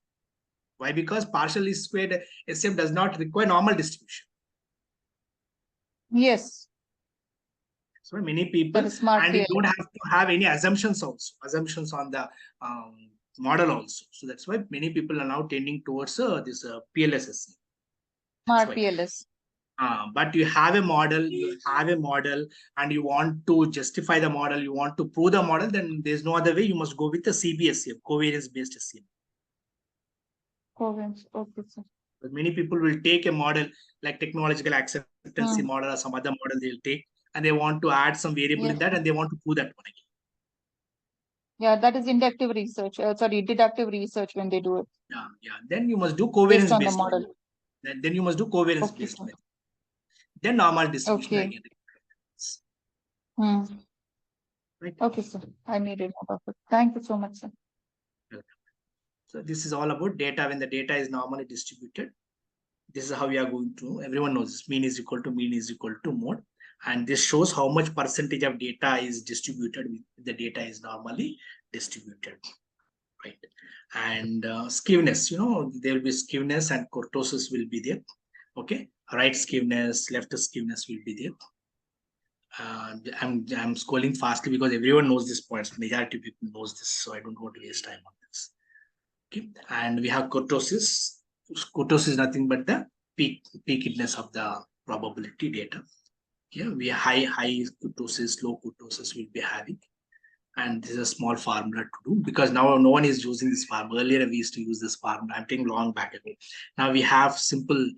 Why? Because partial least squared SCM does not require normal distribution. Yes, So many people, that is smart. and you don't have to have any assumptions also, assumptions on the model also. So that's why many people are now tending towards this PLS SCM. Smart PLS. But you have a model, and you want to justify the model, you want to prove the model, then there's no other way. You must go with the CBSCM, covariance based SCM. Covariance. Okay, sir. But many people will take a model like technological acceptance model or some other model they'll take, and they want to add some variable in that, and they want to prove that one again. Yeah, that is inductive research. Sorry, deductive research when they do it. Yeah. Then you must do covariance on the based model. Then you must do covariance based method. Then normal distribution again. Right. Okay, sir. I made it out of it. Thank you so much, sir. So this is all about data when the data is normally distributed. This is how we are going to, everyone knows this, mean is equal to mode. And this shows how much percentage of data is distributed with the data is normally distributed. Right. And skewness, there will be skewness and kurtosis will be there. Okay. Right skewness, left skewness will be there. I'm scrolling fastly because everyone knows this points. Majority of people knows this, so I don't want to waste time on this. Okay. And we have kurtosis. Kurtosis is nothing but the peakedness of the probability data. Yeah, we high kurtosis, low kurtosis will be having. And this is a small formula to do, because now no one is using this formula. Earlier we used to use this formula. I'm taking long back ago. Now we have simple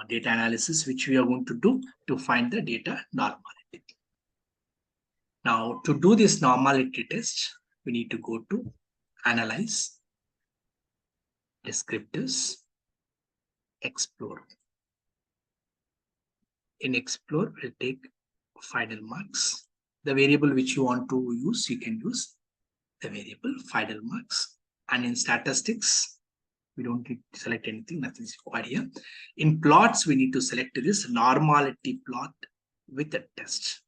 data analysis which we are going to do to find the data normality. Now to do this normality test, we need to go to analyze, descriptors, explore. In explore, we'll take final marks. The variable which you want to use, you can use the variable final marks. And in statistics, we don't need to select anything, nothing is required here. In plots, we need to select this normality plot with a test.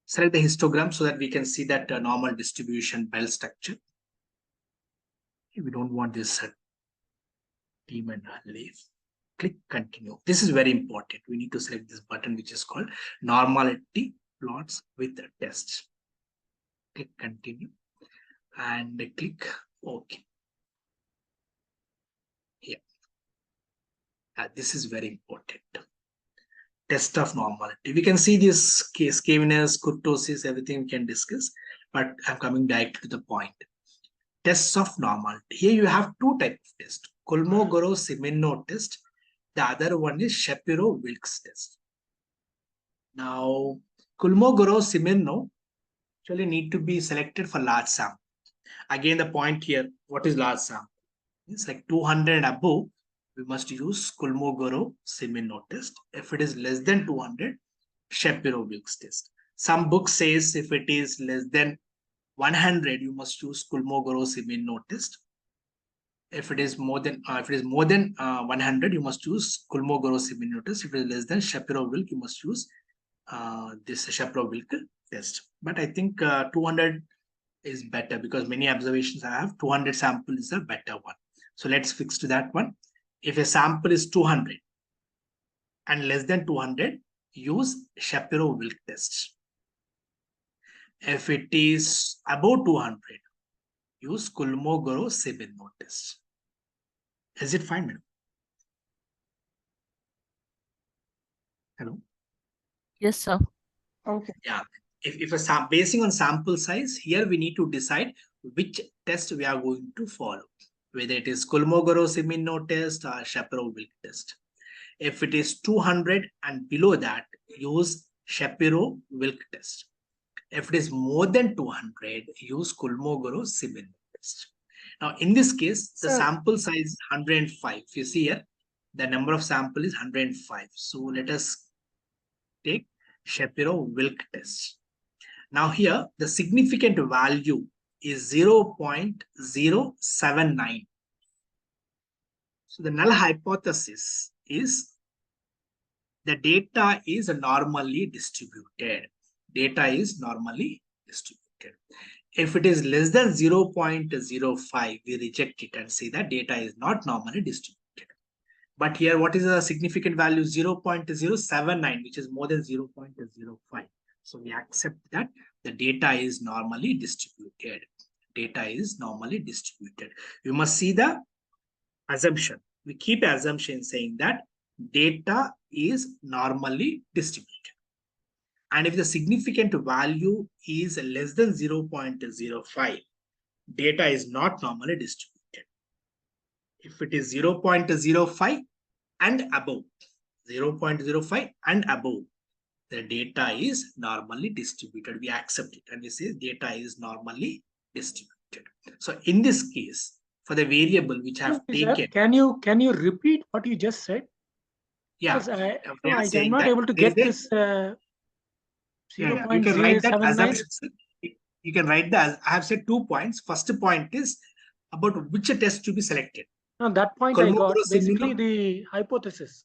Select the histogram so that we can see that normal distribution bell structure. We don't want this team and leave. Click continue. This is very important. We need to select this button which is called normality plots with a test. Click continue and click OK. Here. This is very important. test of normality. We can see this case, scaviness, kurtosis, everything we can discuss, but I'm coming direct to the point. Tests of normality. Here you have two types of tests, Kolmogorov-Smirnov test. The other one is Shapiro-Wilks test. Now, Kolmogorov-Smirnov actually need to be selected for large sample. Again, the point here, what is large sample? It's like 200 and above, we must use Kolmogorov-Smirnov test. If it is less than 200, Shapiro-Wilks test. Some book says if it is less than 100, you must use Kolmogorov-Smirnov test. If it is more than 100, you must use Kolmogorov-Smirnov test. If it is less than Shapiro-Wilks, you must use this Shapiro-Wilks test. But I think 200 is better because many observations I have. 200 sample is a better one. So let's fix to that one. If a sample is 200 and less than 200, use Shapiro-Wilks test. If it is above 200, use Kolmogorov-Smirnov test. Is it fine, madam? Hello? Yes, sir. Okay. Yeah. If basing on sample size, here we need to decide which test we are going to follow, whether it is Kolmogorov-Smirnov test or Shapiro-Wilks test. If it is 200 and below that, use Shapiro-Wilks test. If it is more than 200, use Kolmogorov-Smirnov test. Now, in this case, the sample size is 105. If you see here, the number of sample is 105. So let us take Shapiro-Wilks test. Now here, the significant value is 0.079. So the null hypothesis is the data is normally distributed. Data is normally distributed. If it is less than 0.05, we reject it and say that data is not normally distributed. But here, what is the significant value? 0.079, which is more than 0.05. So we accept that the data is normally distributed. Data is normally distributed. You must see the assumption. We keep assumption saying that data is normally distributed. And if the significant value is less than 0.05, data is not normally distributed. If it is 0.05 and above, 0.05 and above, the data is normally distributed. We accept it and we say data is normally distributed. So in this case, for the variable which I have taken, Can you repeat what you just said? Yeah, I'm not able to get this 0.079. You can write that assumptions. You can write that. I have said 2 points. First point is about which test to be selected. No, that point I got. Basically, the hypothesis.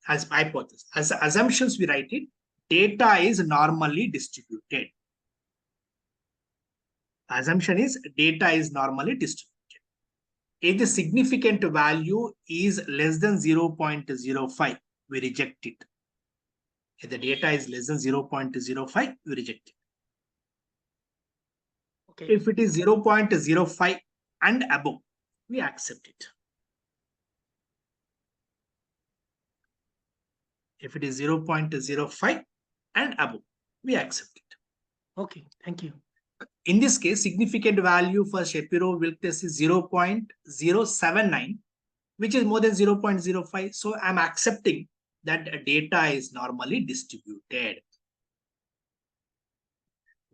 As hypothesis. As assumptions, we write it. Data is normally distributed. Assumption is data is normally distributed. If the significant value is less than 0.05, we reject it. If the data is less than 0.05, we reject it. Okay. If it is 0.05 and above, we accept it. If it is 0.05 and above, we accept it. Okay, thank you. In this case, significant value for Shapiro-Wilks test is 0.079, which is more than 0.05. So I'm accepting that data is normally distributed.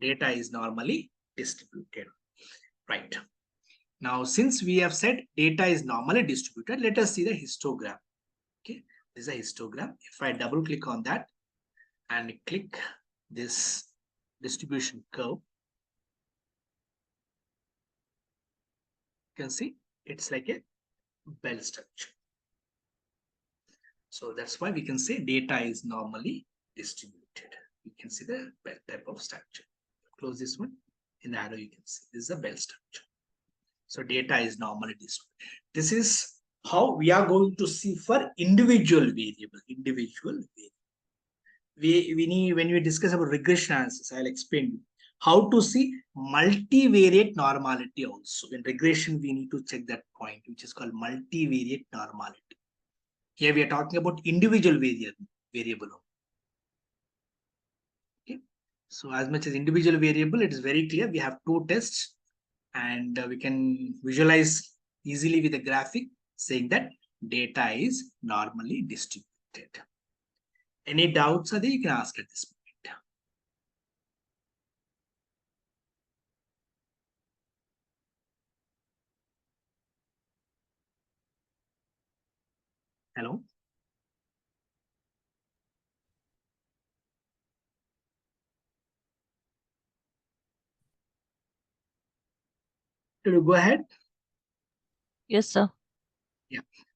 Data is normally distributed. Right. Now, since we have said data is normally distributed, let us see the histogram. Okay, this is a histogram. If I double click on that and click this distribution curve, you can see it's like a bell structure. So that's why we can say data is normally distributed. You can see the bell type of structure. Close this one. In the arrow, you can see this is a bell structure. So data is normally distributed. This is how we are going to see for individual variable. When we discuss about regression analysis, I'll explain you how to see multivariate normality also. In regression, we need to check that point, which is called multivariate normality. Here we are talking about individual variable. variable. Okay. So as much as individual variable, it is very clear. We have two tests, and we can visualize easily with a graphic saying that data is normally distributed. Any doubts are there? You can ask at this point. Hello? Should we go ahead? Yes, sir.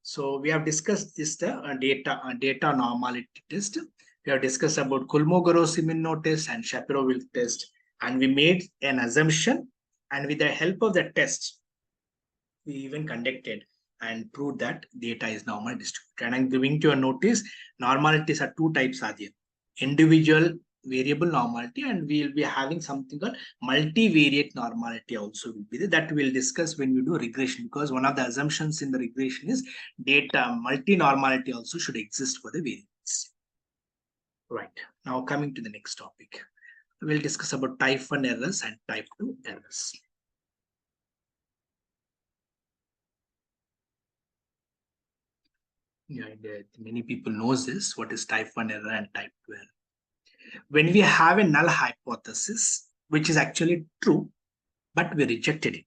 So we have discussed this data normality test. We have discussed about Kolmogorov-Smirnov test and Shapiro-Wilk test, and we made an assumption. And with the help of the test, we even conducted and proved that data is normally distributed. And I'm giving to a notice, normalities are two types are there. Individual variable normality, and we will be having something called multivariate normality also will be there. That we'll discuss when we do regression, because one of the assumptions in the regression is data multi-normality also should exist for the variables. Right, now coming to the next topic. We'll discuss about type 1 errors and type 2 errors. Yeah, many people knows this, what is type 1 error and type 2 error. When we have a null hypothesis, which is actually true, but we rejected it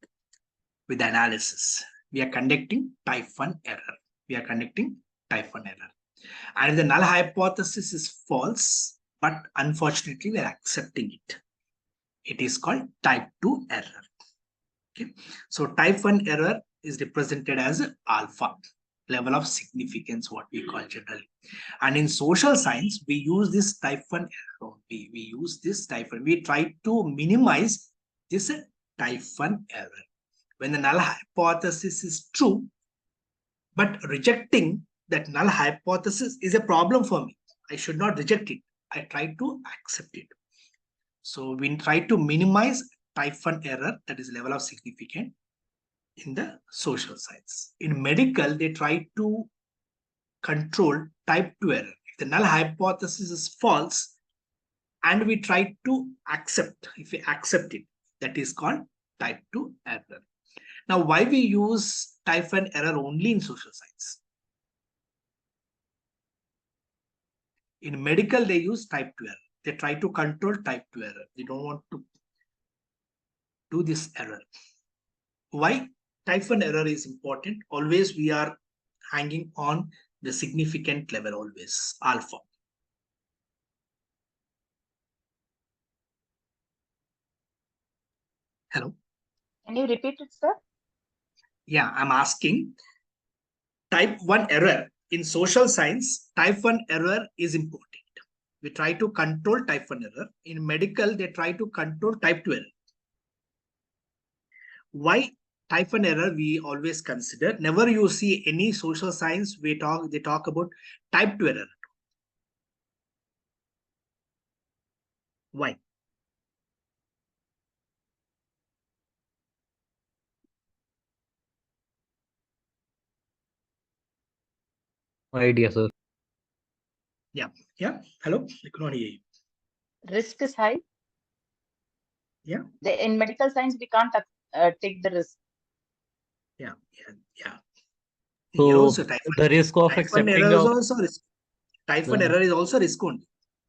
with analysis, we are conducting type 1 error. We are conducting type 1 error. And if the null hypothesis is false, but unfortunately we are accepting it, it is called type 2 error. Okay. So type 1 error is represented as alpha, level of significance, what we call generally. And in social science, we use this type 1 error. We use this type 1. We try to minimize this type 1 error. When the null hypothesis is true, but rejecting that null hypothesis is a problem for me. I should not reject it. I try to accept it. So we try to minimize type 1 error, that is level of significance, in the social science. In medical, they try to control type 2 error. If the null hypothesis is false and we try to accept, if we accept it, that is called type 2 error. Now, why we use type 1 error only in social science? In medical, they use type 2 error. They try to control type 2 error. They don't want to do this error. Why? Type 1 error is important. Always we are hanging on the significant level, always alpha. Hello? Can you repeat it, sir? Yeah, I'm asking, type 1 error in social science, type 1 error is important. We try to control type 1 error. In medical, they try to control type 2 error. Why type 1 error we always consider? Never you see any social science they talk about type 2 error. Why? No idea, sir. Yeah. Hello, I could not hear you. Risk is high. Yeah. In medical science, we can't take the risk. Yeah. So Here also type the risk of type 1 accepting error is of also risk. Type 1 error is also risk only.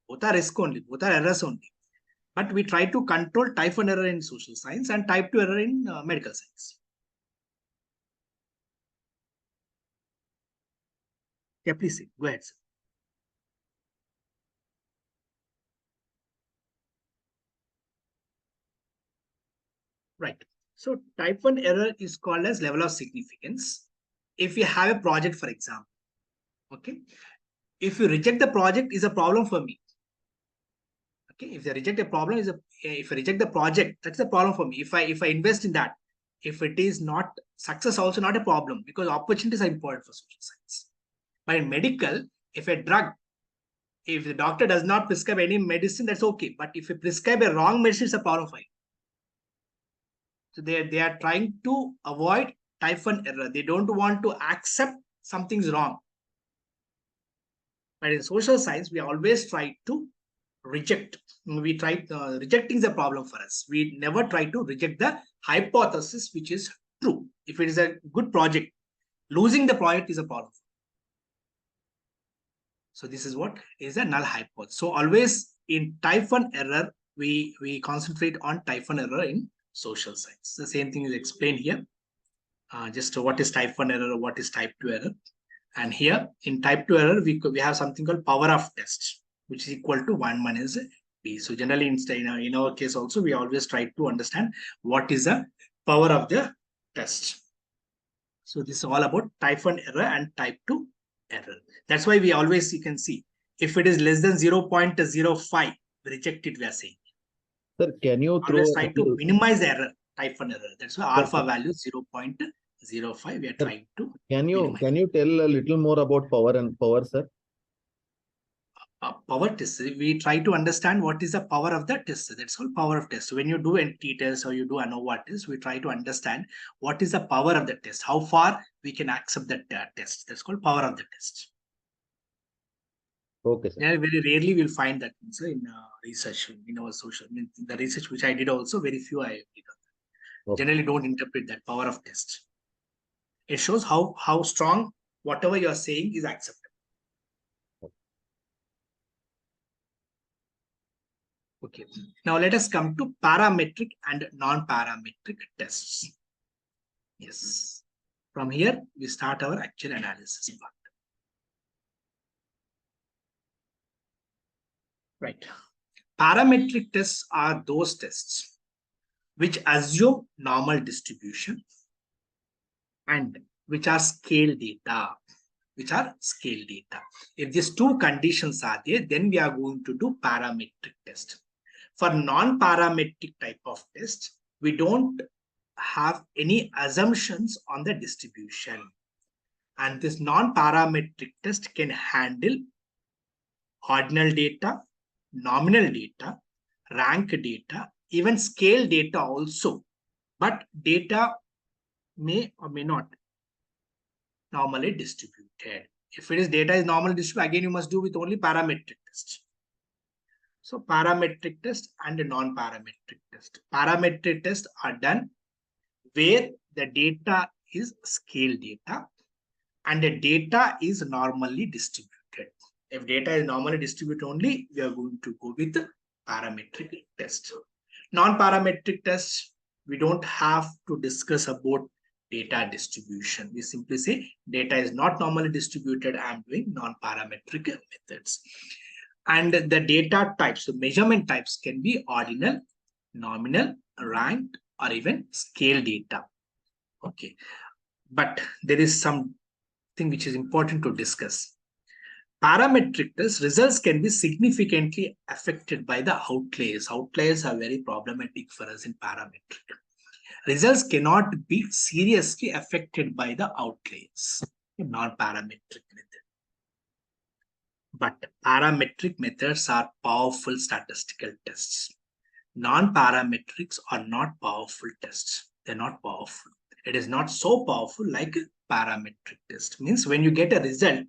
Both are risk only. Both are errors only. But we try to control type 1 error in social science and type 2 error in medical science. Yeah, please see. Go ahead, sir. Right. So type 1 error is called as level of significance. If you have a project, for example, okay, if you reject the project, is a problem for me. Okay, if you reject a problem, if I reject the project, that's a problem for me. If I invest in that, if it is not success, also not a problem, because opportunities are important for social science. But in medical, if a drug, if the doctor does not prescribe any medicine, that's okay. But if you prescribe a wrong medicine, it's a problem for you. So they are trying to avoid type 1 error. They don't want to accept something's wrong. But in social science, we always try to reject. We try rejecting the problem for us. We never try to reject the hypothesis which is true. If it is a good project, losing the project is a problem. So this is what is a null hypothesis. So always in type 1 error, we concentrate on type 1 error in social science. The same thing is explained here. Just what is type 1 error, what is type 2 error. And here in type 2 error, we have something called power of test, which is equal to 1 minus b. So generally in our case also, we always try to understand what is the power of the test. So this is all about type 1 error and type 2 error. That's why we always, you can see, if it is less than 0.05, reject it, we are saying. Sir, can you Always try to minimize the error, type 1 error. That's why alpha value 0.05, we are trying to minimize. Can you tell a little more about power, sir? Power test, we try to understand what is the power of the test. That's called power of test. When you do a t-test or you do ANOVA test, we try to understand what is the power of the test, how far we can accept that test. That's called power of the test. Okay, sir. Yeah, very rarely we'll find that answer in research, in our social. I mean, the research which I did also, very few I did. Okay. Generally don't interpret that power of test. It shows how strong whatever you are saying is acceptable. Okay, now let us come to parametric and non-parametric tests. Yes, from here we start our actual analysis part. Right, parametric tests are those tests which assume normal distribution and which are scale data. If these two conditions are there, then we are going to do parametric test. For non-parametric type of test, we don't have any assumptions on the distribution. And this non-parametric test can handle ordinal data, nominal data, rank data, even scale data also. But data may or may not normally distributed. If it is data is normally distributed, again you must do with only parametric test. So parametric test and a non-parametric test. Parametric tests are done where the data is scale data and the data is normally distributed. If data is normally distributed only, we are going to go with the parametric test. Non-parametric tests, we don't have to discuss about data distribution. We simply say data is not normally distributed. I'm doing non-parametric methods. And the data types, the measurement types can be ordinal, nominal, ranked, or even scale data. Okay, but there is something which is important to discuss. Parametric test results can be significantly affected by the outliers. Outliers are very problematic for us in parametric. Results cannot be seriously affected by the outliers in non-parametric method. But parametric methods are powerful statistical tests. Non-parametrics are not powerful tests. They're not powerful. It is not so powerful like a parametric test. Means when you get a result,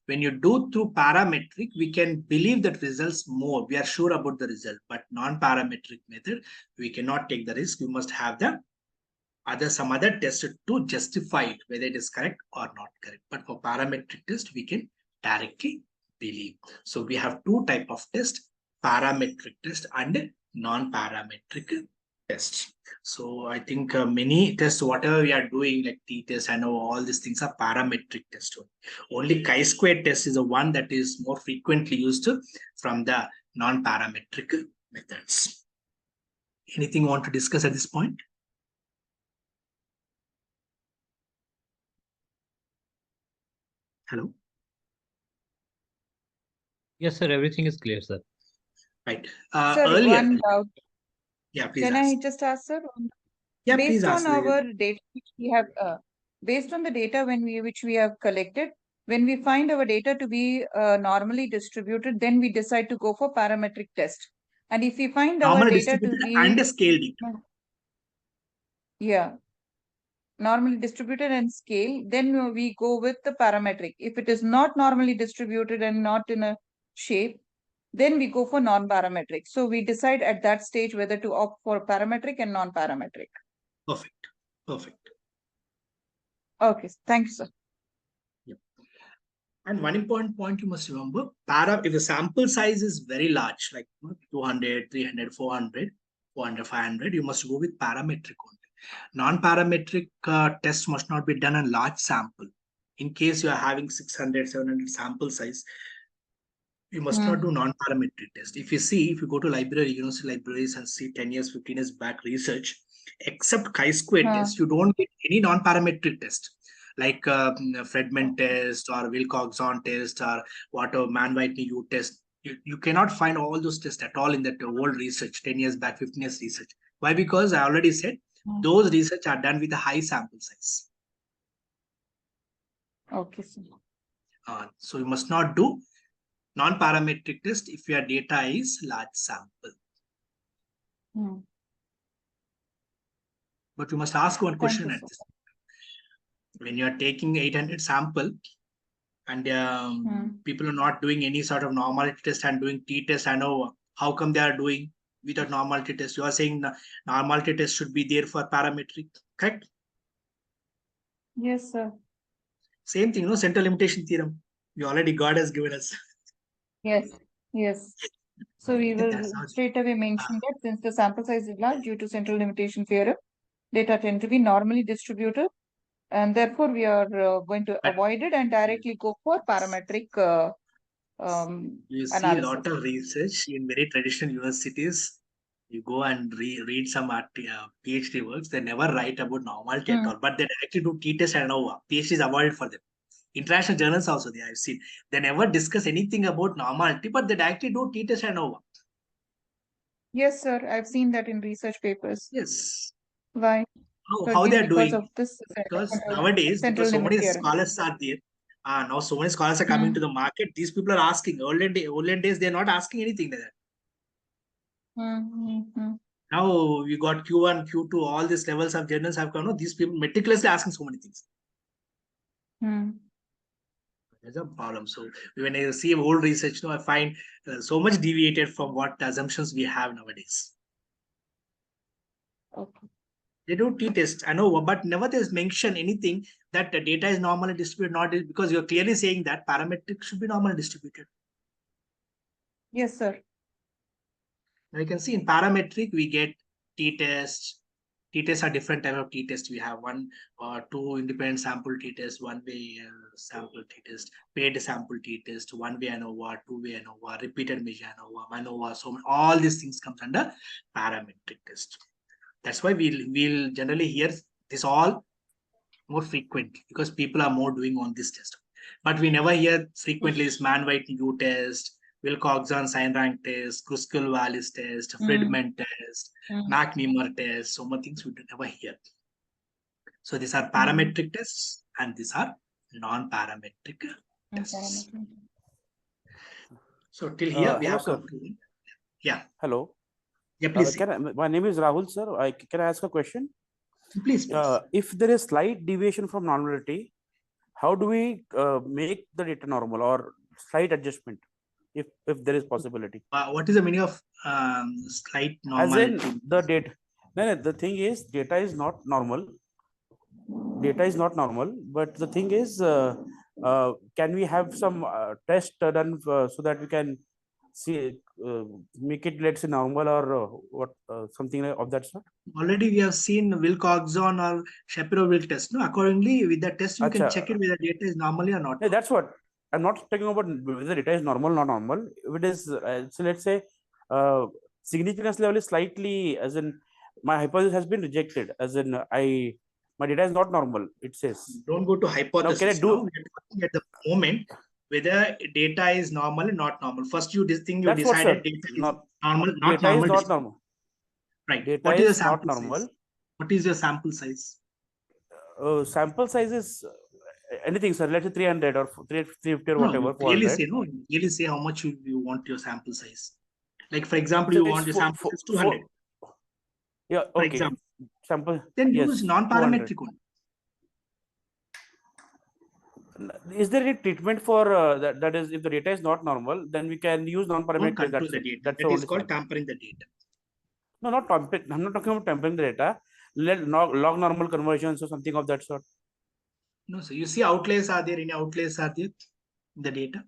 when you do through parametric, we can believe that results more. We are sure about the result. But non-parametric method, we cannot take the risk. You must have the some other test to justify it, whether it is correct or not correct. But for parametric test, we can directly believe. So we have two type of test, parametric test and non-parametric tests. So I think many tests, whatever we are doing, like t-test, I know all these things are parametric tests. Only chi-square test is the one that is more frequently used from the non-parametric methods. Anything you want to discuss at this point? Hello? Yes, sir. Everything is clear, sir. Right. Sir, Earlier. one doubt. Yeah, please Can ask. I just ask, sir? Yeah, Based please ask. on our data which we have, based on the data which we have collected, when we find our data to be normally distributed, then we decide to go for parametric test. And if we find our Normal data to distributed be and scale data. yeah, normally distributed and scale, then we go with the parametric. If it is not normally distributed and not in a shape, then we go for non-parametric. So we decide at that stage whether to opt for parametric and non-parametric. Perfect. Perfect. Okay, thank you, sir. And one important point you must remember, if the sample size is very large, like 200, 300, 400, 400, 500, you must go with parametric only. Non-parametric tests must not be done on large sample. In case you are having 600, 700 sample size, you must not do non-parametric test. If you go to library, university libraries and see 10 years, 15 years back research, except chi-square test, you don't get any non-parametric test. Like Fredman test or Wilcoxon test or whatever Man-Whitney U test. You cannot find all those tests at all in that old research, 10 years back, 15 years research. Why? Because I already said those research are done with a high sample size. Okay, sir. So you must not do non-parametric test if your data is large sample. But you must ask one question at this. When you are taking 800 sample and people are not doing any sort of normality test and doing t-test, I know how come they are doing without normality test. You are saying normality test should be there for parametric, correct? Yes, sir. Same thing, central limitation theorem. You already God has given us. Yes, yes. So we will That's how straight away mention that since the sample size is large due to central limitation theorem, data tend to be normally distributed, and therefore we are going to avoid it and directly go for parametric you see analysis. a lot of research in very traditional universities. You go and read some PhD works, they never write about normality at all, but they actually do t-test and ANOVA. PhD is avoided for them. International journals also there, I've seen. They never discuss anything about normality, but they actually do t-test and ANOVA. Yes, sir. I've seen that in research papers. Yes. Why? How they are because doing? of this Because nowadays, because so many scholars are there, now so many scholars are coming to the market. These people are asking. Olden days, they're not asking anything like that. Now you got Q1, Q2, all these levels of journals have come. These people meticulously asking so many things. That's a problem. So when I see old research, I find so much deviated from what assumptions we have nowadays. Okay. They do t-test, I know, but never there's mention anything that the data is normally distributed, not because you're clearly saying that parametric should be normally distributed. Yes, sir. Now you can see in parametric, we get t-tests. T-tests are different type of t-test. We have one or two independent sample t-test, one-way sample t-test, paired sample t-test, one-way ANOVA, two-way ANOVA, repeated measure ANOVA, so all these things comes under parametric test. That's why we'll generally hear this all more frequent because people are more doing on this test. But we never hear frequently this Man-Whitney U test, Wilcoxon sign rank test, Kruskal-Wallis test, Friedman test, McNemer test, so many things we never hear. So these are parametric tests and these are non-parametric tests. So till here we have come to. Yeah. Hello. Yeah, please. My name is Rahul, sir. Can I ask a question? Please. If there is slight deviation from normality, how do we make the data normal or slight adjustment, if there is possibility? What is the meaning of slight normality? As in the data. No, the thing is data is not normal. Data is not normal, but the thing is, can we have some test done so that we can see make it, let's say, normal or something of that sort? Already we have seen Wilcoxon or Shapiro-Wilk test. No, accordingly with the test you can check it whether data is normally or not. Yeah, that's what I'm not talking about, whether data is normal or not normal. If it is, so let's say significance level is slightly, as in my hypothesis has been rejected, as in my data is not normal, it says. Don't go to hypothesis. Now, can I do? Now, we're talking at the moment whether data is normal and not normal. First, you decided data is normal, not data normal. Is not normal. Right. Data what is the not sample normal. Size? What is your sample size? Sample size is anything, sir. Let's say 300 or 350 or whatever. Clearly say no. Clearly say how much you want your sample size. Like for example, you want your sample size 200. Yeah. Okay. For example. Sample. Then use non-parametric one. Is there any treatment for that? That is, if the data is not normal, then we can use Don't non-parametric. control That's the it. data. That's the That is only called thing. tampering the data. No, not tampering. I'm not talking about tampering the data. Log normal conversions or something of that sort. No, so you see outliers are there, any outliers are there in the data?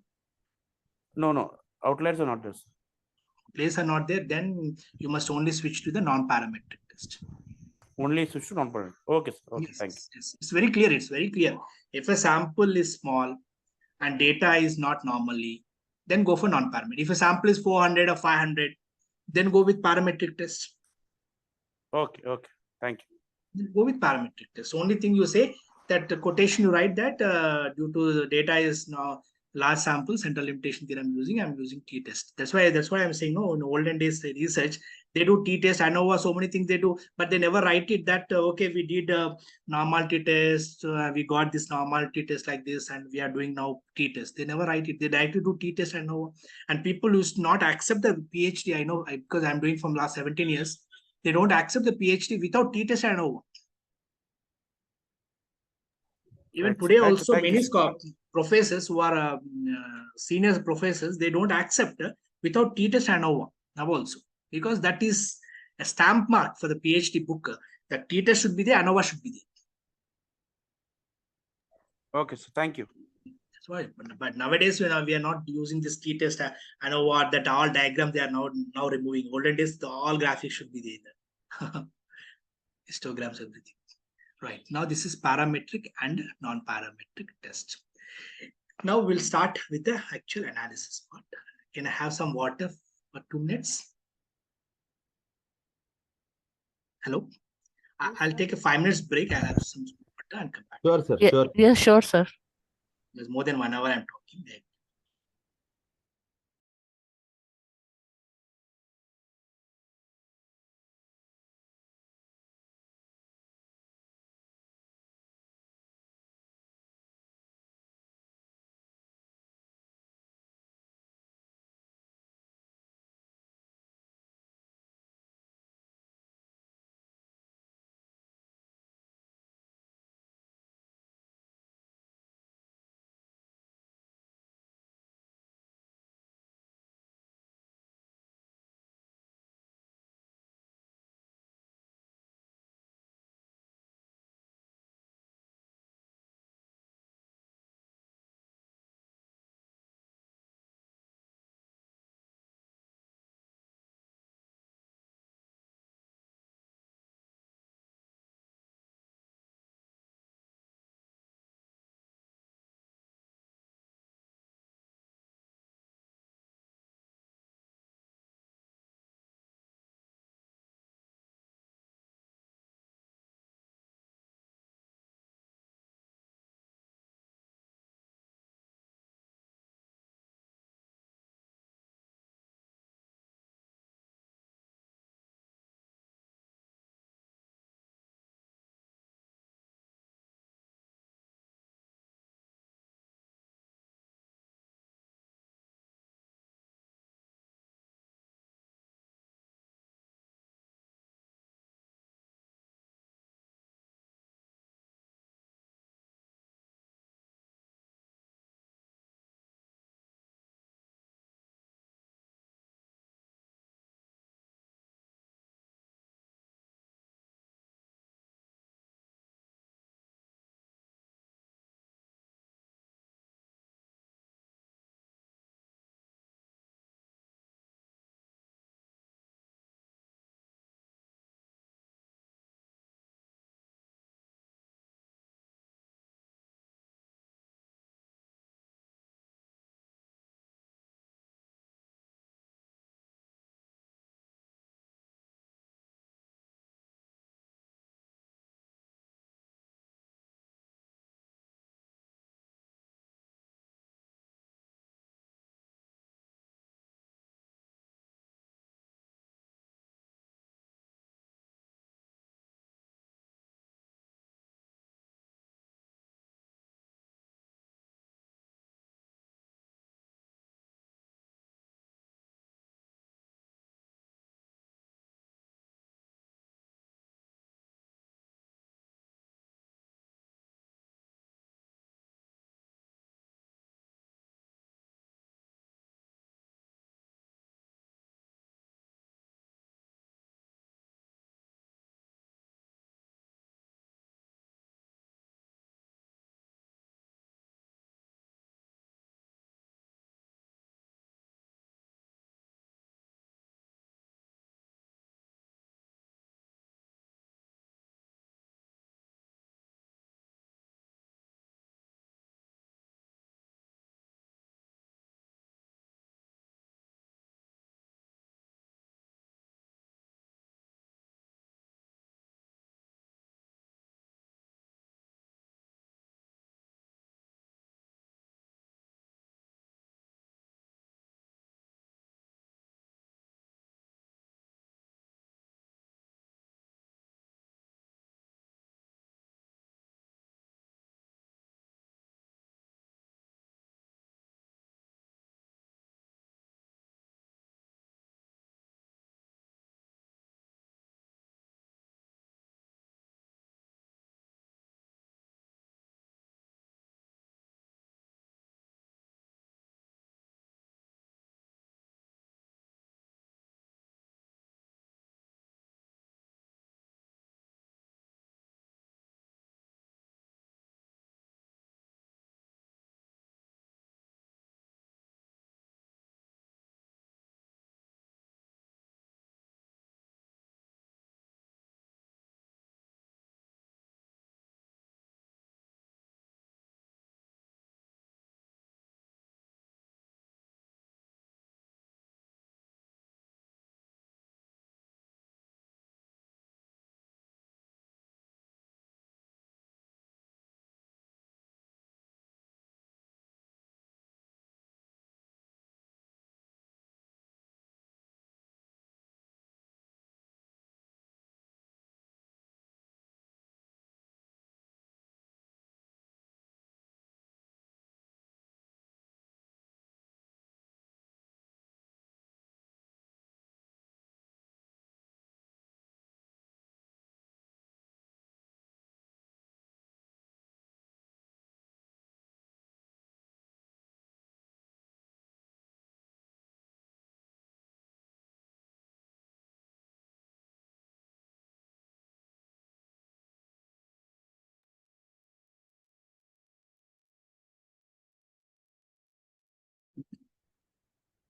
No. Outliers are not this. Outliers are not there, then you must only switch to the non-parametric test. Only switch to non-parametric. Okay, sir. Okay, Yes, thank you. yes. It's very clear. It's very clear. If a sample is small and data is not normally, then go for non-parametric. If a sample is 400 or 500, then go with parametric test. Okay, thank you. Then go with parametric test. Only thing you say that the quotation you write that due to the data is now large sample, central limitation theorem I'm using t-test. That's why I'm saying, no, in olden days research, they do t-test. I know so many things they do, but they never write it that okay, we did a normality test, we got this normality test like this, and we are doing now t-test. They never write it. They directly do t-test and know. And people used not accept the PhD. I know because I'm doing from last 17 years. They don't accept the PhD without t-test and over. Even today also many professors who are senior professors, they don't accept without t-test and over now also, because that is a stamp mark for the PhD book. That t-test should be there, ANOVA should be there. Okay, so thank you. That's why, but nowadays we are not using this t-test, ANOVA, that all diagram they are now removing. Olden days, all graphics should be there. Histograms, everything. Right, now this is parametric and non-parametric test. Now we'll start with the actual analysis part. Can I have some water for 2 minutes? Hello? I'll take a 5 minutes break. I'll have some water and come back. Sure, sir. Yeah, Sure. yeah, sure, sir. There's more than 1 hour I'm talking.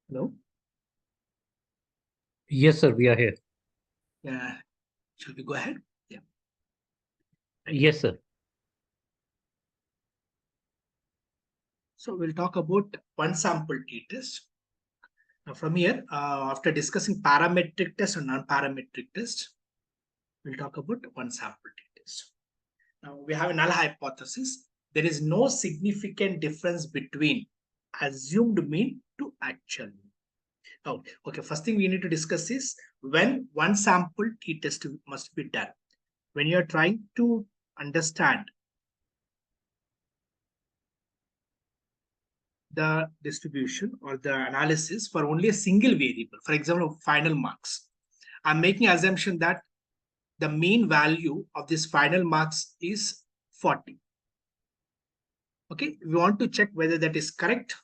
Hello? Yes, sir, we are here. Yeah. Shall we go ahead? Yeah. Yes, sir. So we'll talk about one sample t-test. Now from here, after discussing parametric test and non-parametric test, we'll talk about one sample t-test. Now we have a null hypothesis. There is no significant difference between assumed mean to actual mean. Oh, okay. First thing we need to discuss is when one sample t-test must be done. When you're trying to understand the distribution or the analysis for only a single variable, for example, final marks, I'm making assumption that the mean value of this final marks is 40. Okay, we want to check whether that is correct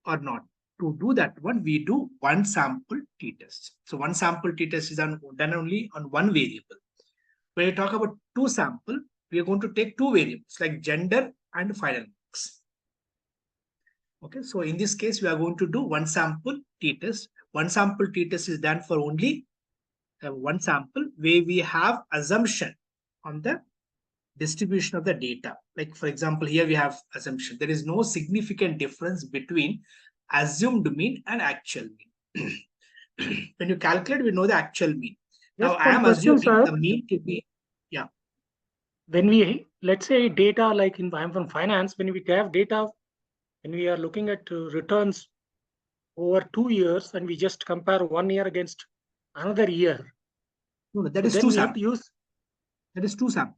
or not. To do that one, we do one sample t-test. So one sample t-test is done only on one variable. When you talk about two sample, we are going to take two variables like gender and final marks. Okay, so in this case, we are going to do one sample t-test. One sample t-test is done for only one sample where we have assumption on the distribution of the data. Like for example, here we have assumption. There is no significant difference between assumed mean and actual mean. When you calculate, we know the actual mean. Now I am assuming the mean to be, yeah. When we, let's say data, like I'm from finance, when we have data, when we are looking at returns over 2 years and we just compare 1 year against another year. No, that So is then two we have sample. to use, That is two sample.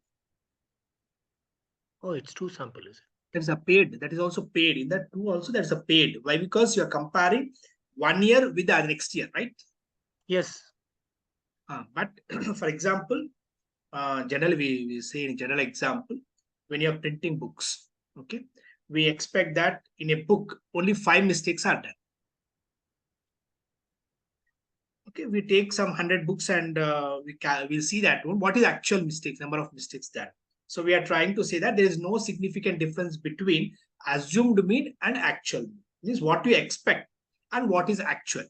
oh, it's two sample, is it? There's a paid. That is also paid. In that two also there's a paid. Why? Because you are comparing 1 year with the next year, right? Yes. But for example, generally we say in general example, when you're printing books, okay, we expect that in a book only 5 mistakes are done. Okay, we take some 100 books and we'll see that one. What is actual mistakes, number of mistakes done. So we are trying to say that there is no significant difference between assumed mean and actual mean. This is what we expect and what is actual.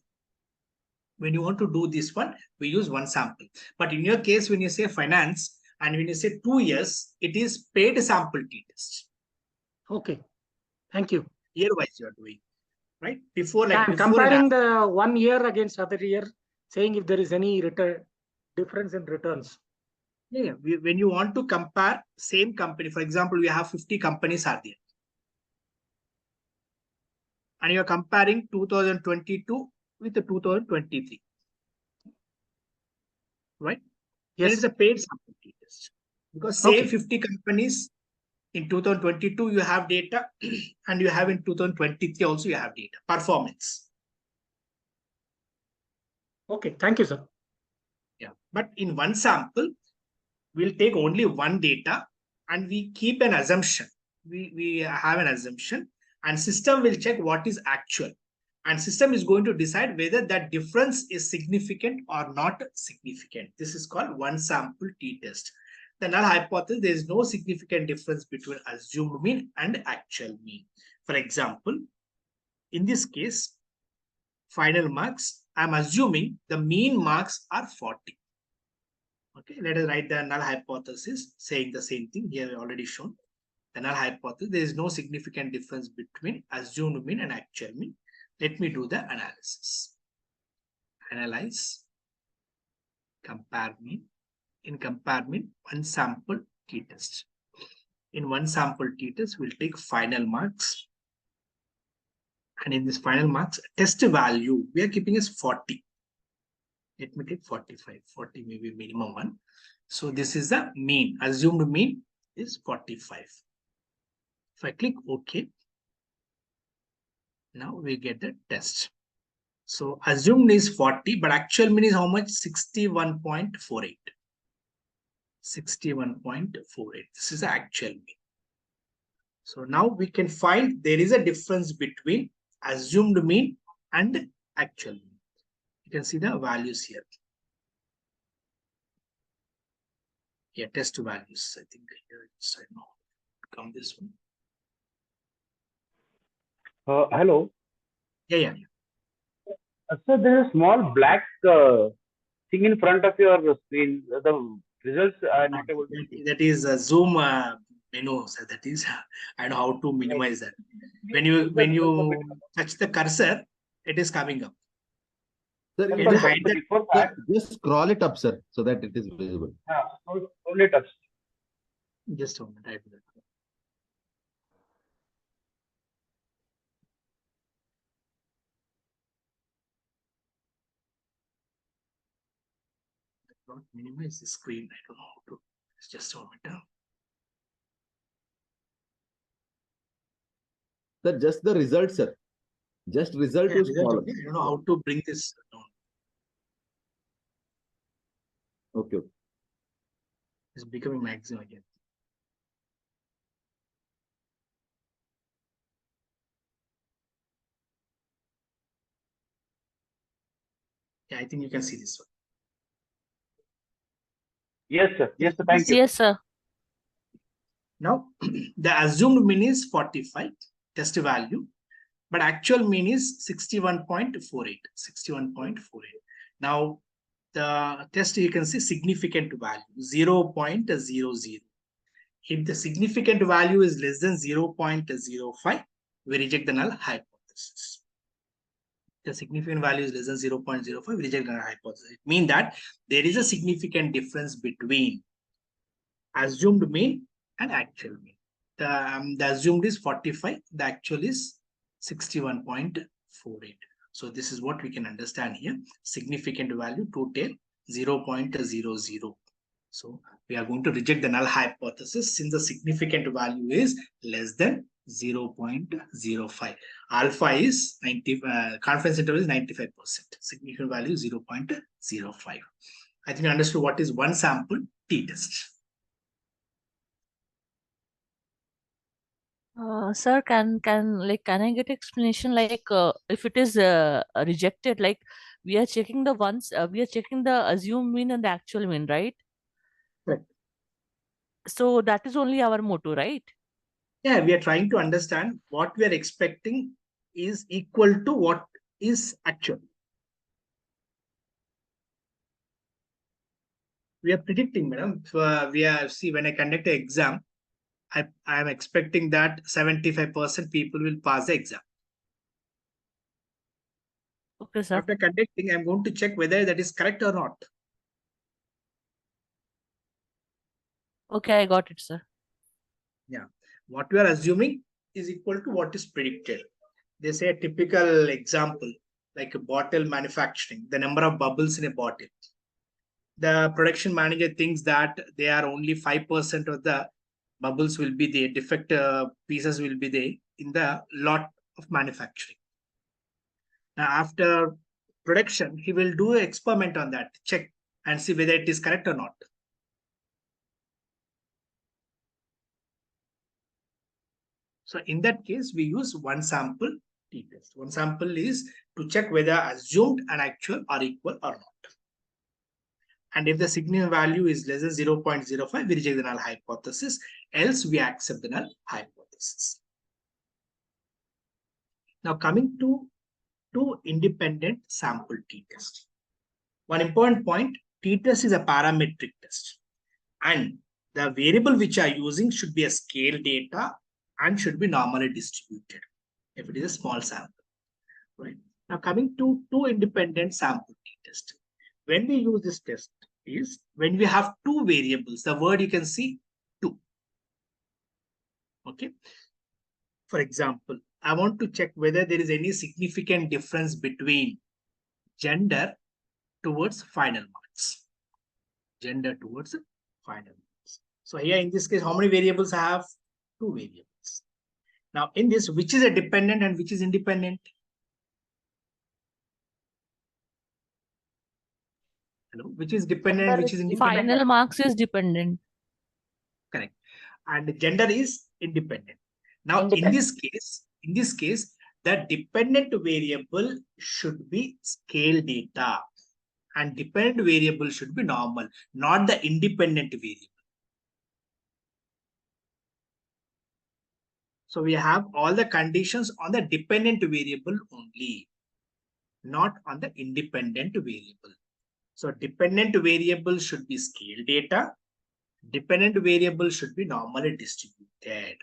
When you want to do this one, we use one sample. But in your case, when you say finance and when you say 2 years, it is paid sample t-test. Okay. Thank you. Year-wise you are doing, right? Before, like I'm before comparing the 1 year against other year, saying if there is any return difference in returns. Yeah, when you want to compare same company, for example, we have 50 companies are there. And you're comparing 2022 with the 2023. Right? Yes. Then it's a paid sample t-test. Because same 50 companies in 2022 you have data and you have in 2023 also you have data. Performance. Okay, thank you, sir. Yeah. But in one sample, we'll take only one data and we keep an assumption. We have an assumption and system will check what is actual. And system is going to decide whether that difference is significant or not significant. This is called one sample t-test. The null hypothesis, there is no significant difference between assumed mean and actual mean. For example, in this case, final marks, I'm assuming the mean marks are 40. Okay, let us write the null hypothesis saying the same thing here already shown. The null hypothesis, there is no significant difference between assumed mean and actual mean. Let me do the analysis. Analyze, compare mean. In compare mean, one sample t-test. In one sample t-test, we'll take final marks. And in this final marks, test value, we are keeping as 40. Let me take 45. 40 may be minimum one. So this is the mean. Assumed mean is 45. If I click OK, now we get the test. So assumed is 40, but actual mean is how much? 61.48. 61.48. This is the actual mean. So now we can find there is a difference between assumed mean and actual mean. You can see the values here. Yeah, test values. I think here it's I know. Come this one. Hello. Yeah. So there is a small black thing in front of your screen. The results are not able to see. That is a Zoom menu. So that is, I know how to minimize that. When you touch the cursor, it is coming up. Sir, Can you you can hide that? Before sir, that, just scroll it up, sir, so that it is visible. only touch. Just a moment. I do that. Not minimize the screen. I don't know how to. It's just a moment. Sir, just the result, sir. Just result Yeah, you result scroll. only. I don't know how to bring this down. Okay. It's becoming maximum again. Yeah, I think you can see this one. Yes, sir. Yes, sir. Thank you. Yes, sir. Now, the assumed mean is 45 test value, but actual mean is 61.48. 61.48. Now, the test you can see significant value 0.00. If the significant value is less than 0.05, we reject the null hypothesis. The significant value is less than 0.05, we reject the null hypothesis. It means that there is a significant difference between assumed mean and actual mean. The assumed is 45, the actual is 61.48. So this is what we can understand here. Significant value total 0.00. So we are going to reject the null hypothesis since the significant value is less than 0.05. Alpha is 90, confidence interval is 95%. Significant value is 0.05. I think you understood what is one sample t-test. Sir, can I get explanation like if it is rejected, like we are checking the assumed mean and the actual mean, right? Right. So that is only our motto, right? Yeah, we are trying to understand what we are expecting is equal to what is actual. We are predicting, madam. We are when I conduct an exam, I am expecting that 75% people will pass the exam. Okay, sir. After conducting, I'm going to check whether that is correct or not. Okay, I got it, sir. Yeah, what we are assuming is equal to what is predicted. They say a typical example like a bottle manufacturing, the number of bubbles in a bottle. The production manager thinks that they are only 5% of the bubbles will be there, defect pieces will be there in the lot of manufacturing. Now, after production, he will do an experiment on that, check and see whether it is correct or not. So in that case, we use one sample t-test. One sample is to check whether assumed and actual are equal or not. And if the significant value is less than 0.05, we reject the null hypothesis. Else, we accept the null hypothesis. Now, coming to two independent sample t-test. One important point, t-test is a parametric test. And the variable which are using should be a scale data and should be normally distributed if it is a small sample. Right. Now, coming to two independent sample t-test. When we use this test is when we have two variables, the word you can see two. Okay. For example, I want to check whether there is any significant difference between gender towards final marks. Gender towards final marks. So here in this case, how many variables I have? Two variables. Now in this, which is a dependent and which is independent? Hello, which is dependent, Gender which is is independent? Final marks is dependent. Correct. And gender is independent. Now in this case, the dependent variable should be scale data and dependent variable should be normal, not the independent variable. So we have all the conditions on the dependent variable only. not on the independent variable. So dependent variable should be scale data. Dependent variable should be normally distributed.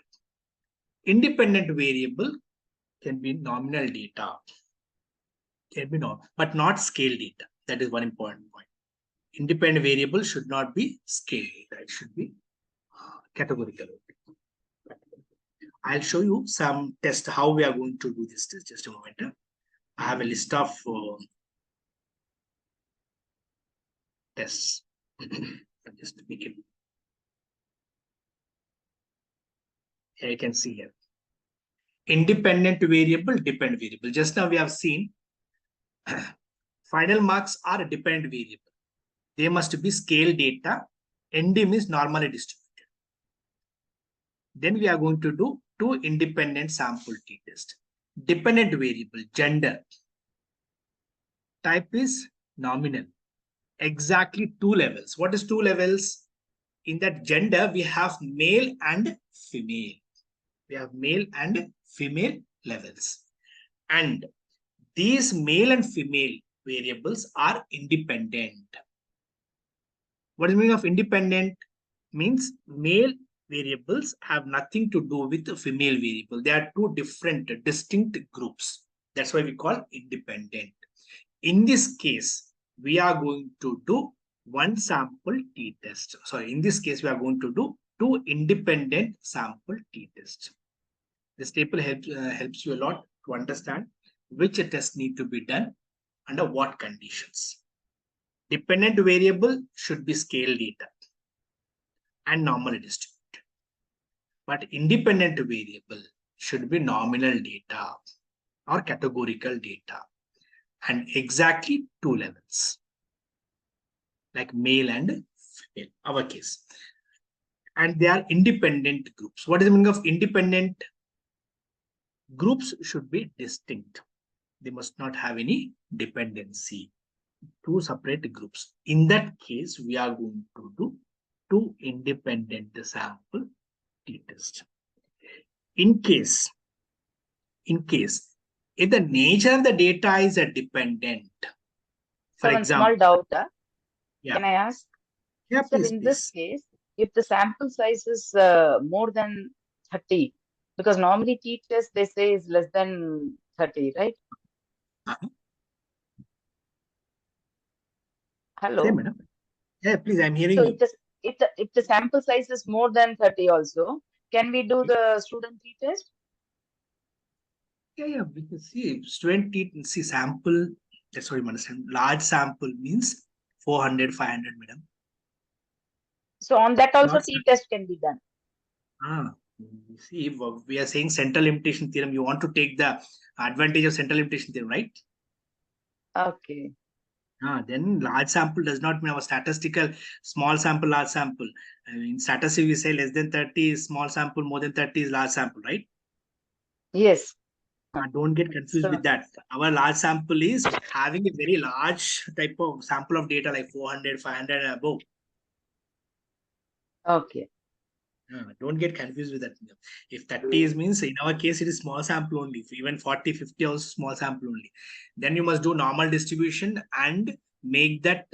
Independent variable can be nominal data, but not scale data. That is one important point. Independent variable should not be scale data. It should be categorical. I'll show you some tests how we are going to do this test. Just a moment. I have a list of tests. Just make it. Here you can see here. Independent variable, dependent variable. Just now we have seen final marks are a dependent variable. They must be scale data. ND means normally distributed. Then we are going to do two independent sample t-test. Dependent variable, gender. Type is nominal. Exactly two levels. What is two levels? In that gender, we have male and female. We have male and female levels. And these male and female variables are independent. What is the meaning of independent? Means male variables have nothing to do with the female variable. They are two different, distinct groups. That's why we call independent. In this case, we are going to do one sample t-test. Sorry, in this case, we are going to do two independent sample t-tests. This table helps you a lot to understand which test need to be done under what conditions. Dependent variable should be scale data and normally distributed. But independent variable should be nominal data or categorical data and exactly two levels, like male and female, our case. And they are independent groups. What is the meaning of independent? Groups should be distinct. They must not have any dependency. Two separate groups. In that case, we are going to do two independent sample t-test. In case, if the nature of the data is a dependent, for So one small example, doubt. yeah. Can I ask? Yeah, Sir, please, in this case, if the sample size is more than 30, because normally t-test they say is less than 30, right? Hello. Say, madam. Yeah, please, I'm hearing So you. if the sample size is more than 30 also, can we do the student t-test? Yeah, we can see student see sample. That's what you understand. Large sample means 400, 500, madam. So on that also Not t-test can be done. You see, we are saying central limitation theorem. You want to take the advantage of central limitation theorem, right? Okay. Then large sample does not mean our statistical small sample, large sample. In statistics, we say less than 30 is small sample, more than 30 is large sample, right? Yes. Don't get confused with that. Our large sample is having a very large type of sample of data like 400, 500 and above. Okay. Don't get confused with that. If 30 is means, in our case, it is small sample only. If even 40, 50 also small sample only. Then you must do normal distribution and make that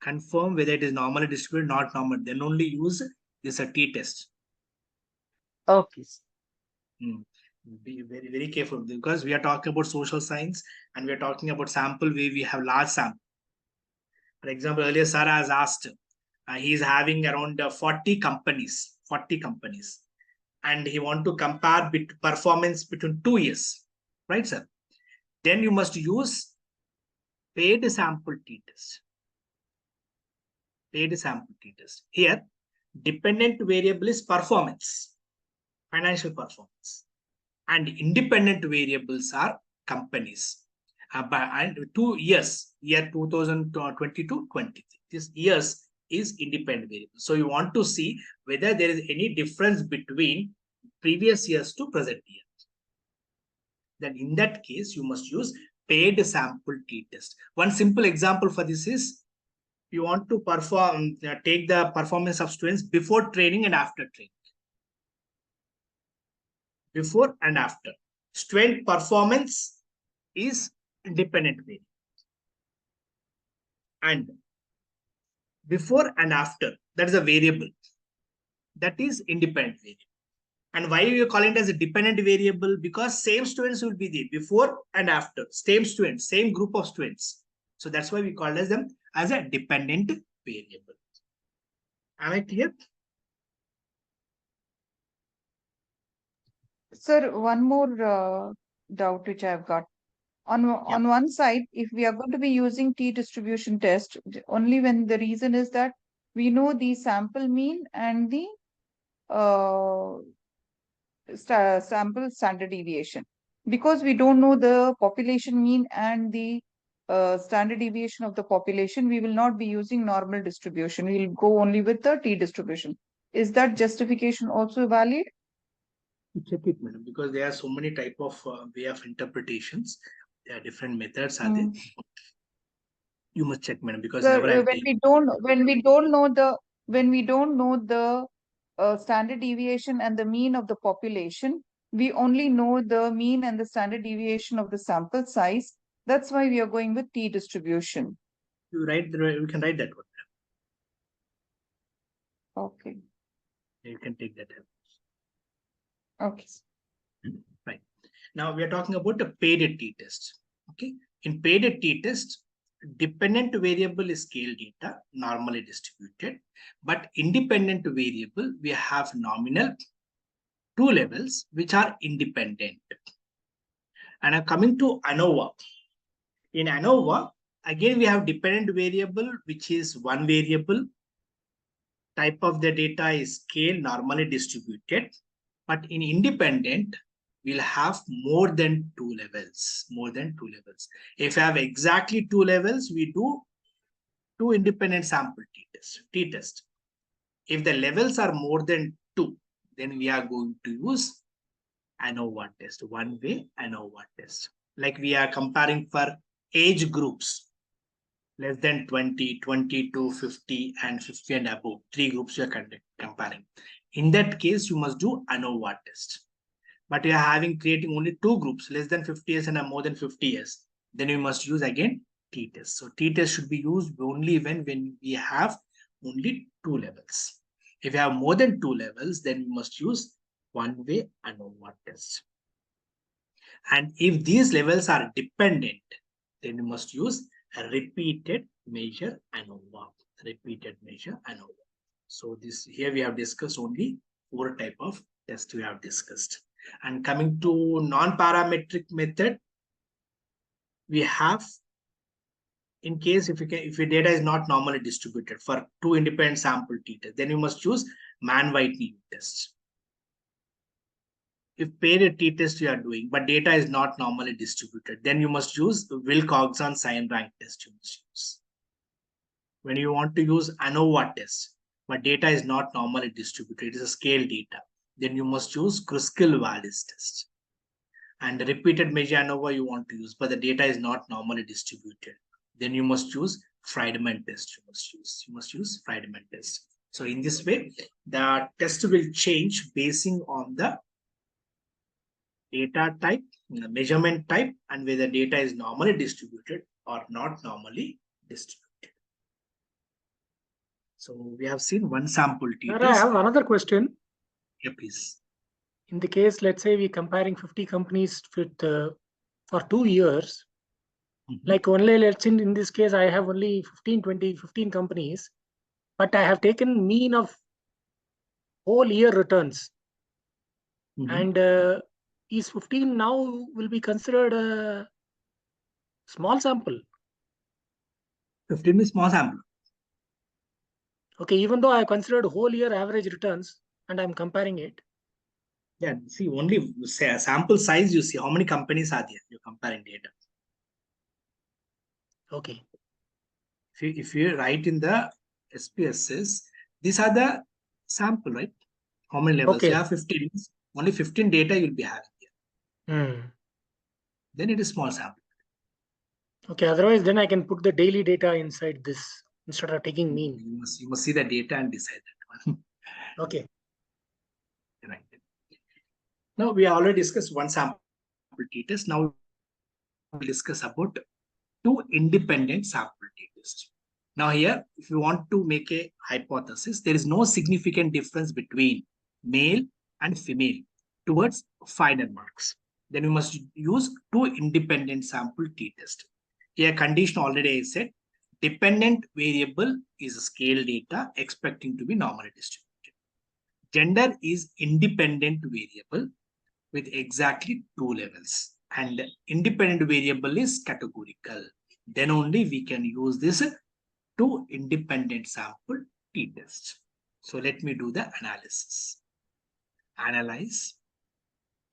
confirm whether it is normally distributed, not normal. Then only use this t-test. Okay. Be very, very careful because we are talking about social science and we are talking about sample where we have large sample. For example, earlier Sarah has asked, he is having around 40 companies, and he want to compare performance between 2 years, right, sir? Then you must use paid sample t-test. Paid sample t-test. Here, dependent variable is performance, financial performance, and independent variables are companies. And 2 years, year 2022-23. This years is independent variable. So you want to see whether there is any difference between previous years to present year. Then in that case, you must use paid sample t-test. One simple example for this is you want to take the performance of students before training and after training. Before and after. Student performance is dependent variable. And before and after, that is a variable. That is independent variable. And why we are calling it as a dependent variable? Because same students will be there before and after. Same students, same group of students. So that's why we call them as a dependent variable. Am I clear? Sir, one more doubt which I've got. On one side, if we are going to be using t-distribution test, only when the reason is that we know the sample mean and the sample standard deviation. Because we don't know the population mean and the standard deviation of the population, we will not be using normal distribution. We'll go only with the t-distribution. Is that justification also valid? Check it, madam, because there are so many type of way of interpretations. There are different methods are there. You must check, madam, because Sir, never when we don't know the standard deviation and the mean of the population, we only know the mean and the standard deviation of the sample size. That's why we are going with t-distribution. you write we can write that one. Okay. You can take that. Okay. Right. Now we are talking about a paid t-test. Okay. In paid t-test, dependent variable is scale data, normally distributed, but independent variable, we have nominal two levels which are independent. And I'm coming to ANOVA. In ANOVA, again, we have dependent variable, which is one variable. Type of the data is scale, normally distributed. But in independent, we'll have more than two levels. If you have exactly two levels, we do two independent sample t-test. If the levels are more than two, then we are going to use ANOVA test, one way ANOVA test. Like we are comparing for age groups, less than 20, 22, 50, and 50 and above. Three groups you are comparing. In that case, you must do ANOVA test. But you are creating only two groups, less than 50 years and more than 50 years. Then you must use again t-test. So t-test should be used only when we have only two levels. If you have more than two levels, then you must use one-way ANOVA test. And if these levels are dependent, then you must use a repeated measure ANOVA. So this here we have discussed only four type of tests we have discussed. And coming to non-parametric method, we have, in case if your data is not normally distributed for two independent sample t-test, then you must use Mann-Whitney test. If paid t-test you are doing, but data is not normally distributed, then you must use the Wilcoxon sign rank test you must use. When you want to use ANOVA test, but data is not normally distributed, it is a scale data, then you must use Kruskal-Wallis test. And the repeated measure ANOVA you want to use, but the data is not normally distributed, then you must use Friedman test. You must use Friedman test. So in this way, the test will change basing on the data type, measurement type, and whether data is normally distributed or not normally distributed. So we have seen one sample t-test. I have another question. Yeah, please. In the case, let's say we're comparing 50 companies with for 2 years, like only let's in this case, I have only 15 companies, but I have taken mean of whole year returns. And is 15 now will be considered a small sample? 15 is small sample. Okay, even though I considered whole year average returns and I'm comparing it. Yeah, see, only say a sample size, you see how many companies are there, you're comparing data. Okay. If you write in the SPSS, these are the sample, right? How many levels? Okay. You have 15, only 15 data you'll be having here. Then it is small sample. Okay, otherwise then I can put the daily data inside this instead of taking mean. You must see the data and decide that one. Okay. Right. Now we already discussed one sample t-test. Now we'll discuss about two independent sample t-tests. Now here, if you want to make a hypothesis, there is no significant difference between male and female towards final marks. Then we must use two independent sample t-test. Here condition already I said, dependent variable is scale data expecting to be normally distributed. Gender is independent variable with exactly two levels, and independent variable is categorical. Then only we can use this two independent sample t-test. So let me do the analysis. Analyze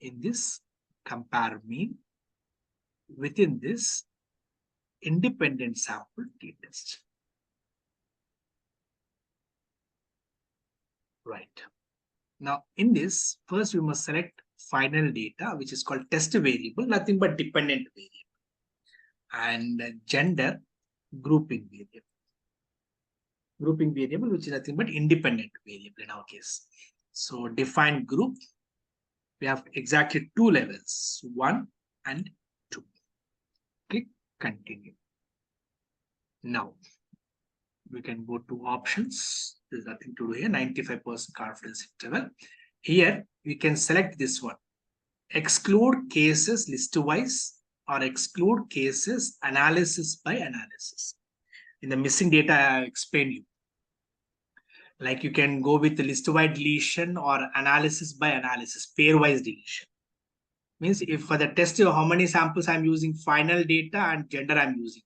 in this compare mean within this independent sample t-test. Right. Now in this, first we must select final data, which is called test variable, nothing but dependent variable, and gender grouping variable. Grouping variable, which is nothing but independent variable in our case. So define group, we have exactly two levels, 1 and 2. Click continue. Now we can go to options. There's nothing to do here, 95% confidence interval. Here we can select this one, exclude cases list-wise or exclude cases analysis by analysis. In the missing data, I explained you. Like you can go with the list-wise deletion or analysis by analysis, pairwise deletion. Means if for the test of how many samples I'm using, final data and gender I'm using,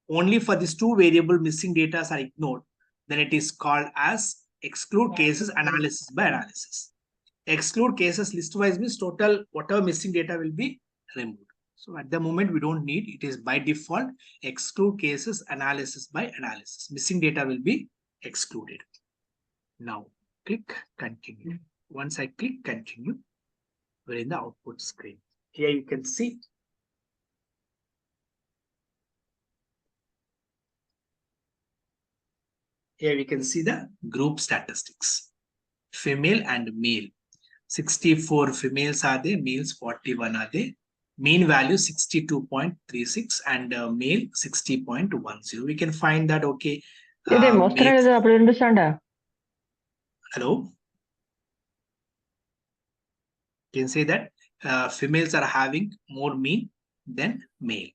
only for these two variable missing data are ignored, then it is called as exclude cases analysis by analysis. Exclude cases list-wise means total whatever missing data will be removed. So at the moment we don't need, it is by default exclude cases analysis by analysis. Missing data will be excluded. Now click continue. Once I click continue, we're in the output screen. Here you can see here we can see the group statistics, female and male. 64 females are there, males 41 are there. Mean value 62.36 and male 60.10. We can find that, okay. Hello? You can say that females are having more mean than male.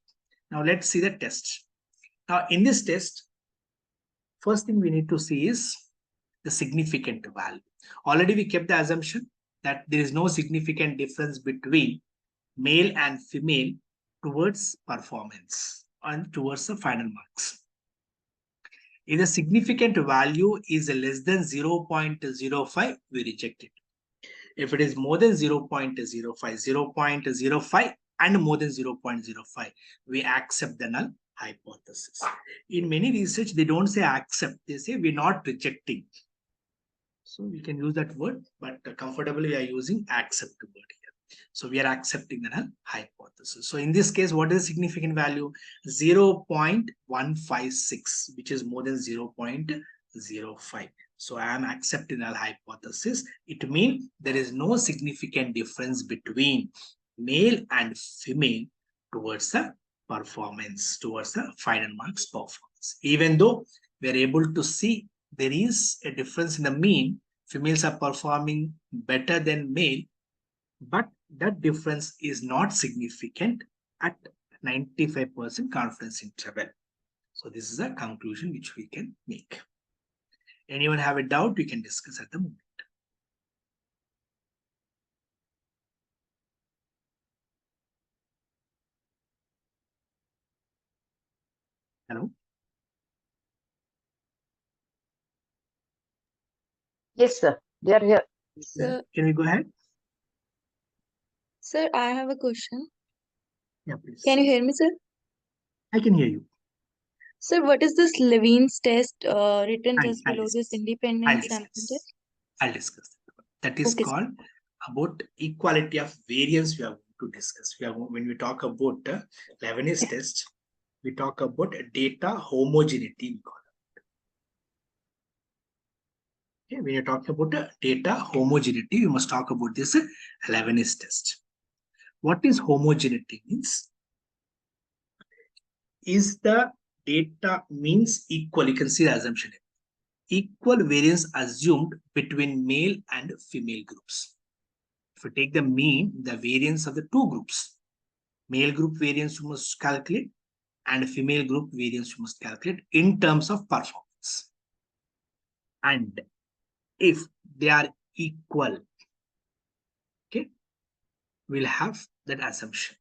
Now let's see the test. Now in this test, first thing we need to see is the significant value. Already we kept the assumption that there is no significant difference between male and female towards performance and towards the final marks. If the significant value is less than 0.05, we reject it. If it is more than 0.05, 0.05 and more than 0.05, we accept the null hypothesis. In many research, they don't say accept, they say we're not rejecting. So we can use that word, but comfortably we are using accept word here. So we are accepting the null hypothesis. So in this case, what is the significant value? 0.156, which is more than 0.05. So I am accepting null hypothesis. It means there is no significant difference between male and female towards the performance, towards the final marks performance. Even though we are able to see there is a difference in the mean, females are performing better than male, but that difference is not significant at 95% confidence interval. So this is a conclusion which we can make. Anyone have a doubt, we can discuss at the moment. Hello? Yes, sir. They are here. Sir, Can we go ahead? sir, I have a question. Yeah, please. Can you hear me, sir? I can hear you. Sir, what is this Levine's test written I'll just below this discuss. independent sample test? I'll discuss. That is Okay, sir. called about equality of variance we are going to discuss. When we talk about Levine's test, we talk about data homogeneity. Okay, when you're talking about data homogeneity, you must talk about this Levine's test. What is homogeneity means? is the data means equal? You can see the assumption. Equal variance assumed between male and female groups. If you take the mean, the variance of the two groups, male group variance you must calculate and female group variance you must calculate in terms of performance. And if they are equal, okay, we'll have that assumption.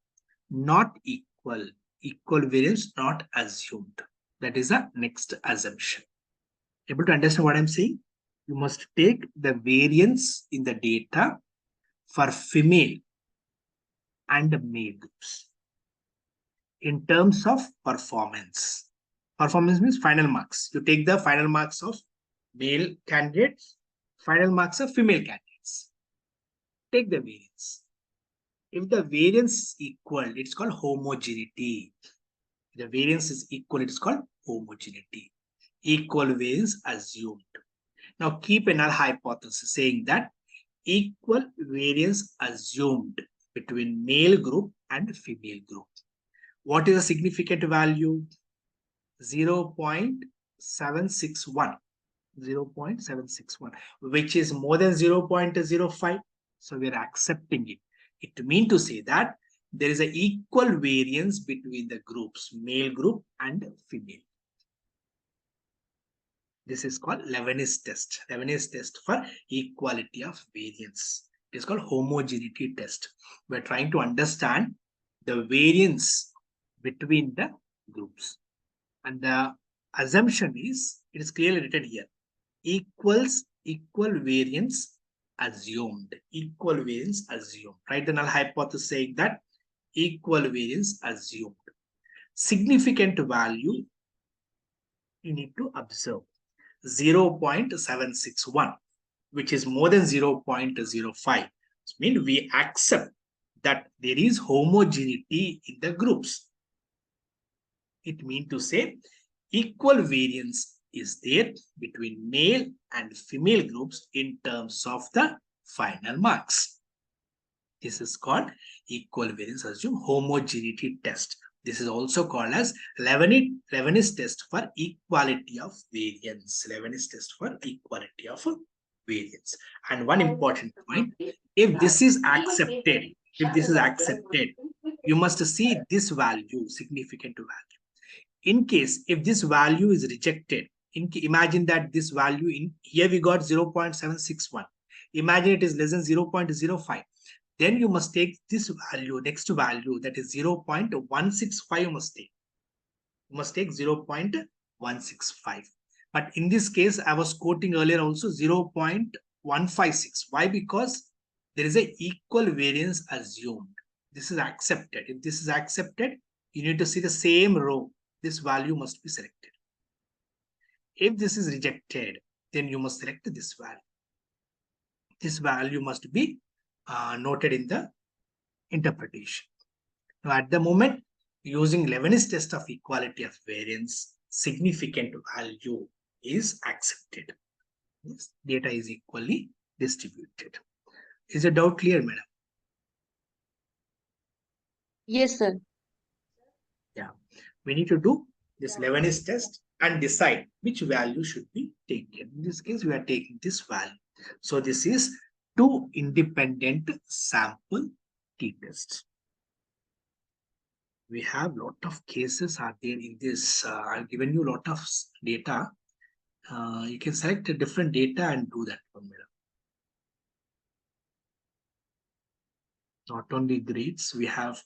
Not equal, equal variance not assumed. That is the next assumption. Able to understand what I'm saying? You must take the variance in the data for female and male groups in terms of performance. Performance means final marks. You take the final marks of male candidates, final marks of female candidates. Take the variance. If the variance is equal, it's called homogeneity. The variance is equal, it's called homogeneity. Equal variance assumed. Now keep a null hypothesis saying that equal variance assumed between male group and female group. What is the significant value? 0.761. 0.761, which is more than 0.05. So we are accepting it. It means to say that there is an equal variance between the groups, male group and female. This is called Leibniz test. Leibniz test for equality of variance. It is called homogeneity test. We are trying to understand the variance between the groups. And the assumption is, it is clearly written here, equals equal variance assumed. Equal variance assumed. Right? The null hypothesis saying that equal variance assumed. Significant value you need to observe. 0.761, which is more than 0.05. It means we accept that there is homogeneity in the groups. It means to say equal variance is there between male and female groups in terms of the final marks. This is called equal variance assumed homogeneity test. This is also called as Leibniz test for equality of variance. Leibniz test for equality of variance. And one important point, if this is accepted, you must see this value, significant value. In case if this value is rejected, imagine that this value in here we got 0.761. Imagine it is less than 0.05. Then you must take this value, next value, that is 0.165 you must take. You must take 0.165. But in this case, I was quoting earlier also 0.156. Why? Because there is an equal variance assumed. This is accepted. If this is accepted, you need to see the same row. This value must be selected. If this is rejected, then you must select this value. This value must be noted in the interpretation. Now, at the moment, using Leibniz test of equality of variance, significant value is accepted. Yes, data is equally distributed. Is the doubt clear, madam? Yes, sir. Yeah. We need to do this Leibniz test and decide which value should be taken. In this case, we are taking this value. So this is two independent sample t-tests. We have a lot of cases are there in this. I've given you a lot of data. You can select a different data and do that one. Not only grades, we have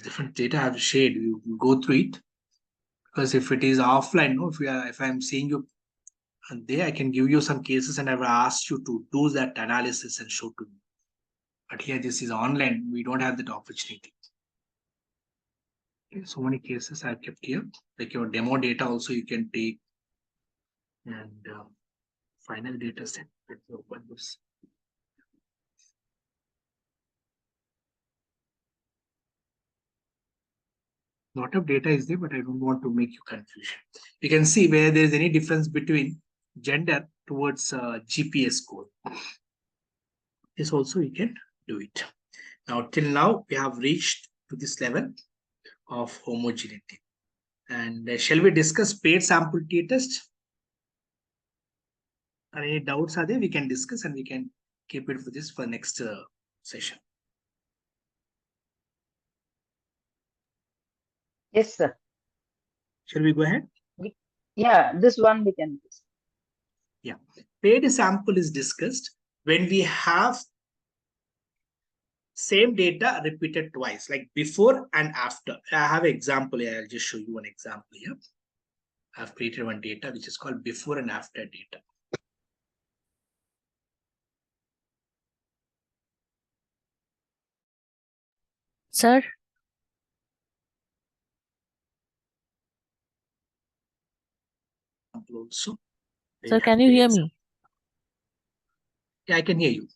different data I've shared. You go through it, because if it is offline, no, if I'm seeing you and there, I can give you some cases and I've asked you to do that analysis and show to me. But here this is online, we don't have that opportunity. Okay, so many cases I've kept here, like your demo data also you can take, and final data set. Let me open this. Lot of data is there, but I don't want to make you confusion. You can see where there is any difference between gender towards GPA score. This also you can do it. Now, till now, we have reached to this level. of homogeneity. And shall we discuss paired sample t-test? Or any doubts are there? We can discuss and we can keep it for this for next session. Yes, sir. Shall we go ahead? Yeah, this one we can use. Yeah. Paired sample is discussed when we have same data repeated twice, like before and after. I have an example here. I'll just show you an example here. I've created one data which is called before and after data. Sir, Also, sir, can you hear me? Yeah, I can hear you.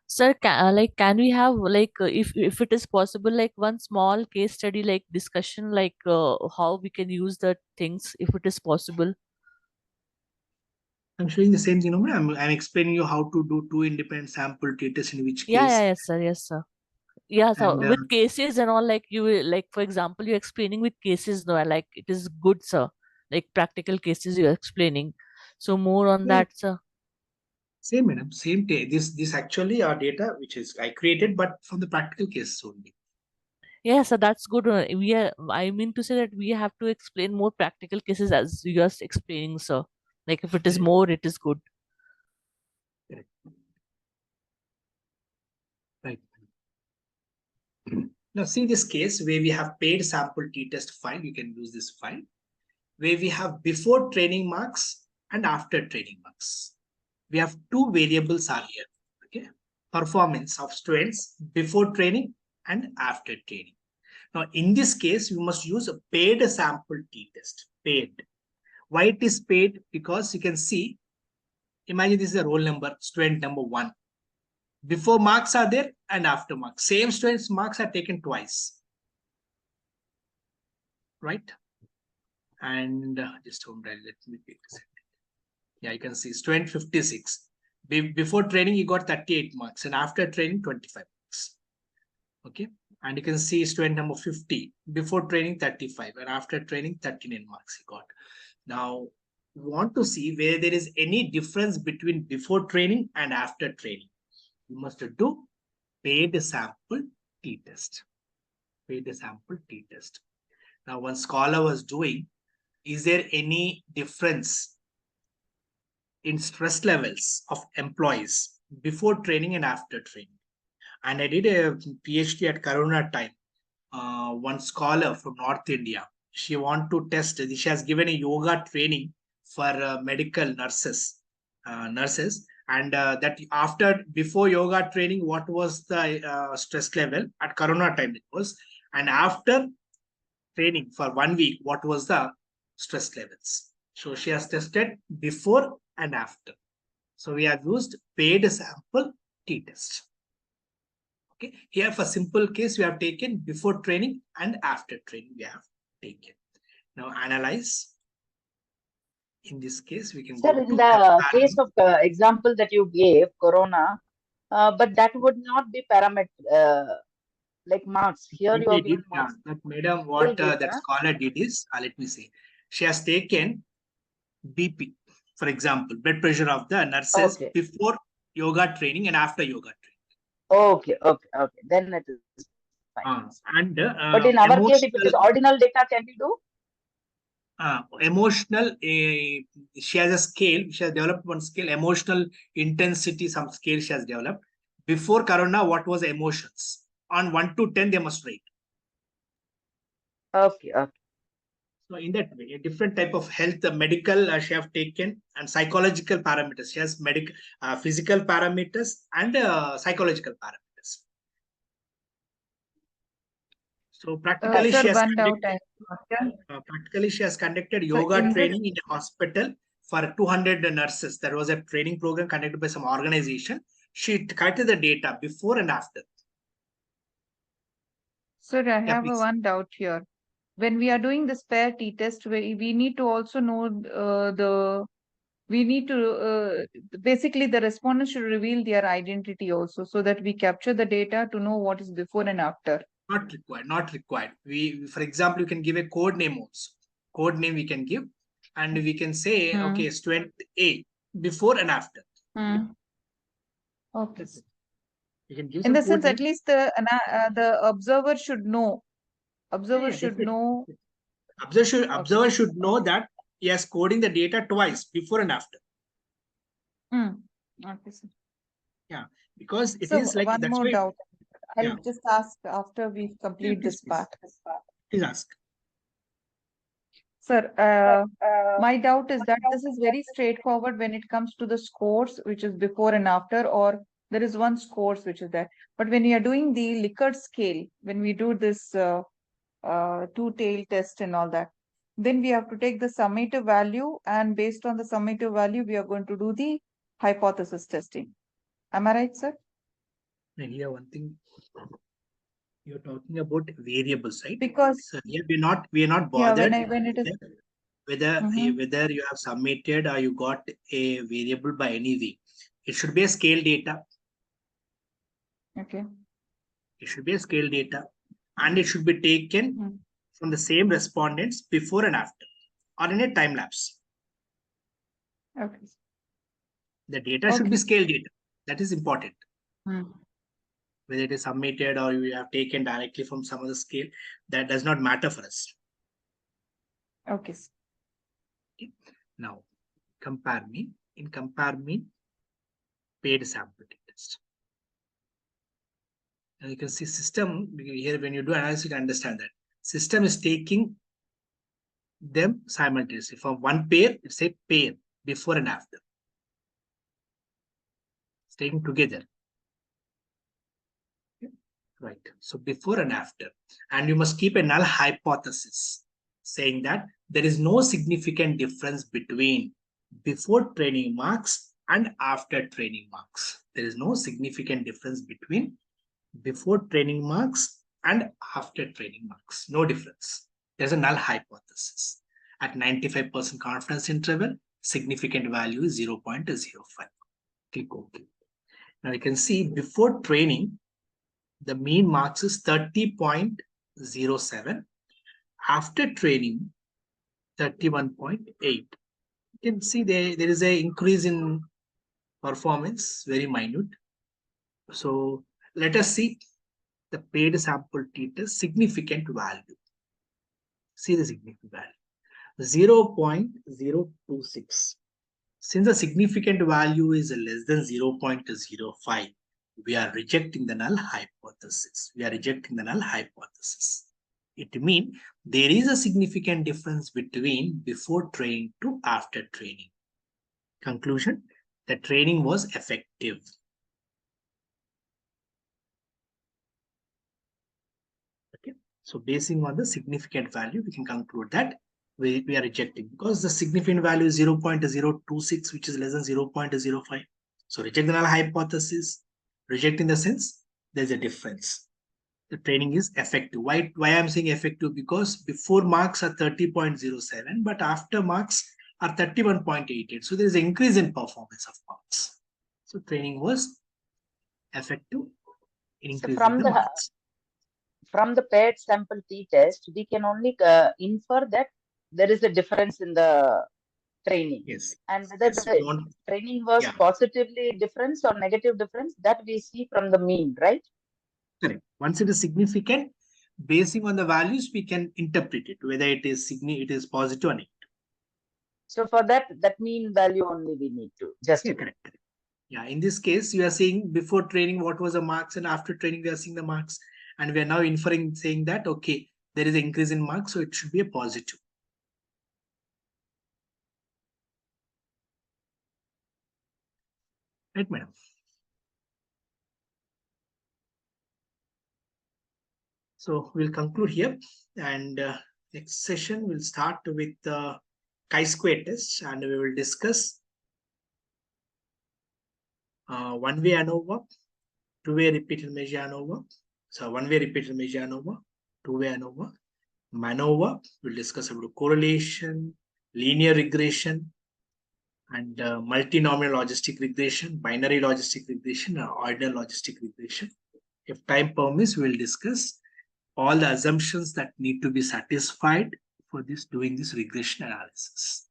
Sir, can we have if it is possible, like one small case study, like discussion, like how we can use the things, if it is possible. I'm showing the same thing. I'm explaining you how to do two independent sample t-tests in which Yeah, case. yeah, yes, sir, yes, sir. Yeah, so And, with cases and all, like you will, like for example, you're explaining with cases, no, like it is good, sir. Like practical cases you're explaining. So more on Yeah. that, sir. Same, madam. Same. This actually are data which is I created, but from the practical cases only. Yeah, so that's good. I mean to say that we have to explain more practical cases as you are explaining, sir. Like if it is Correct. more, it is good. Correct. Right. Now see this case where we have paid sample t-test file. You can use this file where we have before training marks and after training marks. We have two variables are here. Okay, performance of students before training and after training. Now, in this case, you must use a paid sample t-test. Paid. Why it is paid? Because you can see, imagine this is a roll number, student number 1. Before marks are there and after marks. Same student's marks are taken twice. Right? And just hold on, let me pick this. Yeah, you can see student 56. Before training, he got 38 marks, and after training, 25 marks. Okay, and you can see student number 50. Before training, 35, and after training, 39 marks he got. Now, we want to see where there is any difference between before training and after training. You must do paid sample t-test. Paid sample t-test. Now, one scholar was doing, is there any difference in stress levels of employees before training and after training? And I did a PhD at Corona time. One scholar from North India, she want to test. She has given a yoga training for medical nurses, and that after before yoga training, what was the stress level at Corona time it was, and after training for 1 week, what was the stress levels. So she has tested before and after. So we have used paid sample t-test. Okay, here for simple case, we have taken before training and after training we have taken. Now analyze. In this case, we can Sir, go in to the case of example that you gave, Corona, but that would not be parameter like marks. Here you have given marks. That madam, Whole what that data. scholar did is, let me see. She has taken BP, for example, blood pressure of the nurses Okay. before yoga training and after yoga Okay. Then it is fine. training. And But in our case, if it is ordinal data, can we do? Emotional, she has a scale, she has developed one scale, emotional intensity, some scale she has developed. Before Corona, what was emotions? On 1 to 10, they must rate. Okay. So in that way, a different type of health, medical, she have taken, and psychological parameters. She has medical, physical parameters and psychological parameters. So practically, Sir, she has one doubt conducted, practically she has conducted So yoga in this- training in a hospital for 200 nurses. There was a training program conducted by some organization. She collected the data before and after. Sir, I Yeah, have please. one doubt here. When we are doing the spare t-test, we need to also know we need to basically the respondent should reveal their identity also, so that we capture the data to know what is before and after. Not required, not required. For example, you can give a code name also. Code name we can give, and we can say, okay, student A, before and after. Okay. You can give In some the code sense, name. at least the observer should know. Observer Yeah, should definitely. know. Observer should know that he has coding the data twice, before and after. Okay, sir. Yeah, because it So is like, one that's more why. doubt. I'll Yeah. just ask after we complete please, this part. Please ask. Sir, my doubt is that this is very straightforward when it comes to the scores, which is before and after, or there is one scores which is there. But when you are doing the Likert scale, when we do this two-tail test and all that, then we have to take the summative value, and based on the summative value, we are going to do the hypothesis testing. Am I right, sir? And here one thing, you're talking about variables, right? Because so here we are not yeah, bothered when it is whether you have submitted or you got a variable by any way. It should be a scale data. okay. It should be a scale data, and it should be taken from the same respondents before and after, or in a time lapse. Okay. The data should be scale data. That is important. Whether it is submitted or you have taken directly from some other scale, that does not matter for us. Okay. Now, compare me. In compare me, paid sample test. And you can see system here, when you do analysis, you can understand that system is taking them simultaneously. From one pair, it's a pair before and after. It's taken together. Right. So before and after. And you must keep a null hypothesis saying that there is no significant difference between before training marks and after training marks. There is no significant difference between before training marks and after training marks. No difference. There's a null hypothesis. At 95% confidence interval, significant value is 0.05. Click OK. Now you can see before training, the mean marks is 30.07. After training, 31.8. You can see there is an increase in performance, very minute. So let us see the paid sample t-test significant value. See the significant value, 0.026. Since the significant value is less than 0.05, we are rejecting the null hypothesis. It means there is a significant difference between before training to after training. Conclusion, the training was effective. Okay, so basing on the significant value, we can conclude that we are rejecting, because the significant value is 0.026, which is less than 0.05. So reject the null hypothesis. Reject in the sense there's a difference. The training is effective. Why I'm saying effective? Because before marks are 30.07, but after marks are 31.88. So there is an increase in performance of marks. So training was effective in So increasing the marks. From the paired sample t-test, we can only infer that there is a difference in the training. Yes. And whether the training was positively different or negative difference, that we see from the mean, right? Correct. Once it is significant, basing on the values, we can interpret it, whether it is positive or negative. So for that mean value only we need to just. Yeah, correct. Yeah, in this case, you are saying before training what was the marks, and after training we are seeing the marks, and we are now inferring, saying that okay, there is an increase in marks, so it should be a positive. Right, madam? So we'll conclude here, and next session we'll start with the chi-square test, and we will discuss one-way ANOVA, two-way repeated measure ANOVA. So one-way repeated measure ANOVA, two-way ANOVA, MANOVA. We'll discuss about correlation, linear regression, and multinomial logistic regression, binary logistic regression, or ordinal logistic regression. If time permits, we'll discuss all the assumptions that need to be satisfied for this doing this regression analysis.